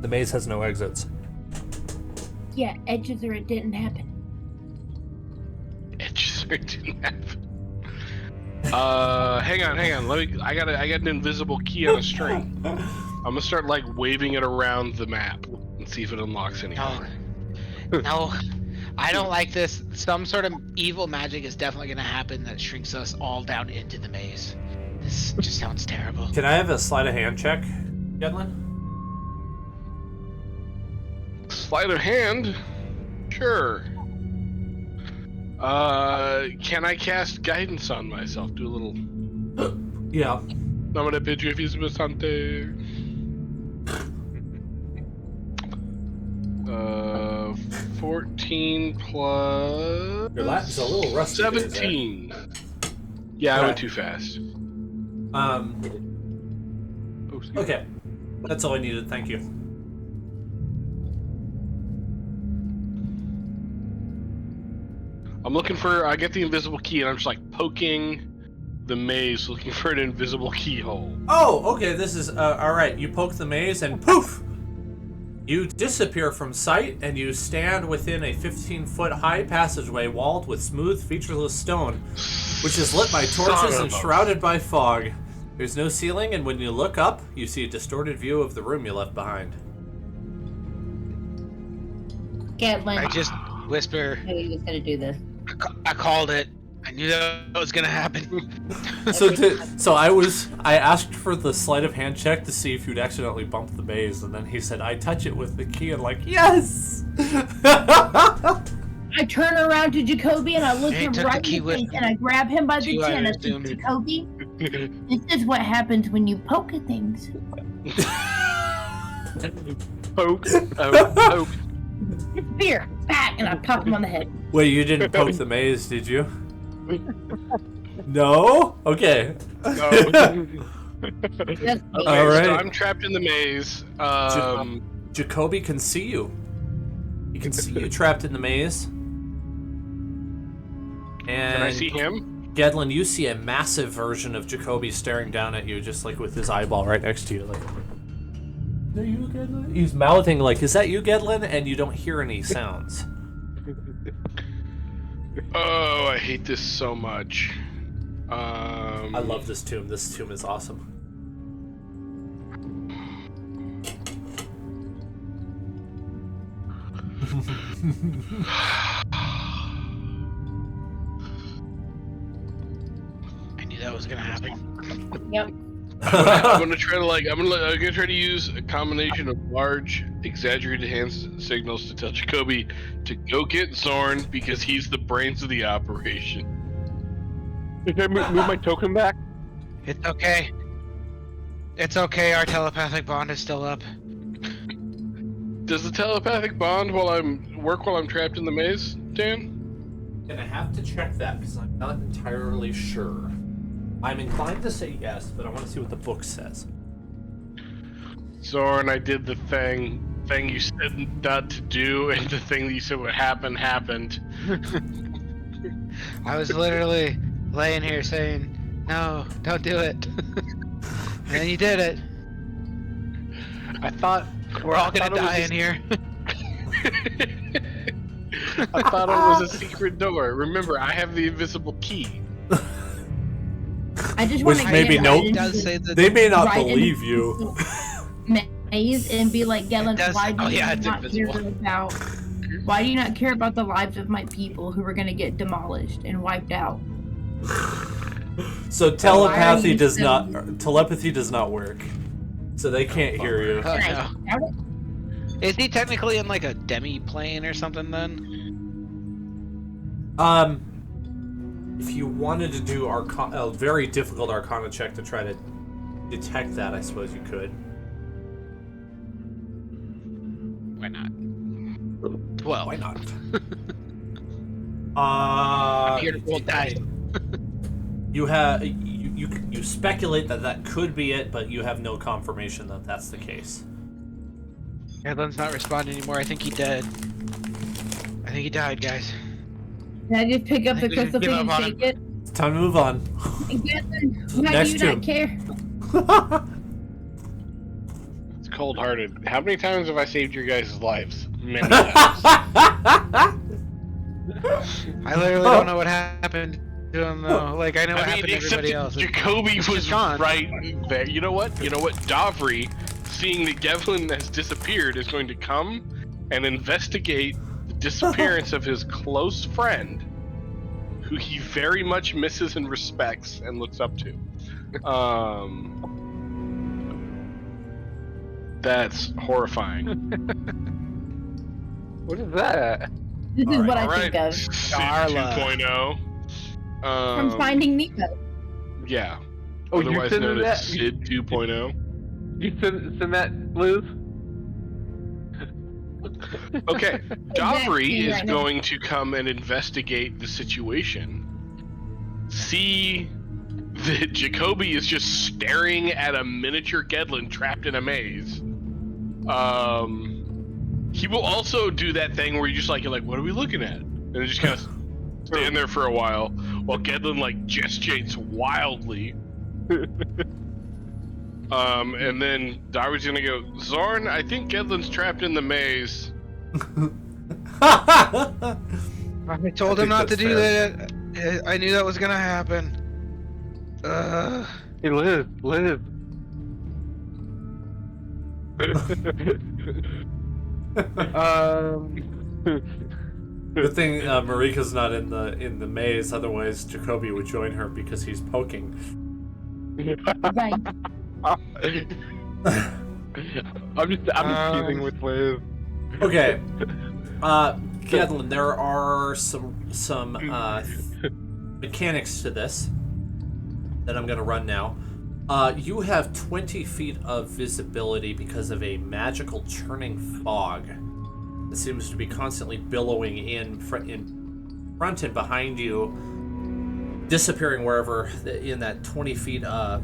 The maze has no exits. Yeah, edges or it didn't happen. It just didn't happen. Hang on. I got an invisible key on a string. I'm gonna start like waving it around the map and see if it unlocks anything. No, I don't like this. Some sort of evil magic is definitely going to happen that shrinks us all down into the maze. This just sounds terrible. Can I have a sleight of hand check, Gedlin? Sleight of hand? Sure. Can I cast guidance on myself? Do a little. Yeah. I'm gonna bid you if he's Bastante. 14 plus. Your Latin's a little rusty. 17. Yeah, I went Okay. too fast. Oh, excuse me. okay. That's all I needed. Thank you. I'm looking for. I get the invisible key, and I'm just like poking the maze, looking for an invisible keyhole. Oh, okay. This is all right. You poke the maze, and poof, you disappear from sight, and you stand within a 15-foot high passageway walled with smooth, featureless stone, which is lit by torches and shrouded by fog. There's no ceiling, and when you look up, you see a distorted view of the room you left behind. Gatlin, I just whisper, I knew you was gonna do this. I called it. I knew that was going to happen. So I asked for the sleight of hand check to see if you'd accidentally bumped the maze, and then he said, I touch it with the key, and like, yes! I turn around to Jacoby and I look Hey, him took right the in key the with face me. and I grab him by the Two chin and I items say, doomed. Jacoby, this is what happens when you poke at things. Poke. Poke. Here, back, and I pop him on the head. Wait, you didn't poke the maze, did you? No? Okay. That's me. Okay, All right. so I'm trapped in the maze. Jacoby can see you. He can see you trapped in the maze. And Can I see him? Gedlin, you see a massive version of Jacoby staring down at you, just like with his eyeball right next to you. Like, is that you, Gedlin? He's mouthing like, is that you, Gedlin? And you don't hear any sounds. Oh, I hate this so much. I love this tomb. This tomb is awesome. I knew that was going to happen. Yep. I'm gonna try to use a combination of large, exaggerated hand signals to tell Jacoby to go get Zorn because he's the brains of the operation. Can I move my token back? It's okay. It's okay. Our telepathic bond is still up. Does the telepathic bond work while I'm trapped in the maze, Dan? And I have to check that because I'm not entirely sure. I'm inclined to say yes, but I want to see what the book says. Zorn, I did the thing you said not to do, and the thing that you said would happen happened. I was literally laying here saying, no, don't do it. And then you did it. I thought We're all gonna die in here. I thought it was a secret door. Remember, I have the invisible key. I just Which want to maybe get no- right into does say that They may not right into believe you. maze and be like, Gellin, does- why do oh, you yeah, it's not care invisible. about? Why do you not care about the lives of my people who are gonna get demolished and wiped out? So Why are telepathy you does so- not telepathy does not work. So they can't hear you. Oh, And I no. doubt it. Is he technically in like a demi-plane or something then? If you wanted to do a very difficult Arcana check to try to detect that, I suppose you could. Why not? 12. Why not? I'm here to roll dice. You have you speculate that could be it, but you have no confirmation that that's the case. Edlin's not responding anymore. I think he dead. I think he died, guys. Can I just pick up I the think we should crystal give thing and up on shake it? It's time to move on. And Gellin, why Next do you tomb. not care? It's cold-hearted. How many times have I saved your guys' lives? Many times. I literally don't know what happened to him though. Like I know what I mean, happened to except everybody that else. Jacoby It's was just gone. right there. You know what? Davri, seeing that Gevlin has disappeared, is going to come and investigate the disappearance of his close friend, who he very much misses and respects and looks up to. That's horrifying. What is that? This is Alright, what I All right, think of Sid Darla. 2.0. from Finding Nemo. Yeah. Oh, you Otherwise sent known that? as Sid 2.0. You send that, Liz? Okay, Davri Exactly, is right now. going to come and investigate the situation. See that Jacoby is just staring at a miniature Gedlin trapped in a maze. He will also do that thing where you're like, what are we looking at? And he just kind of stand there for a while Gedlin like gesticulates wildly. And then Davri's gonna go, Zorn, I think Gedlin's trapped in the maze. I told I him think not to that's do fair. that. I knew that was gonna happen. Hey, Liz. Good thing Marika's not in the maze, otherwise Jacoby would join her because he's poking. Right. I'm just teasing with Liz. Okay. Gedlin, there are some mechanics to this that I'm gonna run now. You have 20 feet of visibility because of a magical churning fog that seems to be constantly billowing in front and behind you, disappearing wherever in that 20 feet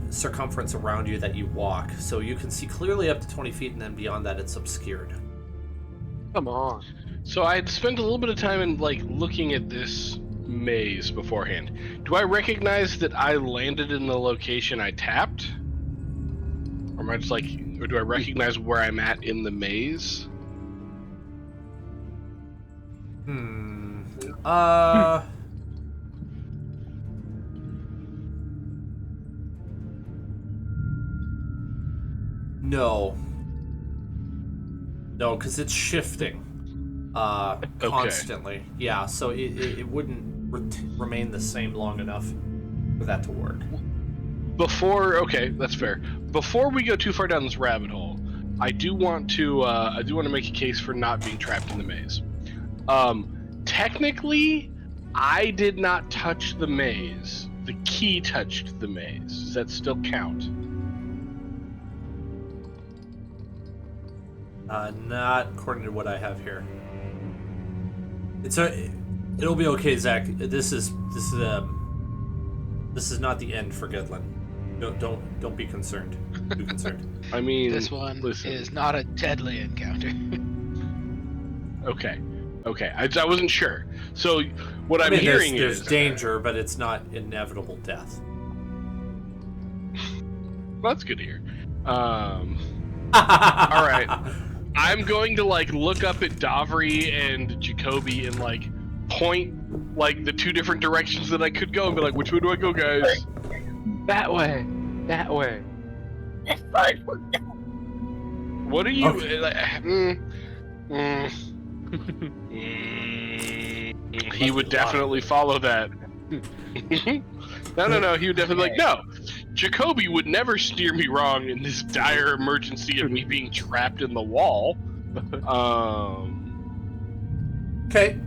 circumference around you that you walk. So you can see clearly up to 20 feet, and then beyond that it's obscured. Come on. So I had spent a little bit of time in looking at this maze beforehand. Do I recognize that I landed in the location I tapped? Or am I just or do I recognize where I'm at in the maze? No, because it's shifting constantly. Yeah, so it wouldn't remain the same long enough for that to work. Okay, that's fair. Before we go too far down this rabbit hole, I do want to make a case for not being trapped in the maze. Technically, I did not touch the maze. The key touched the maze. Does that still count? Not according to what I have here. It'll be okay, Zach. This is not the end for Gedlin. Don't be concerned. Too concerned. I mean, This one listen. is not a deadly encounter. Okay. I wasn't sure. So what I'm hearing there's is danger, but it's not inevitable death. Well, that's good to hear. All right. I'm going to like look up at Davri and Jacoby and like point like the two different directions that I could go and be like, which way do I go, guys? That way. That way. What are you? Okay. He would definitely follow that. No. He would definitely be like, no. Jacoby would never steer me wrong in this dire emergency of me being trapped in the wall. Okay.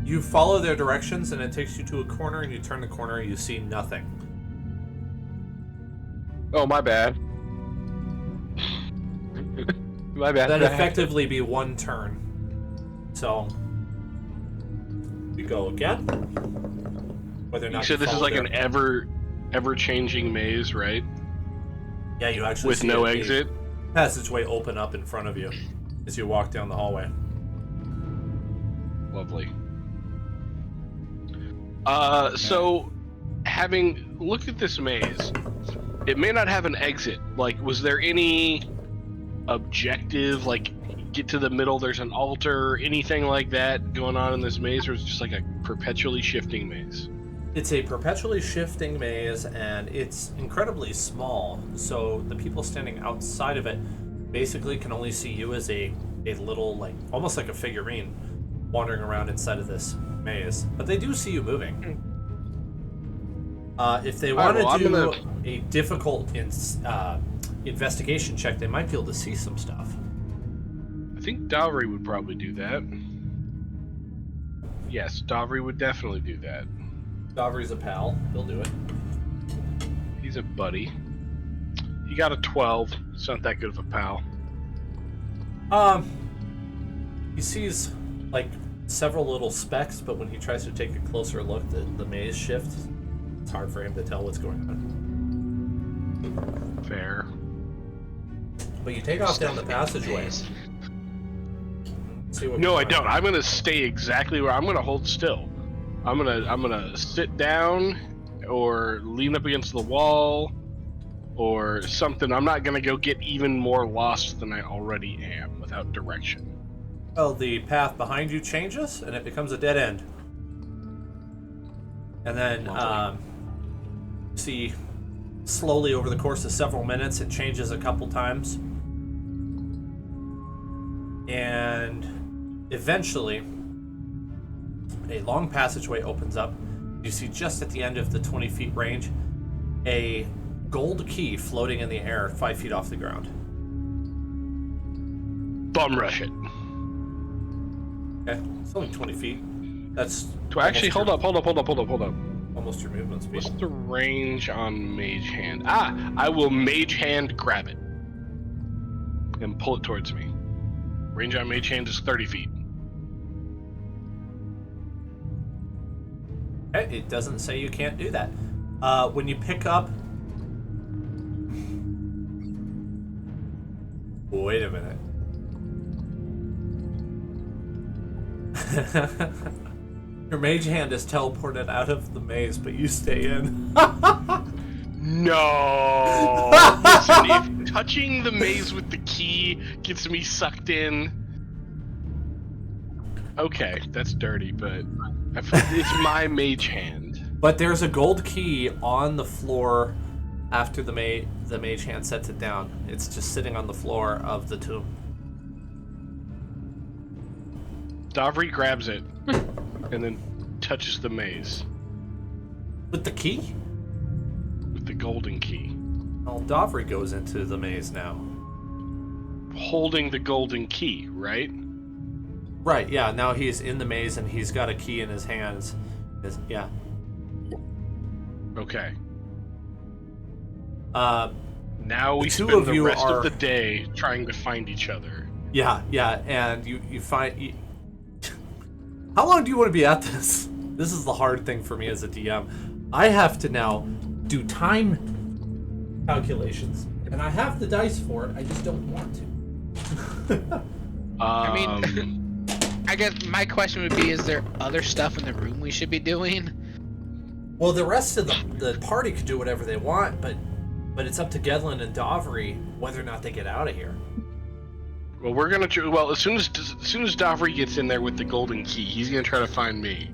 You follow their directions, and it takes you to a corner, and you turn the corner, and you see nothing. Oh, my bad. My bad. That'd effectively be one turn. So, you go again. Whether or not So this is follow like an ever-changing maze, right? Yeah, you actually With see no a exit. passageway open up in front of you as you walk down the hallway. Lovely. So, having looked at this maze, it may not have an exit. Like, was there any objective, like, get to the middle, there's an altar, anything like that going on in this maze, or is it just like a perpetually shifting maze? It's a perpetually shifting maze, and it's incredibly small, so the people standing outside of it basically can only see you as a little, like, almost like a figurine wandering around inside of this maze. But they do see you moving. If they want to do a difficult investigation check, they might be able to see some stuff. I think Davri would probably do that. Yes, Davri would definitely do that. Davri's a pal. He'll do it. He's a buddy. He got a 12. It's not that good of a pal. He sees, like, several little specks, but when he tries to take a closer look, the maze shifts. It's hard for him to tell what's going on. Fair. But you take off down the passageway. See what No, I you don't. find. I'm gonna stay exactly where I'm gonna hold still. I'm gonna sit down or lean up against the wall or something. I'm not gonna go get even more lost than I already am without direction. Well, the path behind you changes, and it becomes a dead end. And then, see, slowly over the course of several minutes, it changes a couple times. And eventually, a long passageway opens up. You see just at the end of the 20 feet range, a gold key floating in the air 5 feet off the ground. Bum rush it. Okay, it's only 20 feet. That's Actually, hold up. almost your movement speed. What's the range on Mage Hand? I will Mage Hand grab it and pull it towards me. Range on Mage Hand is 30 feet. Okay, it doesn't say you can't do that. When you pick up... Wait a minute. Your mage hand is teleported out of the maze, but you stay in. No! Listen, if touching the maze with the key gets me sucked in... Okay, that's dirty, but it's my mage hand. But there's a gold key on the floor after the mage hand sets it down. It's just sitting on the floor of the tomb. Davri grabs it and then touches the maze With the key? with the golden key. Well, Davri goes into the maze now. Holding the golden key, right? Right, yeah, now he's in the maze and he's got a key in his hands. Yeah. Okay. The Now we two spend of the you rest are- of the day trying to find each other. Yeah, and you find... How long do you want to be at this? This is the hard thing for me as a DM. I have to now do time calculations, and I have the dice for it, I just don't want to. I mean, I guess my question would be, is there other stuff in the room we should be doing? Well, the rest of the party could do whatever they want, but it's up to Gedlin and Davri whether or not they get out of here. Well, we're gonna. Well, as soon as Davri gets in there with the golden key, he's gonna try to find me.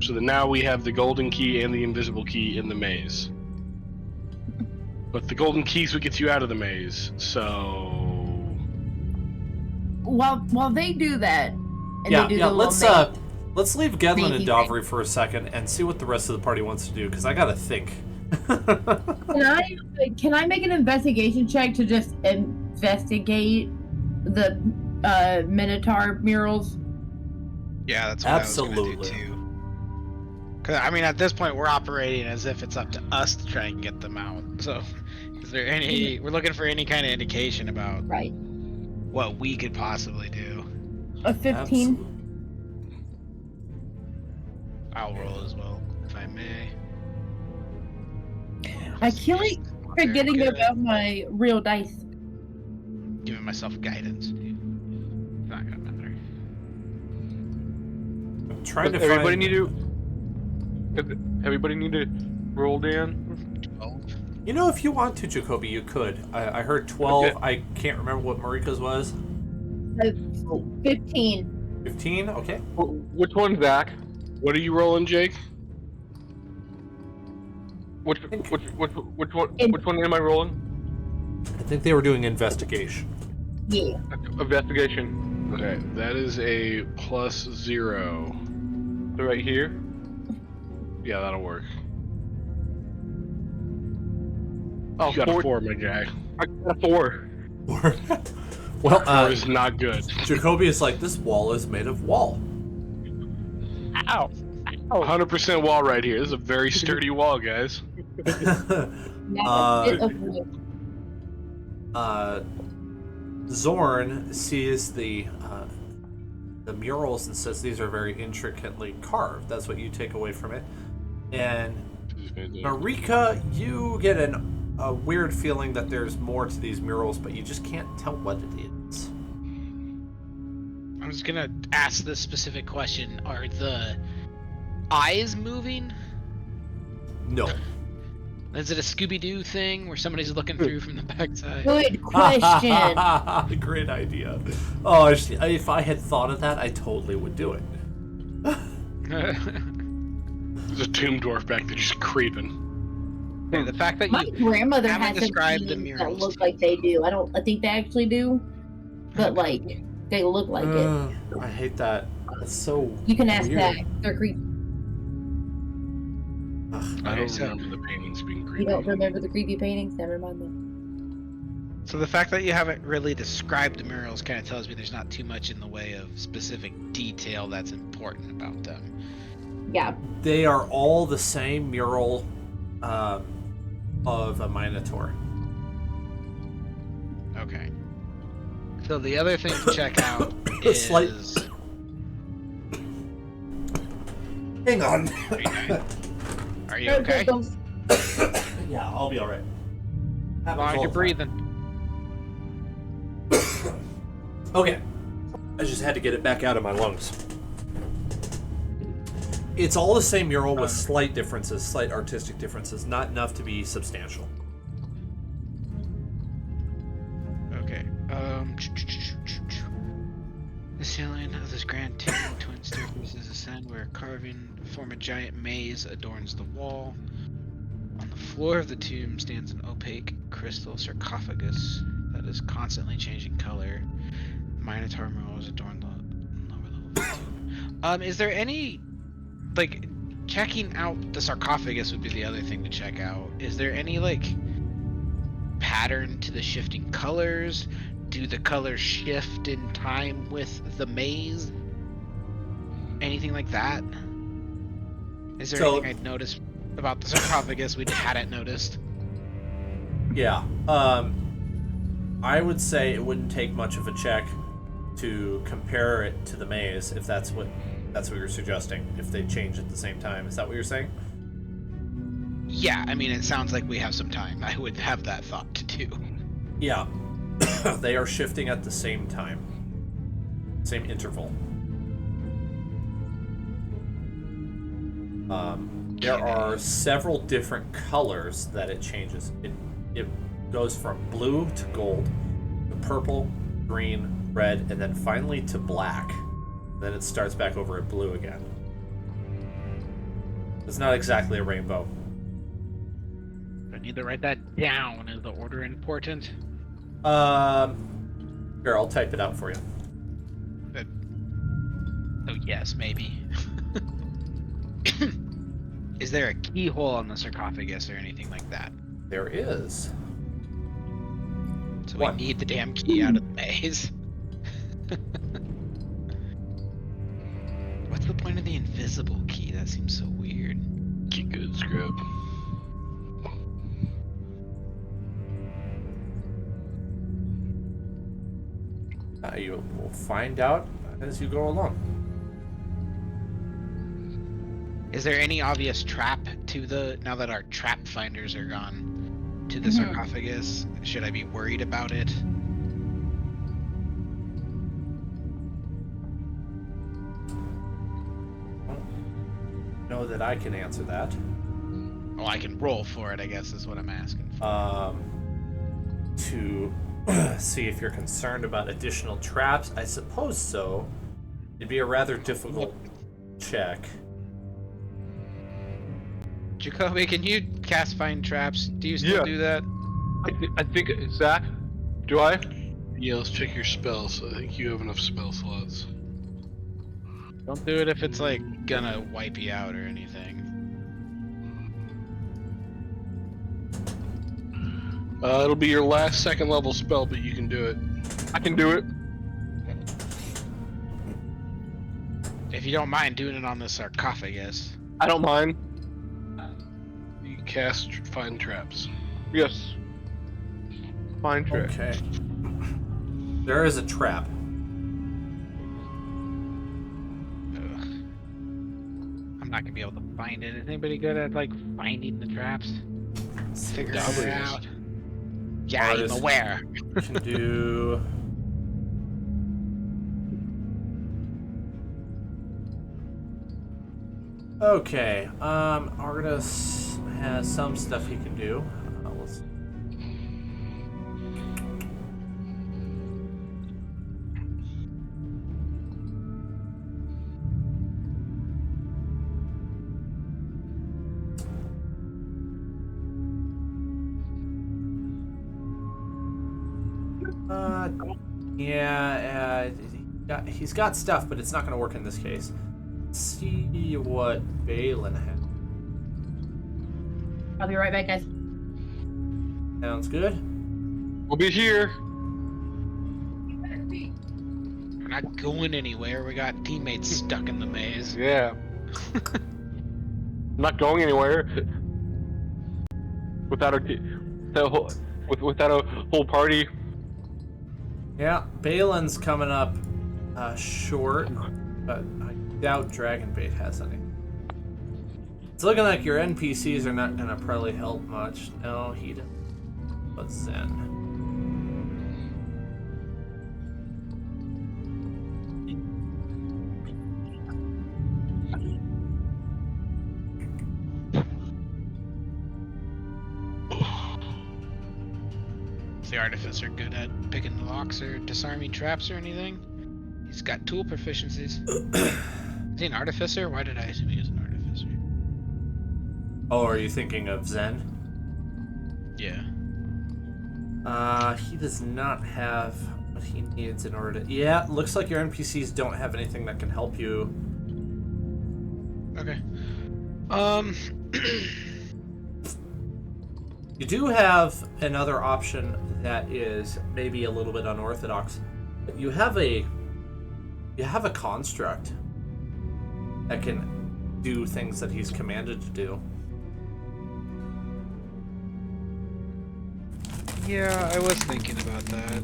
So that now we have the golden key and the invisible key in the maze. But the golden key's what gets you out of the maze. So While they do that, and Yeah, they do yeah. the little Let's leave Gedlin and Maybe. Davri for a second and see what the rest of the party wants to do, because I gotta think. Can I make an investigation check to just investigate the Minotaur murals? Yeah, that's what Absolutely. I was gonna do too. Cause I mean, at this point, we're operating as if it's up to us to try and get them out. So, is there any? We're looking for any kind of indication about Right. what we could possibly do. A 15. Absolutely. I'll roll as well, if I may. I keep forgetting Very good. about my real dice. Giving myself guidance. It's not gonna matter. I'm trying to Everybody find. need to. Everybody need to roll, Dan. 12. You know, if you want to, Jacoby, you could. I heard 12. Okay. I can't remember what Marika's was. 15. 15. Okay. Which one, Zach? what are you rolling, Jake? Which one am I rolling? I think they were doing investigation. Yeah. Investigation. Okay, that is a +0. So right here. Yeah, that'll work. Oh, You got a 4. 4, my guy. I got a 4. Well, 4 is not good. Jacoby is like, this wall is made of wall. Ow. 100% wall right here. This is a very sturdy wall, guys. Zorn sees the murals and says these are very intricately carved. That's what you take away from it. And Marika, you get a weird feeling that there's more to these murals, but you just can't tell what it is. I'm just gonna ask this specific question: are the eyes moving? No. Is it a Scooby-Doo thing where somebody's looking through from the backside? Good question. Great idea. Oh, if I had thought of that, I totally would do it. There's a tomb dwarf back there just creeping. Okay, the fact that My you grandmother haven't has some described the paintings that murals look to like me. they do. I think they actually do, but like they look like it. I hate that. That's so You can ask weird. that. They're creepy. I don't so- remember the paintings being You creepy. don't remember the creepy paintings? Never mind them. So the fact that you haven't really described the murals kind of tells me there's not too much in the way of specific detail that's important about them. Yeah. They are all the same mural of a Minotaur. Okay. So the other thing to check out It's is like- Hang on. Are you okay? Yeah, I'll be alright. As long as you're breathing. Okay. I just had to get it back out of my lungs. It's all the same mural with slight differences, slight artistic differences, not enough to be substantial. Okay. The ceiling of this grand tomb, twin staircases ascend where a carving form a giant maze adorns the wall. On the floor of the tomb stands an opaque crystal sarcophagus that is constantly changing color. Minotaur murals adorn the lower level of the tomb. Is there any, like, checking out the sarcophagus would be the other thing to check out. Is there any, like, pattern to the shifting colors? Do the colors shift in time with the maze? Anything like that? Is there So- anything I'd noticed about the sarcophagus we hadn't noticed? Yeah. I would say it wouldn't take much of a check to compare it to the maze, if that's what you're suggesting. If they change at the same time, is that what you're saying? Yeah, I mean, it sounds like we have some time. I would have that thought to do. Yeah. They are shifting at the same time, same interval. There are several different colors that it changes. It goes from blue to gold, to purple, green, red, and then finally to black. Then it starts back over at blue again. It's not exactly a rainbow. I need to write that down. Is the order important? Here, I'll type it out for you. Oh yes, maybe. Is there a keyhole on the sarcophagus or anything like that? There is. So What? we need the damn key out of the maze. What's the point of the invisible key? That seems so weird. Get good, scrub. You will find out as you go along. Is there any obvious trap to the, now that our trap finders are gone, to the sarcophagus? Should I be worried about it? Know that I can answer that. Well, I can roll for it, I guess, is what I'm asking for. To see if you're concerned about additional traps, I suppose so. It'd be a rather difficult check. Jacoby, can you cast find traps? Do you still do that? I think, Zach, do I? Yeah, let's check your spells. I think you have enough spell slots. Don't do it if it's like gonna wipe you out or anything. It'll be your last second level spell, but you can do it. I can do it. If you don't mind doing it on the sarcophagus. I don't mind. You cast find traps. Yes. Fine trick. Okay. There is a trap. Ugh. I'm not gonna be able to find it. Is anybody good at like finding the traps? Figuring Dobber it is. out. Yeah, I'm Artist. aware. Can do. Okay. Artis has some stuff he can do. Let's. He's got stuff, but it's not going to work in this case. Let's see what Balin has. I'll be right back, guys. Sounds good. We'll be here. We're not going anywhere. We got teammates stuck in the maze. Yeah. I'm not going anywhere. Without without a whole party. Yeah, Balin's coming up short, but I doubt Dragonbait has any. It's looking like your NPCs are not gonna probably help much. No, he doesn't. But Zen. Is the artificer good at picking the locks or disarming traps or anything? He's got tool proficiencies. Is he an artificer? Why did I assume he was an artificer? Oh, are you thinking of Zen? Yeah. He does not have what he needs in order to. Yeah, looks like your NPCs don't have anything that can help you. Okay. You do have another option that is maybe a little bit unorthodox. But you have a construct that can do things that he's commanded to do. Yeah, I was thinking about that.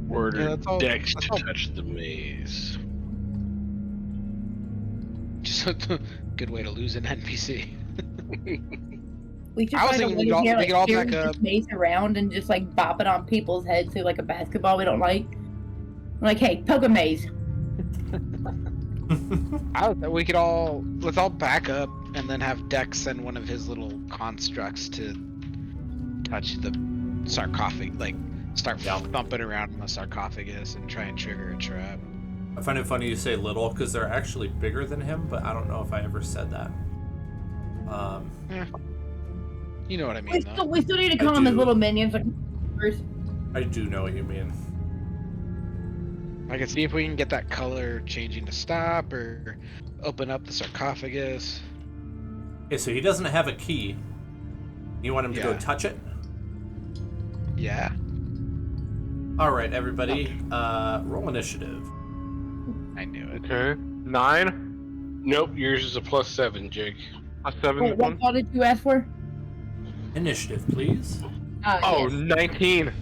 Order Yeah, that's all- Dex that's to all- touch the maze. Just a good way to lose an NPC. We should I was find a thinking way we could all- to we could all carry back this up. maze around and just like bop it on people's heads through like a basketball we don't like. Like, hey, poke a maze. We could all, let's all back up and then have Dex send one of his little constructs to touch the sarcophagus, like start thumping around in the sarcophagus and try and trigger a trap. I find it funny you say little because they're actually bigger than him, but I don't know if I ever said that. You know what I mean, though. We still need to call them as little minions. Like, I do know what you mean. I can see if we can get that color changing to stop or open up the sarcophagus. Okay, so he doesn't have a key. You want him to go touch it? Yeah. All right, everybody. Roll initiative. I knew it. Okay. 9. Nope, yours is a +7, Jake. +7. what call did you ask for? Initiative, please. Oh, Yes. 19.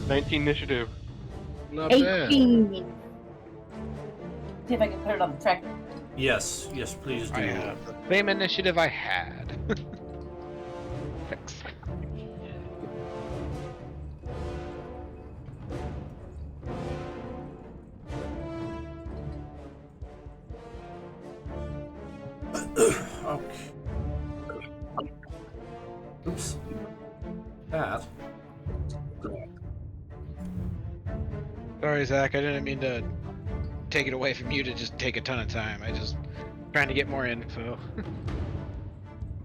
19 initiative. Not bad. 18. See if I can put it on the tracker. Yes, please do. I have the same initiative I had. Thanks. Okay. Oops. That. Sorry, Zach. I didn't mean to take it away from you to just take a ton of time. I just trying to get more info.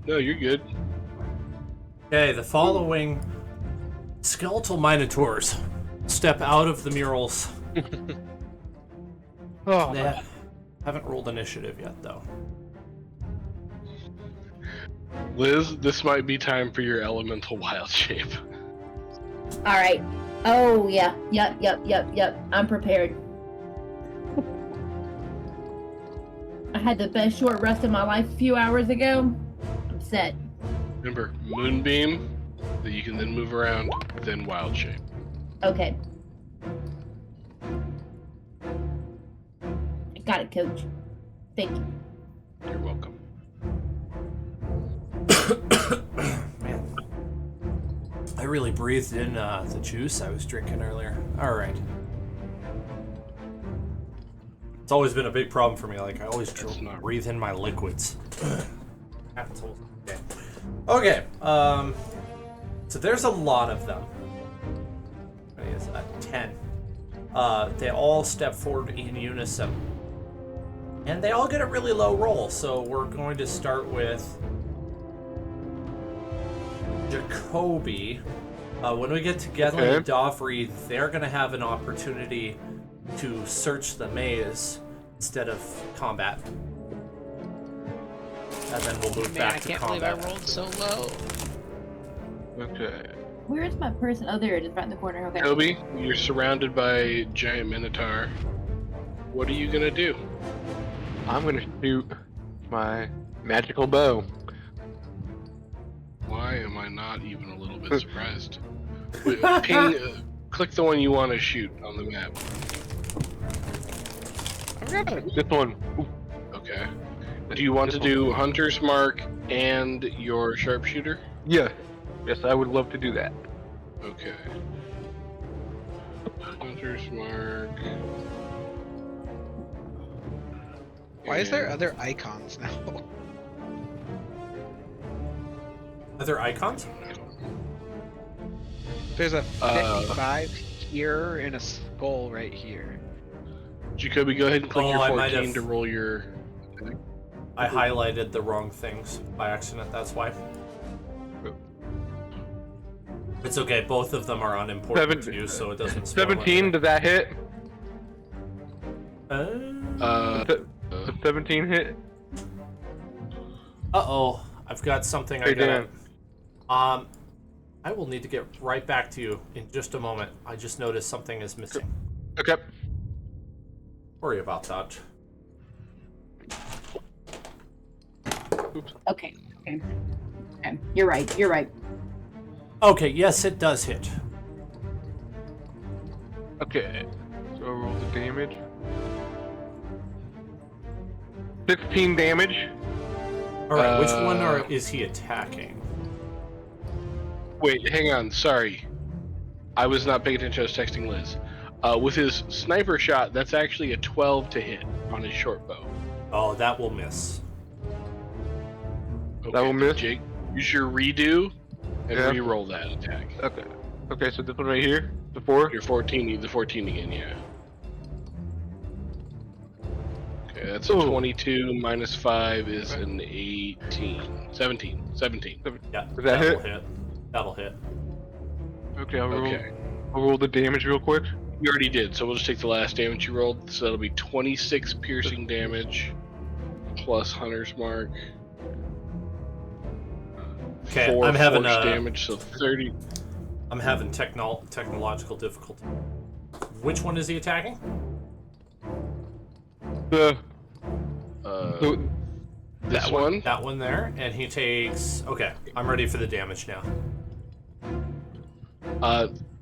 No, you're good. Okay, the following skeletal minotaurs step out of the murals. They haven't rolled initiative yet, though. Liz, this might be time for your elemental wild shape. All right. Oh yeah. Yep. I'm prepared. I had the best short rest of my life a few hours ago. I'm set. Remember, moonbeam, that you can then move around, then wild shape. Okay. Got it, Coach. Thank you. You're welcome. Man, I really breathed in the juice I was drinking earlier. All right. It's always been a big problem for me. Like, I always breathe in my liquids. Okay. So there's a lot of them. What is that? 10. They all step forward in unison. And they all get a really low roll. So we're going to start with Jacoby. When we get to Gedlin and Dovry, they're going to have an opportunity to search the maze instead of combat. And then we'll move back to combat. I can't believe I rolled so low. Okay. Where is my person? Oh, there it is, right in the corner. Okay. Toby, you're surrounded by giant minotaur. What are you gonna do? I'm gonna shoot my magical bow. Why am I not even a little bit surprised? Wait, click the one you want to shoot on the map. This one. Ooh. Okay. Do you want to do Hunter's Mark and your sharpshooter? Yes. Yes, I would love to do that. Okay. Hunter's Mark. Why is there other icons now? Other icons? There's a 55 here and a skull right here. Jacoby, go ahead and click Oh, your I might 14 have- to roll your. I highlighted the wrong things by accident, that's why. It's okay, both of them are unimportant to you, so it doesn't spoil 17, does that hit? anything. The 17 hit? Uh-oh, I've got something I Hey, gotta... Dan. I will need to get right back to you in just a moment. I just noticed something is missing. Okay. Sorry about that. Okay. You're right. Okay, yes, it does hit. Okay. So roll the damage. 16 damage. Alright, which one is he attacking? Wait, hang on. Sorry. I was not paying attention. I was texting Liz. With his sniper shot, that's actually a 12 to hit on his short bow. Oh, that will miss. Okay, That will miss? Jake, use your redo and Yeah. re-roll that attack. Okay. Okay, so this one right here, the 4. You're 14. The 14 again, yeah. Okay, that's a Ooh. 22 minus 5 is an 18. 17. 17. Yeah, Does that that'll hit? That'll hit. Okay, Okay. I'll roll the damage real quick. You already did, so we'll just take the last damage you rolled. So that'll be 26 piercing damage plus Hunter's Mark. Okay, 4 I'm having force damage, so 30. I'm having technological difficulty. Which one is he attacking? The This one. That one there, and he takes. Okay, I'm ready for the damage now.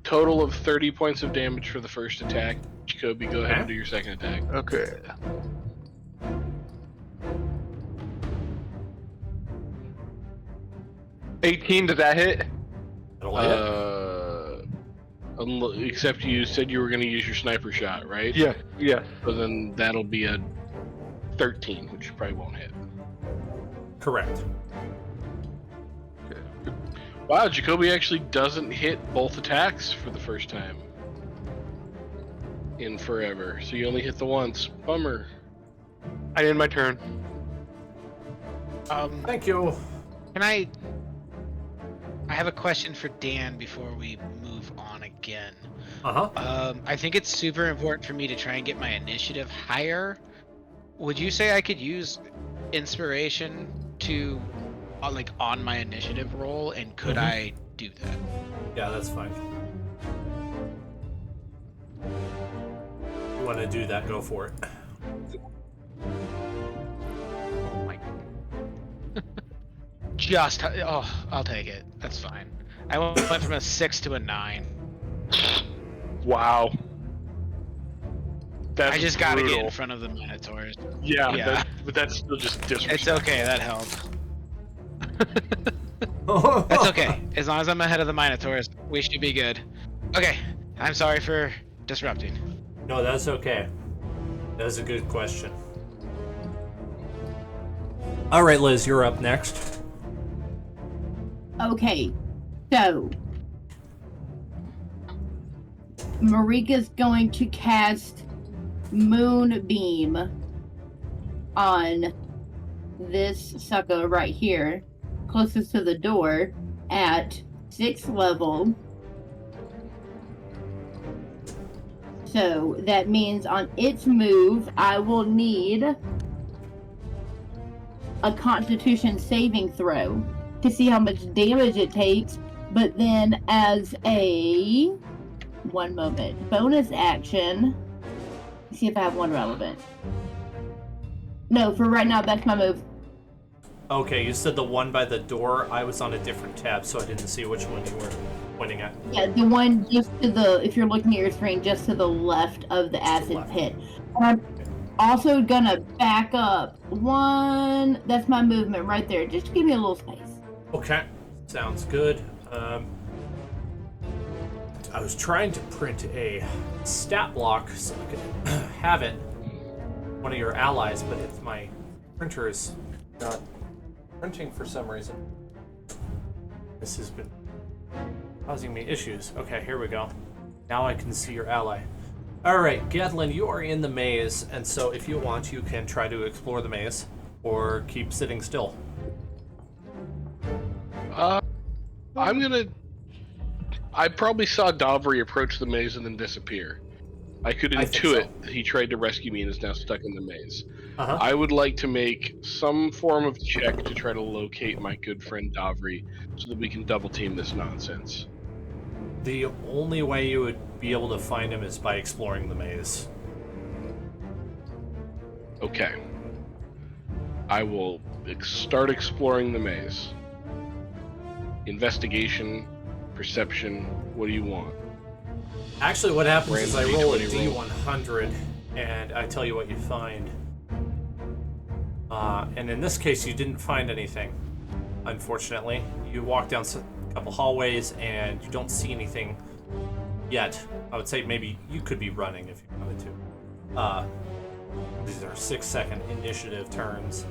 Total of 30 points of damage for the first attack. Jacoby, go ahead and do your second attack. Okay. $18, does that hit? That'll hit. Except you said you were going to use your sniper shot, right? Yes, yes. So then that'll be a 13, which you probably won't hit. Correct. Wow, Jacoby actually doesn't hit both attacks for the first time in forever. So you only hit the once. Bummer. I end my turn. Thank you. Can I have a question for Dan before we move on again. I think it's super important for me to try and get my initiative higher. Would you say I could use inspiration to like on my initiative roll, and could I do that? Yeah, that's fine. You want to do that, go for it. Oh my. I'll take it. That's fine. I went from a 6 to a 9. Wow. That's I just gotta brutal. get in front of the Minotaurs. Yeah, Yeah. but that's still just disrespect. It's okay, that helped. That's okay. As long as I'm ahead of the Minotaurs, we should be good. Okay, I'm sorry for disrupting. No, that's okay. That's a good question. All right, Liz, you're up next. Okay, so Marika's going to cast Moonbeam on this sucker right here, closest to the door, at 6th level. So that means on its move, I will need a Constitution saving throw to see how much damage it takes. But then as a bonus action, see if I have one relevant. No, for right now, that's my move. Okay, you said the one by the door. I was on a different tab, so I didn't see which one you were pointing at. Yeah, the one just to the, if you're looking at your screen, just to the left of the acid pit. And I'm also gonna back up one. That's my movement right there. Just give me a little space. Okay, sounds good. I was trying to print a stat block so I could have it, one of your allies, but if my printer is not printing for some reason, this has been causing me issues. Okay, here we go. Now I can see your ally. Alright, Gedlin, you are in the maze, and so if you want, you can try to explore the maze, or keep sitting still. I probably saw Davri approach the maze and then disappear. I could intuit that he tried to rescue me and is now stuck in the maze. I would like to make some form of check to try to locate my good friend Davri so that we can double team this nonsense. The only way you would be able to find him is by exploring the maze. Okay. I will start exploring the maze. Investigation, perception, what do you want? Actually, what happens is I roll a D20 D100, and I tell you what you find. And in this case, you didn't find anything, unfortunately. You walk down a couple hallways, and you don't see anything yet. I would say maybe you could be running if you wanted to. These are 6-second initiative turns.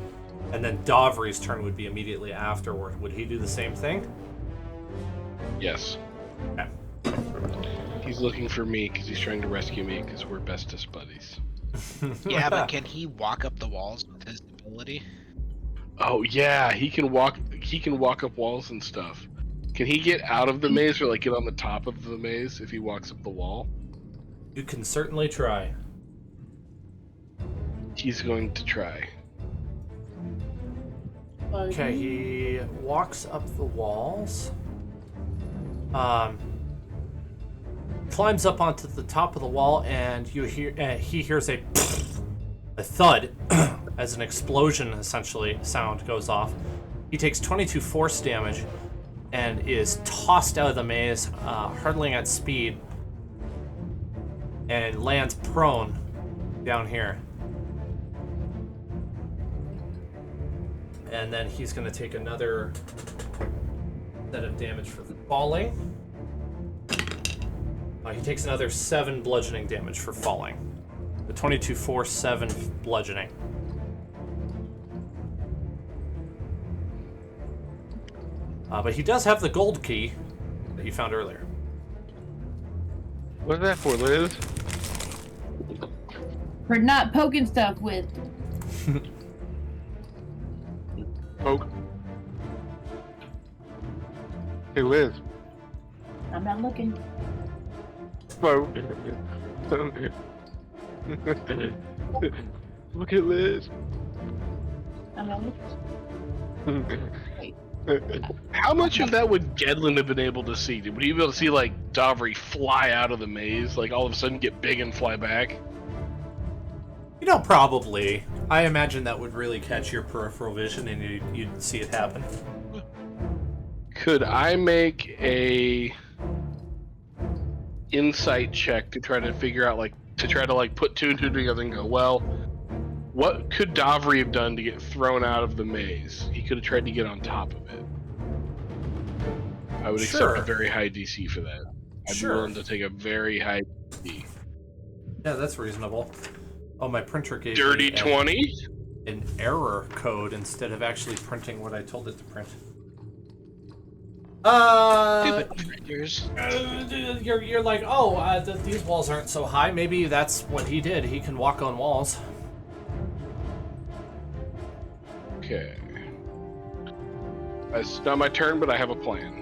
And then Davri's turn would be immediately afterward. Would he do the same thing? Yes. Okay. He's looking for me because he's trying to rescue me because we're bestest buddies. Yeah, but can he walk up the walls with his ability? Oh yeah, he can walk. He can walk up walls and stuff. Can he get out of the maze or like get on the top of the maze if he walks up the wall? You can certainly try. He's going to try. Okay, he walks up the walls. Climbs up onto the top of the wall, and you hear he hears a thud as an explosion essentially sound goes off. He takes 22 force damage and is tossed out of the maze, hurtling at speed, and lands prone down here. And then he's going to take another set of damage for falling. He takes another 7 bludgeoning damage for falling. The 22 force, 7 bludgeoning. But he does have the gold key that you found earlier. What's that for, Liz? For not poking stuff with. Poke. Hey, Liz. I'm not looking. Poke. Look at Liz. I'm not looking. How much of that would Gedlin have been able to see? Would he be able to see like Davri fly out of the maze, like all of a sudden get big and fly back? You know, probably. I imagine that would really catch your peripheral vision and you'd see it happen. Could I make a insight check to try to figure out, like, to try to like put two and two together and go, well, what could Davri have done to get thrown out of the maze? He could have tried to get on top of it. I would accept a very high DC for that. I'd be willing to take a very high DC. Yeah, that's reasonable. Oh, my printer gave Dirty me 20? An error code instead of actually printing what I told it to print. Stupid printers. You're like, oh, these walls aren't so high. Maybe that's what he did. He can walk on walls. Okay. It's not my turn, but I have a plan.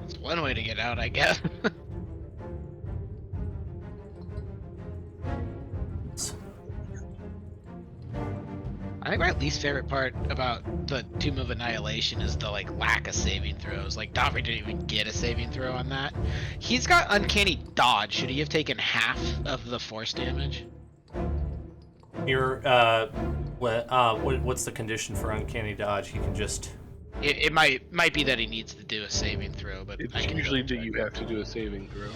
It's one way to get out, I guess. I think my least favorite part about the Tomb of Annihilation is the lack of saving throws. Like Davri didn't even get a saving throw on that. He's got uncanny dodge. Should he have taken half of the force damage? What's the condition for uncanny dodge? He can just. It might be that he needs to do a saving throw, but It's usually you have to do a saving throw.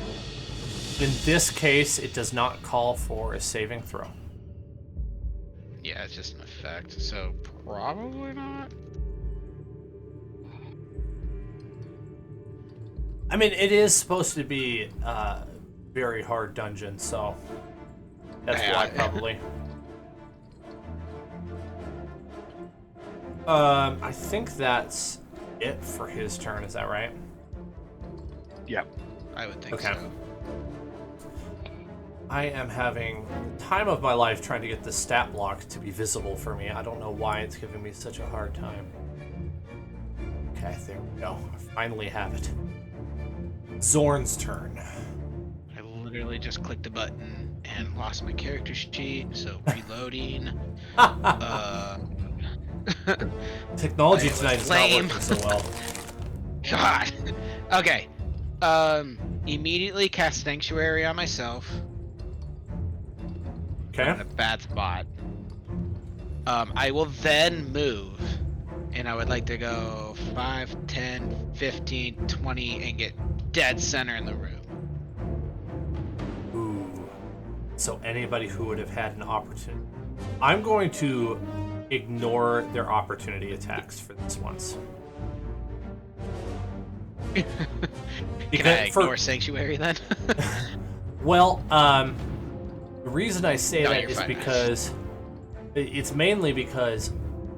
In this case, it does not call for a saving throw. Yeah, it's just an effect, so probably not. I mean, it is supposed to be a very hard dungeon, so that's why probably. I think that's it for his turn. Is that right? Yeah. I would think Okay. so. I am having the time of my life trying to get the stat block to be visible for me. I don't know why it's giving me such a hard time. Okay, there we go. I finally have it. Zorn's turn. I literally just clicked a button and lost my character sheet, so reloading. Technology tonight is not lame. working so well. God. Okay. Immediately cast Sanctuary on myself. Okay. I'm in a bad spot. I will then move, and I would like to go 5, 10, 15, 20, and get dead center in the room. Ooh. So anybody who would have had an opportunity. I'm going to ignore their opportunity attacks for this once. Can I ignore Sanctuary then? Well, the reason I say No, that you're is fine. because it's mainly because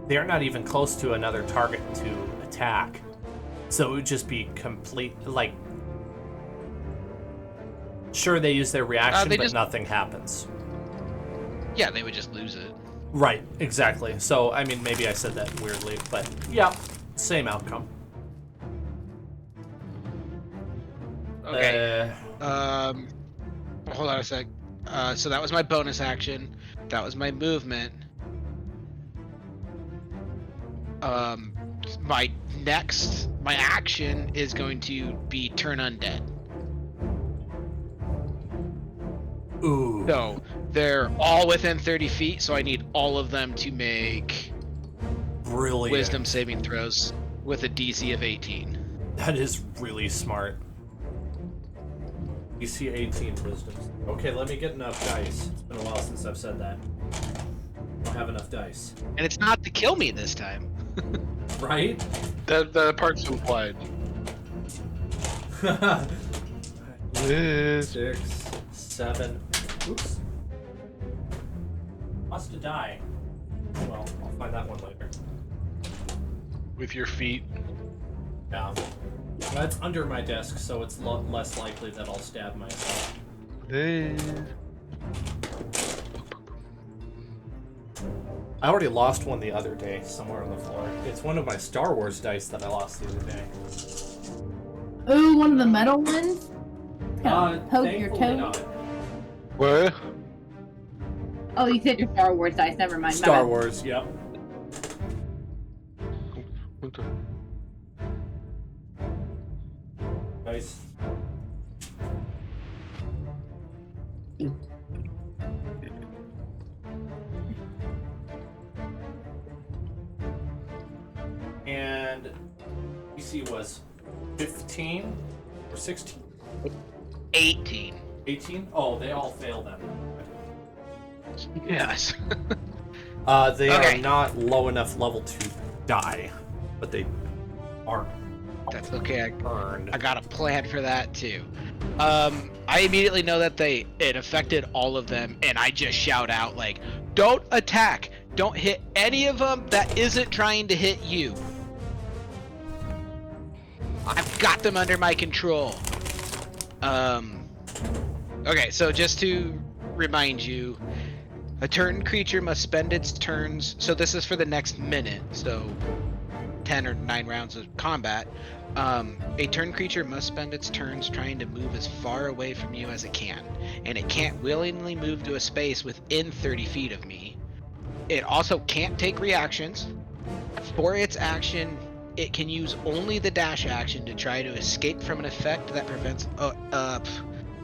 they're not even close to another target to attack. So it would just be complete, like, sure, they use their reaction, but nothing happens. Yeah, they would just lose it. Right, exactly. So, I mean, maybe I said that weirdly, but yeah, same outcome. Okay. Hold on a sec. So that was my bonus action. That was my movement. My action is going to be turn undead. Ooh. So they're all within 30 feet, so I need all of them to make Brilliant. wisdom saving throws with a DC of 18. That is really smart. DC 18 wisdom. Okay, let me get enough dice. It's been a while since I've said that. I don't have enough dice. And it's not to kill me this time. Right? That part's implied. 6, 7. Oops. Lost a die. Well, I'll find that one later. With your feet. Yeah. That's under my desk, so it's less likely that I'll stab myself. I already lost one the other day, somewhere on the floor. It's one of my Star Wars dice that I lost the other day. Ooh, one of the metal ones? Poke your Thankfully toe? not. What? Oh, you said your Star Wars dice. Never mind. my Star bad. Wars, yep. What the? Nice. And DC was 15 or 16? 18. 18? Oh, they all failed then. Yes. They Okay. are not low enough level to die, but they are That's okay. earned. I got a plan for that too. I immediately know that it affected all of them, and I just shout out like, "Don't attack! Don't hit any of them that isn't trying to hit you. I've got them under my control." Okay, so just to remind you, a turn creature must spend its turns. So this is for the next minute. So 10 or 9 rounds of combat. A turn creature must spend its turns trying to move as far away from you as it can, and it can't willingly move to a space within 30 feet of me. It also can't take reactions. For its action, it can use only the dash action to try to escape from an effect that prevents.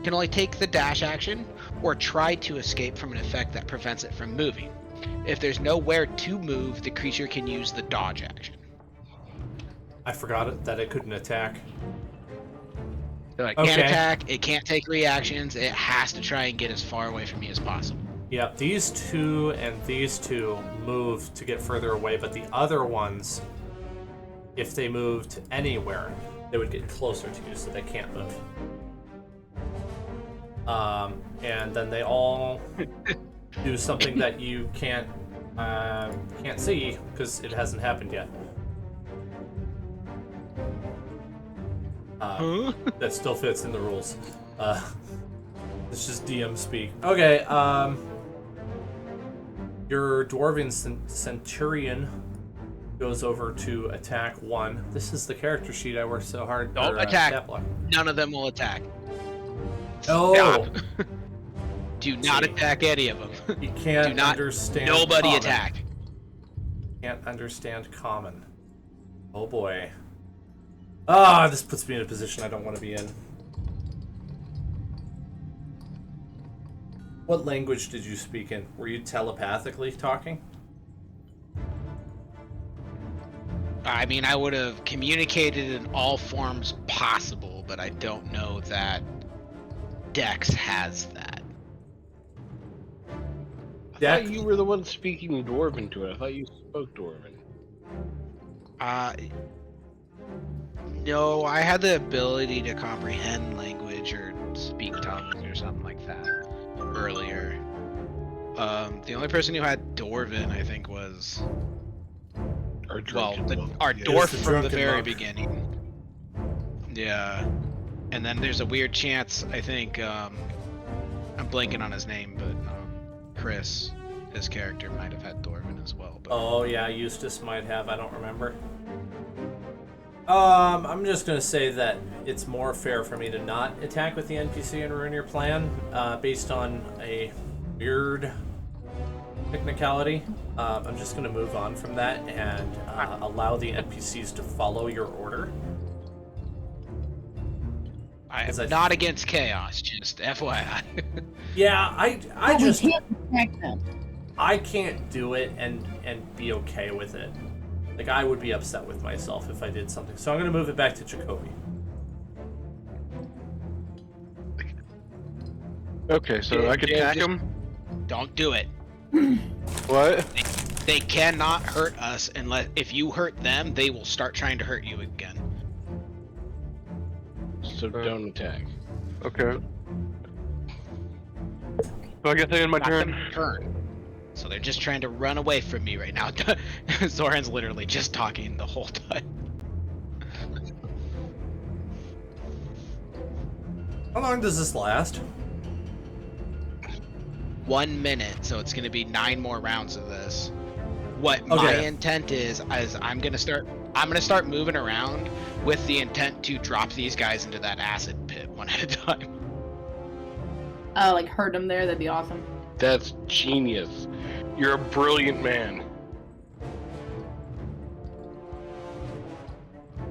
Can only take the dash action or try to escape from an effect that prevents it from moving. If there's nowhere to move, the creature can use the dodge action. I forgot that it couldn't attack. So it can't attack, it can't take reactions, it has to try and get as far away from me as possible. Yeah, these two and these two move to get further away, but the other ones, if they moved anywhere, they would get closer to you, so they can't move. And then they all do something that you can't see because it hasn't happened yet. That still fits in the rules. It's just DM speak. Okay, your Dwarven Centurion goes over to attack 1. This is the character sheet I worked so hard. Don't attack. None of them will attack. Oh! Stop. Do not attack any of them. You can't Do not. understand. Nobody common. attack. Can't understand common. Oh boy. Ah, this puts me in a position I don't want to be in. What language did you speak in? Were you telepathically talking? I mean, I would have communicated in all forms possible, but I don't know that Dex has that. I thought you were the one speaking Dwarven to it. I thought you spoke Dwarven. No, I had the ability to comprehend language or speak tongues or something like that earlier. The only person who had Dwarven, I think, was Our Well, drunken monk, our yeah. dwarf the from the drunken very monk. beginning. Yeah. And then there's a weird chance, I think, I'm blanking on his name, but Chris, his character, might have had Dwarven as well. But Oh yeah, Eustace might have. I don't remember. I'm just gonna say that it's more fair for me to not attack with the NPC and ruin your plan, based on a weird technicality. I'm just gonna move on from that and allow the NPCs to follow your order. I am 'Cause I- not against chaos, just FYI. Yeah, I But we just can't attack them. I can't do it and be okay with it. Like, I would be upset with myself if I did something. So I'm gonna move it back to Jacoby. Okay, so I can attack just- him. Don't do it. What? They cannot hurt us unless if you hurt them, they will start trying to hurt you again. So don't attack. Okay. So I guess I end my Not turn. them turn. So they're just trying to run away from me right now. Zoran's literally just talking the whole time. How long does this last? 1 minute, so it's gonna be 9 more rounds of this. What my Okay. intent is I'm gonna start moving around with the intent to drop these guys into that acid pit one at a time. Oh, like hurt them there. That'd be awesome. That's genius. You're a brilliant man.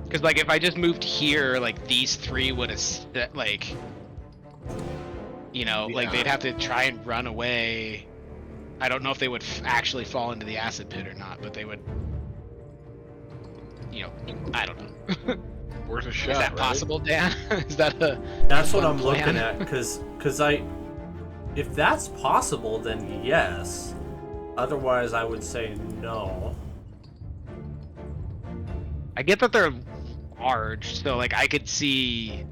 Because like if I just moved here, like these 3 would have like, you know, like Yeah. they'd have to try and run away. I don't know if they would actually fall into the acid pit or not, but they would. You know, I don't know. Worth a shot. Is that right? possible, Dan? Is that a? That's what fun I'm plan? looking at, because if that's possible, then yes. Otherwise, I would say no. I get that they're large, so like I could see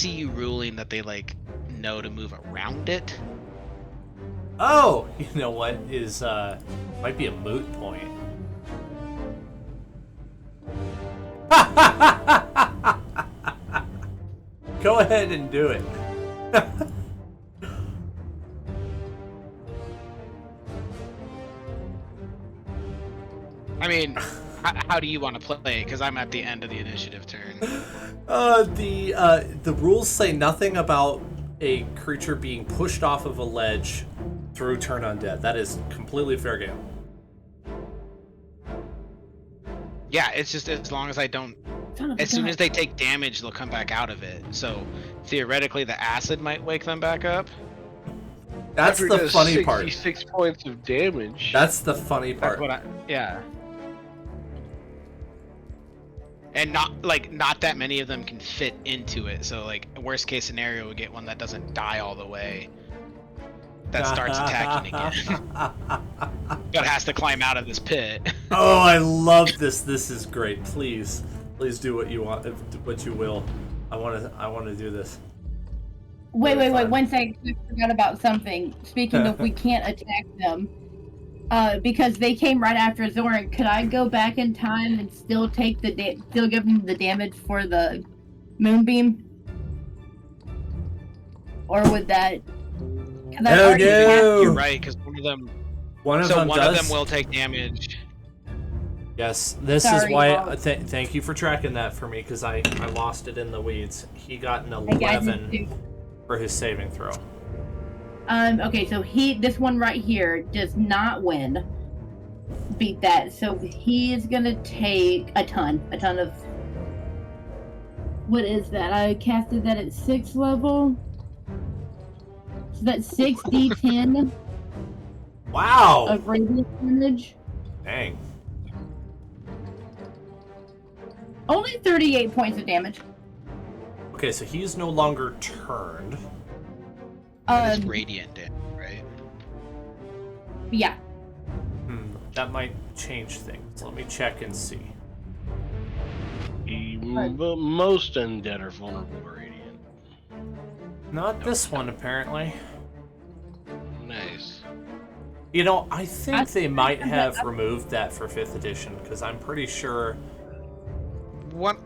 you ruling that they like know to move around it. Oh, you know what is might be a moot point. Go ahead and do it. I mean, how do you want to play? Because I'm at the end of the initiative turn. The rules say nothing about a creature being pushed off of a ledge through turn undead. That is completely fair game. Yeah, it's just as long as I don't. Son of a As soon gun. as they take damage, they'll come back out of it. So theoretically, the acid might wake them back up. That's After the does funny part. 66 points of damage. That's the funny That's part. what yeah. And not that many of them can fit into it. So like worst case scenario, we get one that doesn't die all the way. That starts attacking again, but has to climb out of this pit. Oh, I love this. This is great. Please do what you want, what you will. I want to do this. Wait, Very fun. 1 second. I forgot about something. Speaking of, we can't attack them. Because they came right after Zoran. Could I go back in time and still take still give them the damage for the moonbeam? Or would that? 'Cause I've Oh, already no. cast- You're right, because one of them. One of So them one does. of them will take damage. Yes, this Sorry, is why. y'all. Thank you for tracking that for me, because I lost it in the weeds. He got an I got 11 it too. for his saving throw. Okay, so this one right here does not win. Beat that. So he is gonna take a ton of. What is that? I casted that at 6th level. So that's 6d10 Wow! of radiant damage. Dang. Only 38 points of damage. Okay, so he's no longer turned. It's radiant damage, right? Yeah. That might change things. Let me check and see. Most undead are vulnerable to radiant. Not this one, apparently. Nice. You know, I think they might have removed that for 5th edition, because I'm pretty sure... One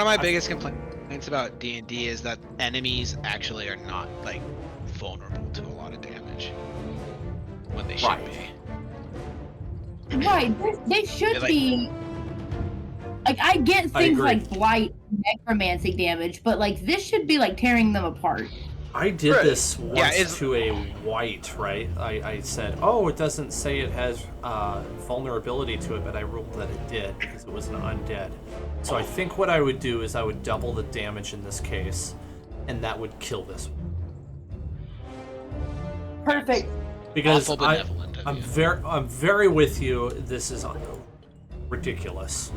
of my biggest complaints about D&D is that enemies actually are not, like, vulnerable to a lot of damage. When they should be. Right, they should Like- be... Like, I get I things agree. like blight, necromancy damage, but, like, this should be, like, tearing them apart. I did Right. this once it's- to a white, right? I said, oh, it doesn't say it has vulnerability to it, but I ruled that it did because it was an undead. So I think what I would do is I would double the damage in this case, and that would kill this one. Perfect. Because Awful benevolent of I'm you. very with you. This is ridiculous.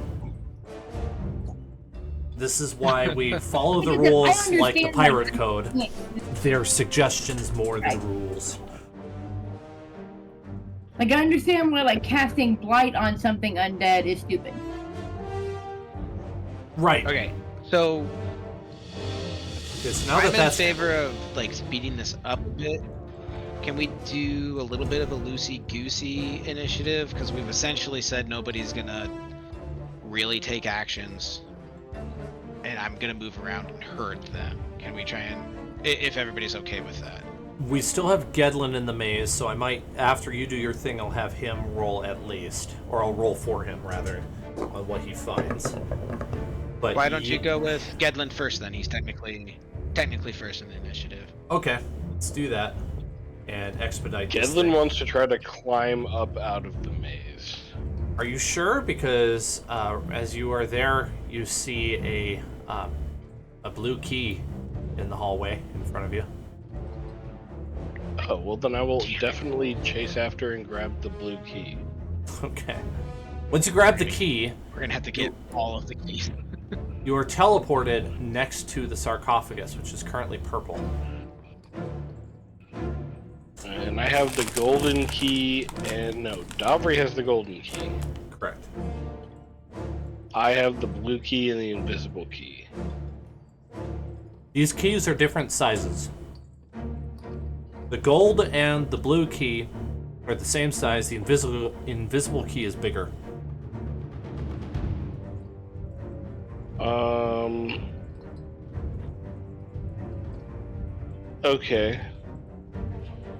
This is why we follow the Because I rules like the understand, pirate like, code. They're suggestions more than Right. rules. Like, I understand why, like, casting blight on something undead is stupid. Right. Okay, so Because now I'm that in that's favor of, like, speeding this up a bit. Can we do a little bit of a loosey-goosey initiative? Because we've essentially said nobody's gonna really take actions. And I'm gonna move around and hurt them. Can we try and... If everybody's okay with that. we still have Gedlin in the maze, so I might, after you do your thing, I'll have him roll at least, or I'll roll for him rather, on what he finds. But Why don't you go with Gedlin first then? He's technically first in the initiative. Okay, let's do that and expedite this Gedlin thing. wants to try to climb up out of the maze. Are you sure? Because as you are there, you see a blue key in the hallway in front of you. Oh, well then I will definitely chase after and grab the blue key. Okay. Once you grab the key, We're gonna have to get all of the keys. you are teleported next to the sarcophagus, which is currently purple. And I have the golden key, and no, Davri has the golden key. Correct. I have the blue key and the invisible key. These keys are different sizes. The gold and the blue key are the same size. The invisible key is bigger. Okay.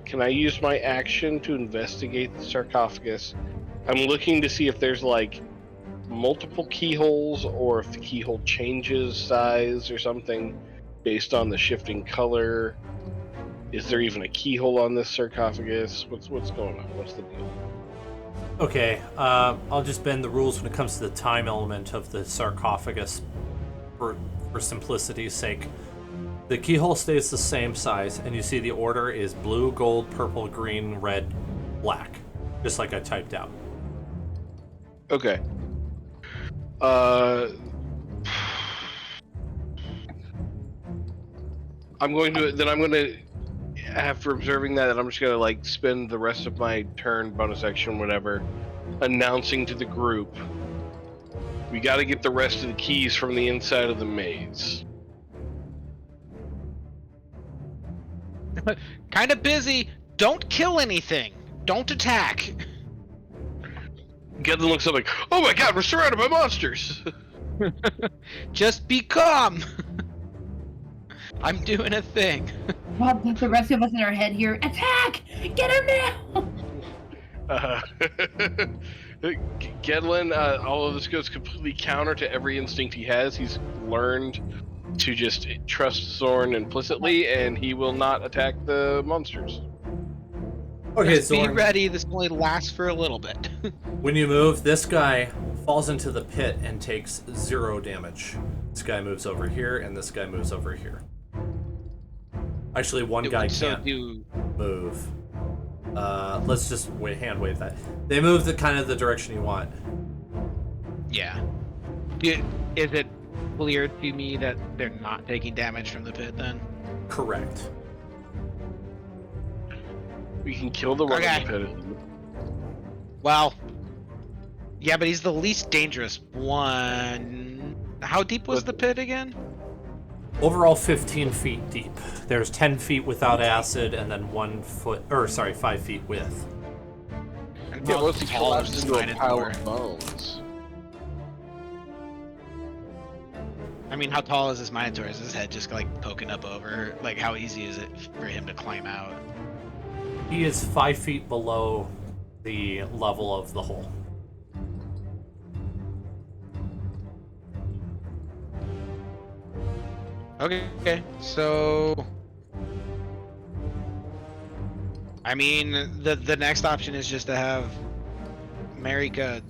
Can I use my action to investigate the sarcophagus? I'm looking to see if there's like multiple keyholes or if the keyhole changes size or something based on the shifting color. Is there even a keyhole on this sarcophagus? What's going on? What's the deal? Okay, I'll just bend the rules when it comes to the time element of the sarcophagus for simplicity's sake. The keyhole stays the same size, and you see the order is blue, gold, purple, green, red, black. Just like I typed out. Okay. I'm going to, after observing that, I'm just going to like spend the rest of my turn, bonus action, whatever, announcing to the group, we got to get the rest of the keys from the inside of the maze. Kind of busy. Don't kill anything. Don't attack. Gedlin looks up like, oh my god, we're surrounded by monsters! Just be calm. I'm doing a thing. Well, the rest of us in our head here, attack! Get him now! Gedlin, all of this goes completely counter to every instinct he has. He's learned to just trust Zorn implicitly, and he will not attack the monsters. Okay, Just be Zorn, ready. This only lasts for a little bit. when you move, this guy falls into the pit and takes 0 damage. This guy moves over here, and this guy moves over here. Actually, one guy can't move. Let's just hand wave that. They move the kind of the direction you want. Yeah. Is it clear to me that they're not taking damage from the pit then? Correct. We can kill the one Okay. in the pit. Well, yeah, but he's the least dangerous one. How deep was the pit again? Overall 15 feet deep. There's 10 feet without acid and then 5 feet width. Yeah, How once he tall collapses is into a pile Minotaur? of bones. I mean, how tall is this Minotaur? Is his head just like poking up over? Like, how easy is it for him to climb out? He is 5 feet below the level of the hole. Okay, so I mean, the next option is just to have Marika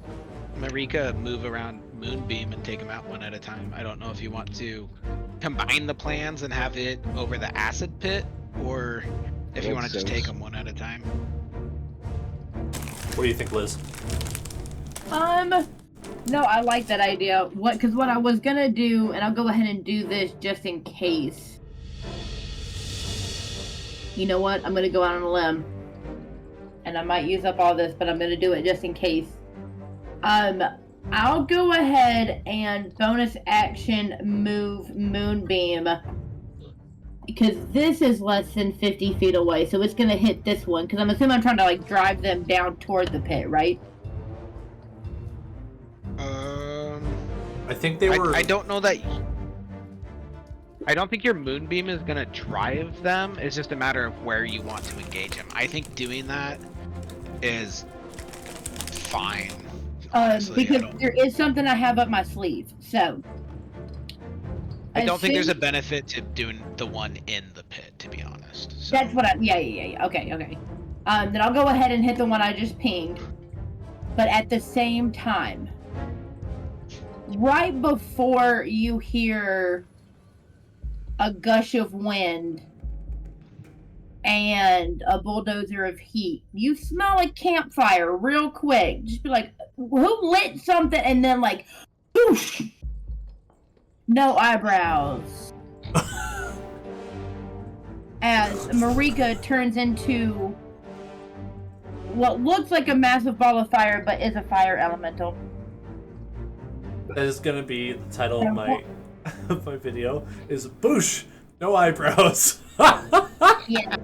move around Moonbeam and take him out one at a time. I don't know if you want to combine the plans and have it over the acid pit, or if you want to just take them one at a time. What do you think, Liz? No, I like that idea. Because what I was gonna do, and I'll go ahead and do this just in case. You know what? I'm gonna go out on a limb. And I might use up all this, but I'm gonna do it just in case. I'll go ahead and bonus action move Moonbeam. Because this is less than 50 feet away, so it's gonna hit this one. Because I'm assuming I'm trying to, like, drive them down toward the pit, right? I think they were. I don't know that. I don't think your Moonbeam is gonna drive them. It's just a matter of where you want to engage them. I think doing that is fine. Honestly, Because there is something I have up my sleeve. So I don't think there's a benefit to doing the one in the pit, to be honest. So. That's what I. Yeah. Okay. Then I'll go ahead and hit the one I just pinged. But at the same time, right before you hear a gush of wind and a bulldozer of heat, you smell a campfire real quick. Just be like, who lit something? And then, like, whoosh! No eyebrows. As Marika turns into what looks like a massive ball of fire, but is a fire elemental. That is gonna be the title of my my video. Is Boosh, no eyebrows. Yeah.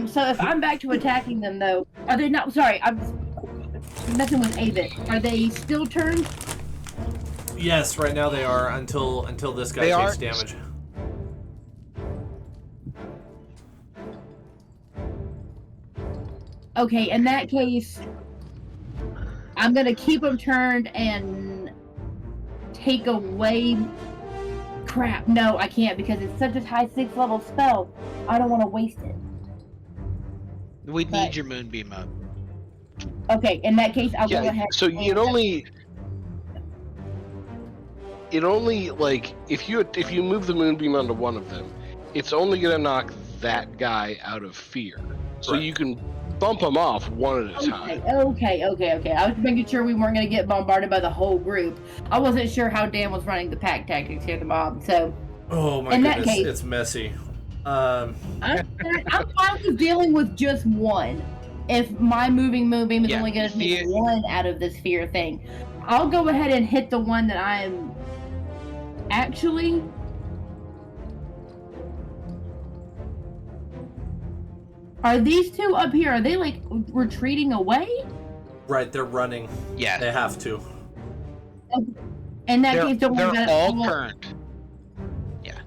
So if I'm back to attacking them, though, are they not? Sorry, I'm messing with Avid. Are they still turned? Yes, right now they are until this guy takes damage. Okay, in that case, I'm gonna keep them turned and take away. Crap! No, I can't because it's such a high 6th level spell. I don't want to waste it. We need your Moonbeam up. Okay, in that case, I'll go ahead. So it only like if you move the Moonbeam onto one of them, it's only gonna knock that guy out of fear. So you can bump them off one at a time. Okay. I was making sure we weren't gonna get bombarded by the whole group. I wasn't sure how Dan was running the pack tactics here at the mob, so. Oh my goodness, case, it's messy. I'm fine with dealing with just one. If my moving Moonbeam is only gonna take one out of this fear thing, I'll go ahead and hit the one that I'm actually. Are these two up here? Are they like retreating away? Right, they're running. Yeah, they have to. In that case, don't worry about it. They're all turned. Yeah.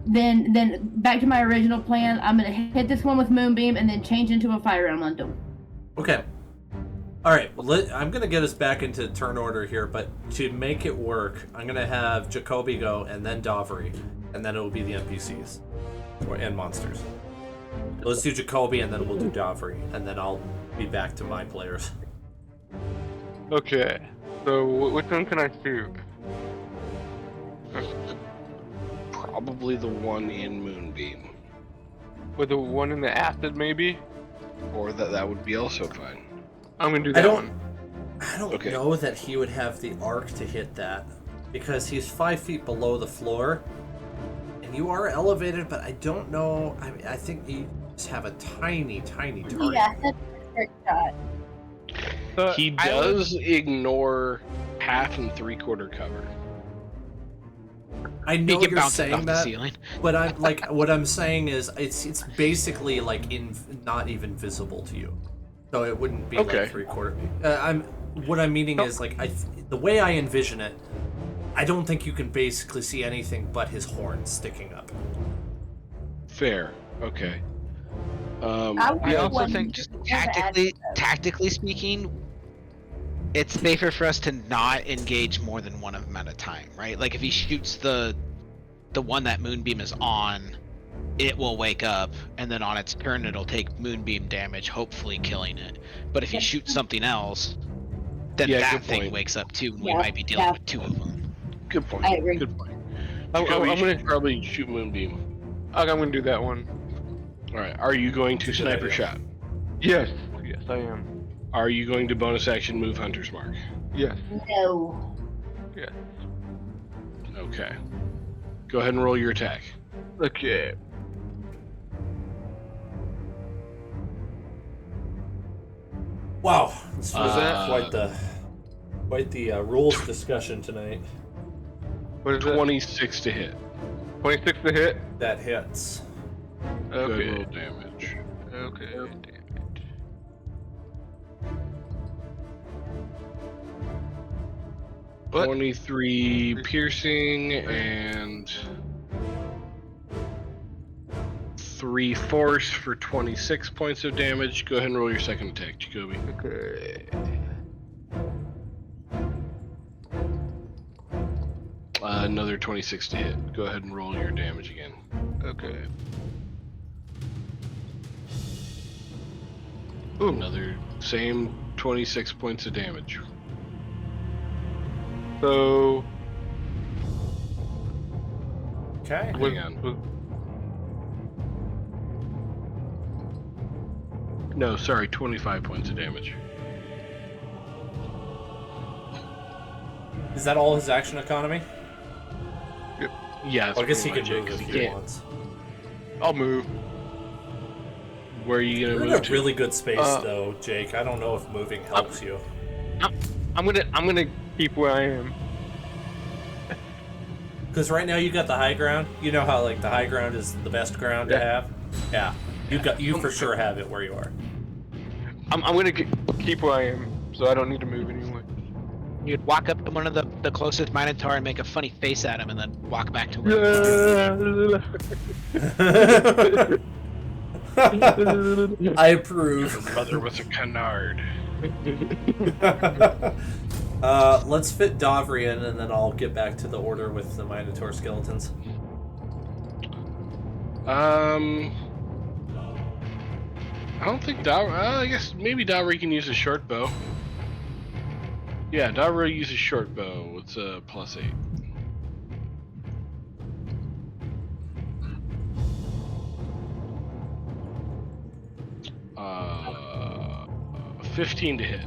Then back to my original plan. I'm gonna hit this one with Moonbeam and then change into a fire elemental. Okay. All right. Well, I'm gonna get us back into turn order here, but to make it work, I'm gonna have Jacoby go and then Dovry, and then it will be the NPCs and monsters. Let's do Jacoby and then we'll do Dovry, and then I'll be back to my players. Okay. So which one can I shoot? Probably the one in Moonbeam. With the one in the acid, maybe? Or that would be also fine. I'm gonna do that one. I don't know that he would have the arc to hit that, because he's 5 feet below the floor, and you are elevated, but I don't know. I think you just have a tiny target. Yeah, that's a great shot. He does ignore half and 3/4 cover. I know you're saying that, but I'm like, what I'm saying is, it's basically like not even visible to you. So it wouldn't be Okay. like 3/4. What I'm meaning is like the way I envision it, I don't think you can basically see anything but his horns sticking up. Fair. Okay. I also think just tactically speaking, it's safer for us to not engage more than one of them at a time, right? Like if he shoots the one that Moonbeam is on, it will wake up, and then on its turn it'll take Moonbeam damage, hopefully killing it. But if he shoots something else, then Yeah, that good thing point. wakes up too, and we Yeah, might be dealing yeah. with 2 of them. Good point. I agree. Good point. I'm Jacoby, you gonna should probably shoot Moonbeam. I'm gonna do that one. All right. Are you going to It's a good sniper idea. shot? Yes, I am. Are you going to bonus action move Hunter's Mark? Yes, No. yes. Okay. Go ahead and roll your attack. Okay. Wow, this was Uh, quite the rules discussion tonight. What is it? 26 to hit. 26 to hit. That hits. Go ahead and Okay. roll damage. Okay. Damn it. What? 23 piercing and 3 force for 26 points of damage. Go ahead and roll your second attack, Jacoby. Okay. Another 26 to hit. Go ahead and roll your damage again. Okay. Another same 26 points of damage. So. Okay. Hang on. No, sorry, 25 points of damage. Is that all his action economy? Yeah, that's Well, I guess he pretty can much move it, if 'cause he can't- wants. I'll move. Where are you You're gonna in move a to? really good space though, Jake. I don't know if moving helps you. I'm gonna keep where I am. Because right now you got the high ground. You know how like the high ground is the best ground to have. Yeah, you for sure have it where you are. I'm gonna keep where I am, so I don't need to move anyway. You'd walk up to one of the closest Minotaur and make a funny face at him, and then walk back to where. I approve. Your mother was a canard. Let's fit Davri in, and then I'll get back to the order with the Minotaur skeletons. I don't think I guess maybe Dowry can use a short bow. Yeah, Dowry uses short bow. It's a +8. 15 to hit.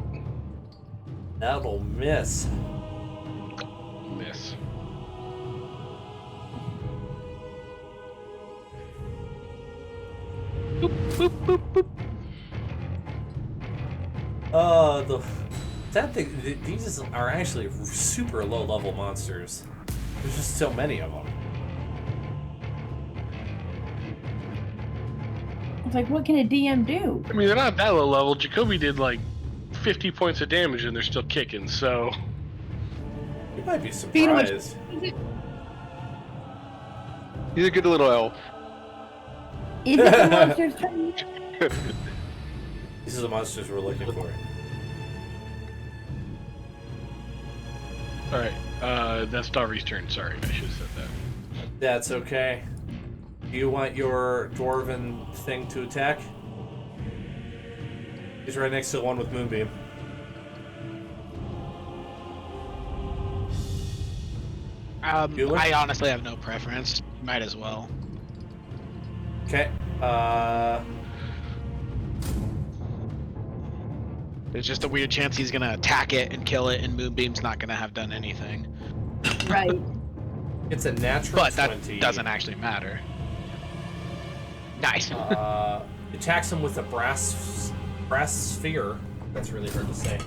That'll miss. Miss. Boop, boop, boop, boop. The sad thing, these are actually super low level monsters. There's just so many of them. It's like, what can a DM do? I mean, they're not that low level. Jacoby did like 50 points of damage and they're still kicking, so. You might be Speaking of which- surprised. He's a good little elf. Is it the monster's turn? These are the monsters we're looking for. Alright, that's Davri's turn. Sorry, I should have said that. That's okay. Do you want your dwarven thing to attack? He's right next to the one with Moonbeam. Bueller? I honestly have no preference. Might as well. Okay. There's just a weird chance he's gonna attack it and kill it, and Moonbeam's not gonna have done anything. Right. It's a natural But that 20. doesn't actually matter. Nice. Attacks him with a brass sphere. That's really hard to say.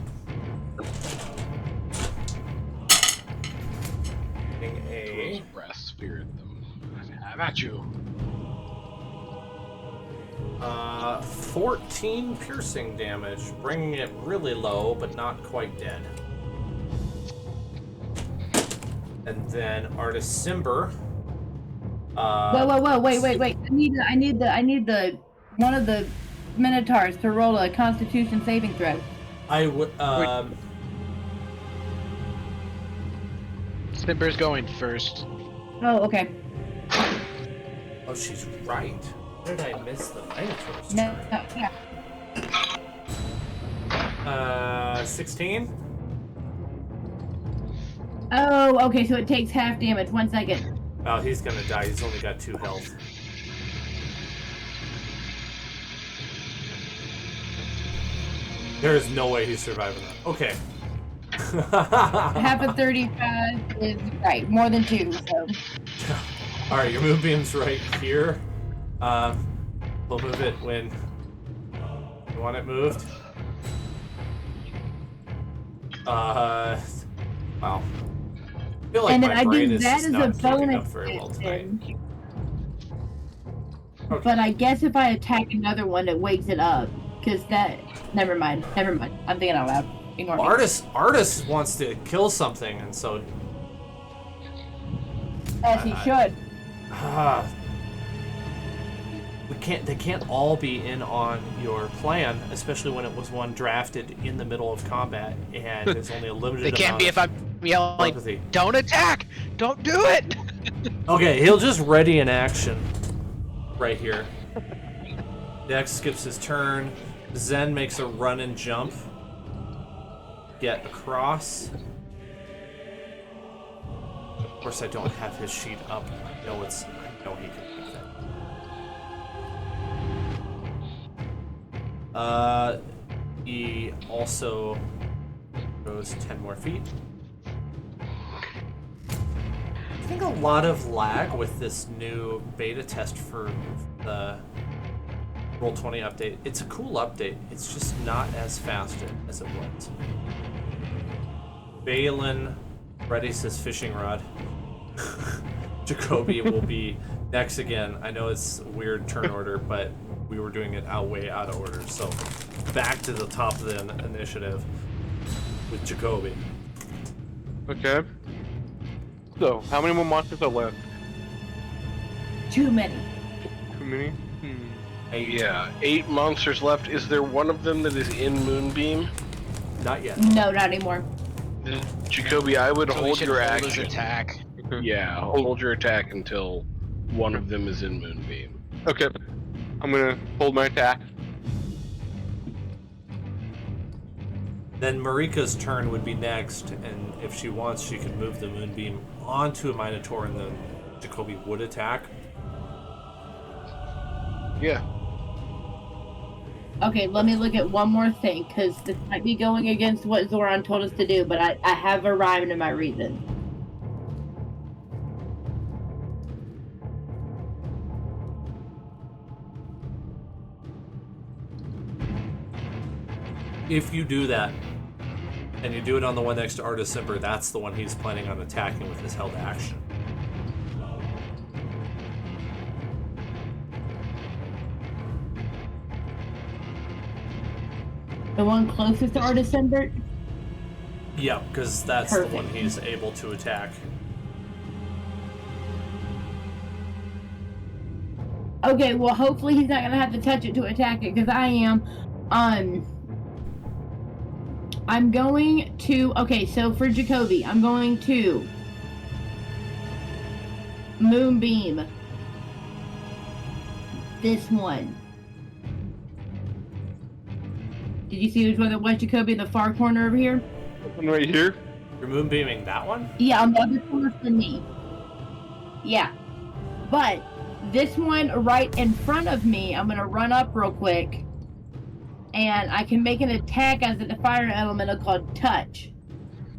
Getting a Brass spirit them. Have at you. 14 piercing damage, bringing it really low, but not quite dead. And then Artis Simber. Whoa, wait. I need the one of the Minotaurs to roll a Constitution saving throw. I would. Snipper's going first. Oh, okay. Oh, she's right. Where did I miss the Minotaur's No, turn? yeah. 16? Oh, okay, so it takes half damage. 1 second. Oh, he's gonna die. He's only got 2 health. There is no way he's surviving that. Okay. Half of 35 is right, more than 2, so. Alright, your moonbeam's right here. We'll move it when you want it moved. Wow. I feel like And then my I brain do is that just as a not keeping bonus up very well tonight. action. Okay. But I guess if I attack another one, it wakes it up. Because that. Never mind. I'm thinking out loud. Ignore me. Artis wants to kill something, and so As he should. they can't all be in on your plan, especially when it was one drafted in the middle of combat and there's only a limited They can't amount be of if I'm yelling, empathy. don't attack! Don't do it! Okay, he'll just ready an action right here. Dex skips his turn. Zen makes a run and jump. Get across. Of course, I don't have his sheet up. I know he can make that. He also goes 10 more feet. I think a lot of lag with this new beta test for the Roll20 update. It's a cool update. It's just not as fast as it was. Balin readies his fishing rod. Jacoby will be next again. I know it's a weird turn order, but we were doing it way out of order. So back to the top of the initiative with Jacoby. Okay. So, how many more monsters are left? Too many. Too many? 8. Yeah, 8 monsters left. Is there one of them that is in Moonbeam? Not yet. No, not anymore. Jacoby, I would So we hold should your hold his action. attack. Yeah, hold your attack until one of them is in Moonbeam. Okay. I'm gonna hold my attack. Then Marika's turn would be next, and if she wants, she could move the Moonbeam onto a Minotaur, and then Jacoby would attack. Yeah. Okay, let me look at one more thing, because this might be going against what Zoran told us to do, but I have arrived at my reason. If you do that, and you do it on the one next to Artis Simber, that's the one he's planning on attacking with his held action. The one closest to Artis Simbert? Yeah, because that's Perfect. the one he's able to attack. Okay, well, hopefully he's not going to have to touch it to attack it, because I am. I'm going to... Okay, so for Jacoby, I'm going to... Moonbeam. This one. Did you see which one that was, Jacoby, in the far corner over here? One right here. You're moonbeaming that one? Yeah, on the other corner from me. Yeah. But this one right in front of me, I'm going to run up real quick. And I can make an attack as a fire elemental called Touch.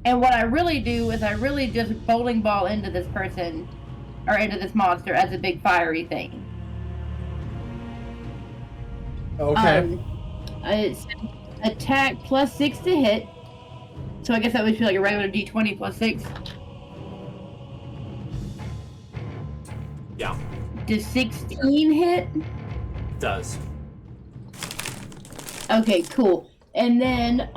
And what I really do is I really just bowling ball into this person, or into this monster as a big fiery thing. Okay. It's attack plus 6 to hit. So I guess that would be like a regular d20 plus 6. Yeah, Does 16 hit? it does. Okay, cool. And then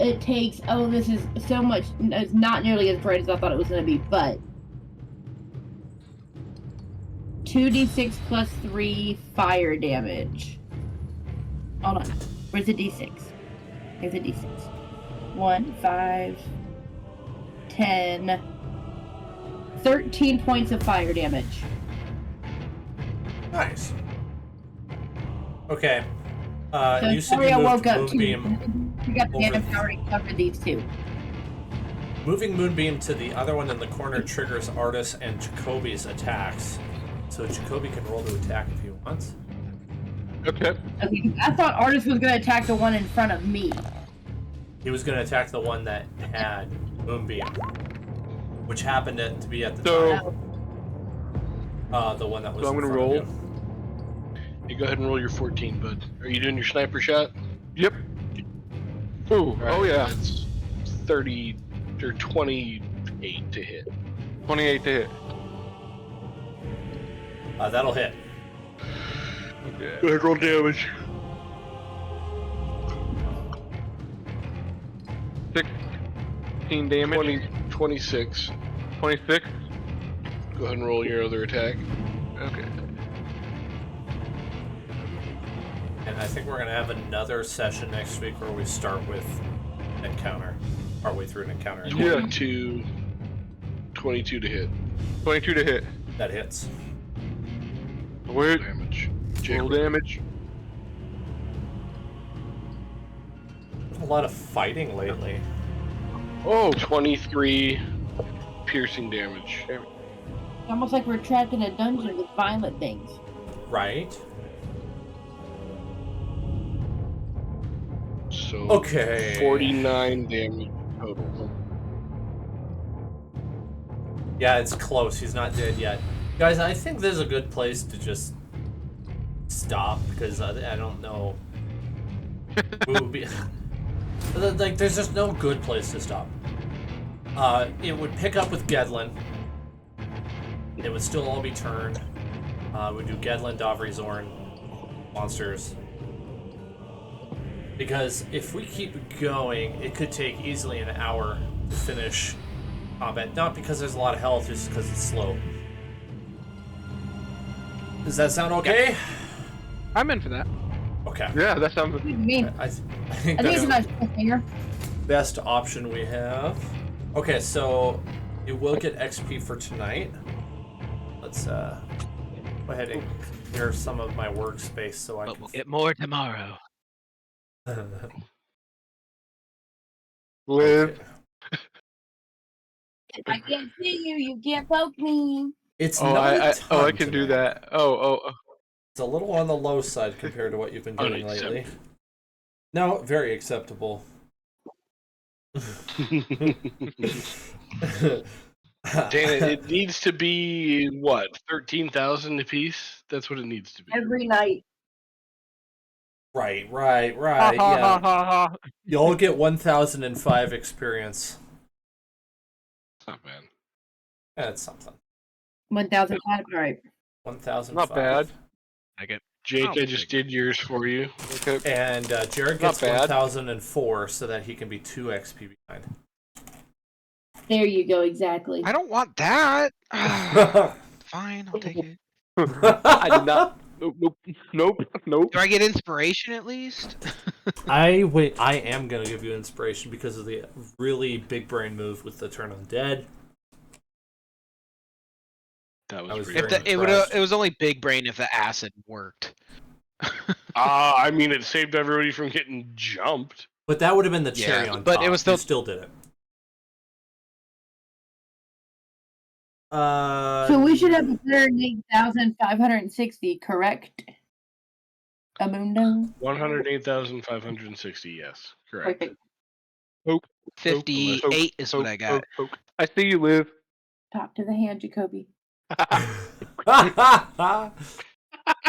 it takes, oh, this is so much, it's not nearly as bright as I thought it was going to be, but 2d6 plus 3 fire damage. Hold on. Where's the d6? Here's a d6. 1, 5, 10, 13 points of fire damage. Nice. Okay. So You said sorry you I moved woke up too. Moonbeam. We got the over- mana power to cover these two. Moving Moonbeam to the other one in the corner triggers Artis and Jacoby's attacks. So Jacoby can roll to attack if he wants. Okay. Okay, I thought Artis was going to attack the one in front of me. He was going to attack the one that had Moonbeam, which happened to be at the So, time. The one that was. So I'm in gonna front of roll. you. You go ahead and roll your 14, bud. Are you doing your sniper shot? yep. Ooh, All right, oh yeah. It's 30 or 28 to hit. 28 to hit. That'll hit. Okay. Go ahead, roll damage. 16 damage. 26. 26. Go ahead and roll your other attack. Okay. And I think we're going to have another session next week where we start with an encounter. Partway through an encounter. Yeah. 22 to hit. 22 to hit. That hits. Wait. Damage. Roll damage. A lot of fighting lately. Oh. 23 piercing damage. It's almost like we're trapped in a dungeon with violent things. Right? So Okay. 49 damage total. Yeah, it's close. He's not dead yet. Guys, I think this is a good place to just stop because I don't know. We would be like, there's just no good place to stop. It would pick up with Gedlin. It would still all be turned. We'd do Gedlin, Dovry, Zorn, monsters. Because if we keep going, it could take easily an hour to finish combat. Not because there's a lot of health, just because it's slow. Does that sound okay? I'm in for that. Okay. Yeah, that sounds. What do you mean? I think I think that's it's a the nice finger. best option we have. Okay, so you will get XP for tonight. Let's go ahead and clear some of my workspace so I But can. we'll get more tomorrow. Live. If I can't see you, you can't poke me. It's Oh, not a I ton can do tonight. that. Oh. It's a little on the low side compared to what you've been doing lately. Unacceptable. No, very acceptable. Dana, it needs to be what? 13,000 apiece? That's what it needs to be. Every night. Right. Ha Yeah, ha ha. you'll get 1,005 experience. It's not bad. That's something. 1,005, right. 1,005. Not bad. I get. Jake, Oh, I just did yours for you. Okay. And Jared Not gets bad. 1,004 so that he can be 2 XP behind. There you go, exactly. I don't want that. Fine, I'll take it. I did not. Nope. Do I get inspiration at least? I am gonna give you inspiration because of the really big brain move with the turn on dead. That I was was very pretty. impressed. It was only big brain if the acid worked. I mean, it saved everybody from getting jumped. But that would have been the Yeah, cherry on but top. it was still- You still did it. So we should have 108,560, correct? Amundo? 108,560, yes. Correct. Perfect. 58 is what I got. Poke. I see you, Liv. Top to the hand, Jacoby.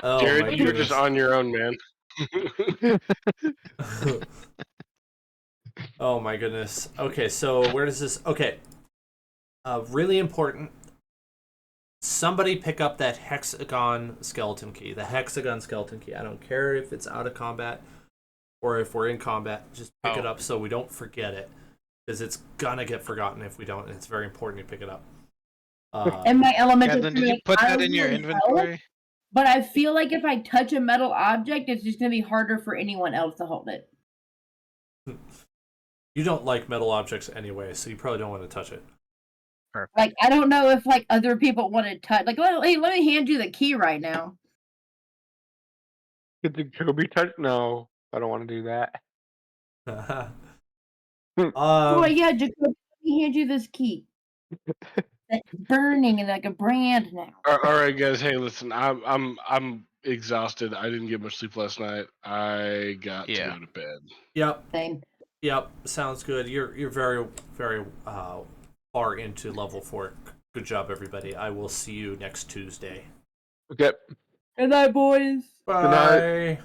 Oh, Jared, my you were goodness. just on your own, man. Oh my goodness. Okay, so where does this... Okay. Really important. Somebody pick up that hexagon skeleton key. The hexagon skeleton key. I don't care if it's out of combat or if we're in combat, just pick it Oh. up so we don't forget it, because it's gonna get forgotten if we don't, and it's very important you pick it up. And my elemental Gavin, can be did you like, put I that in your would help, inventory? but I feel like if I touch a metal object, it's just gonna be harder for anyone else to hold it. You don't like metal objects anyway, so you probably don't want to touch it. Like, I don't know if like other people want to touch. Like, hey, let me hand you the key right now. Did the Kobe touch? No, I don't want to do that. Oh yeah, Jacob, let me hand you this key. It's burning and like a brand now. All right, guys. Hey, listen. I'm exhausted. I didn't get much sleep last night. I got to go to bed. Yep. Same. Yep. Sounds good. You're very far into level 4. Good job, everybody. I will see you next Tuesday. Okay. Good night, boys. Bye.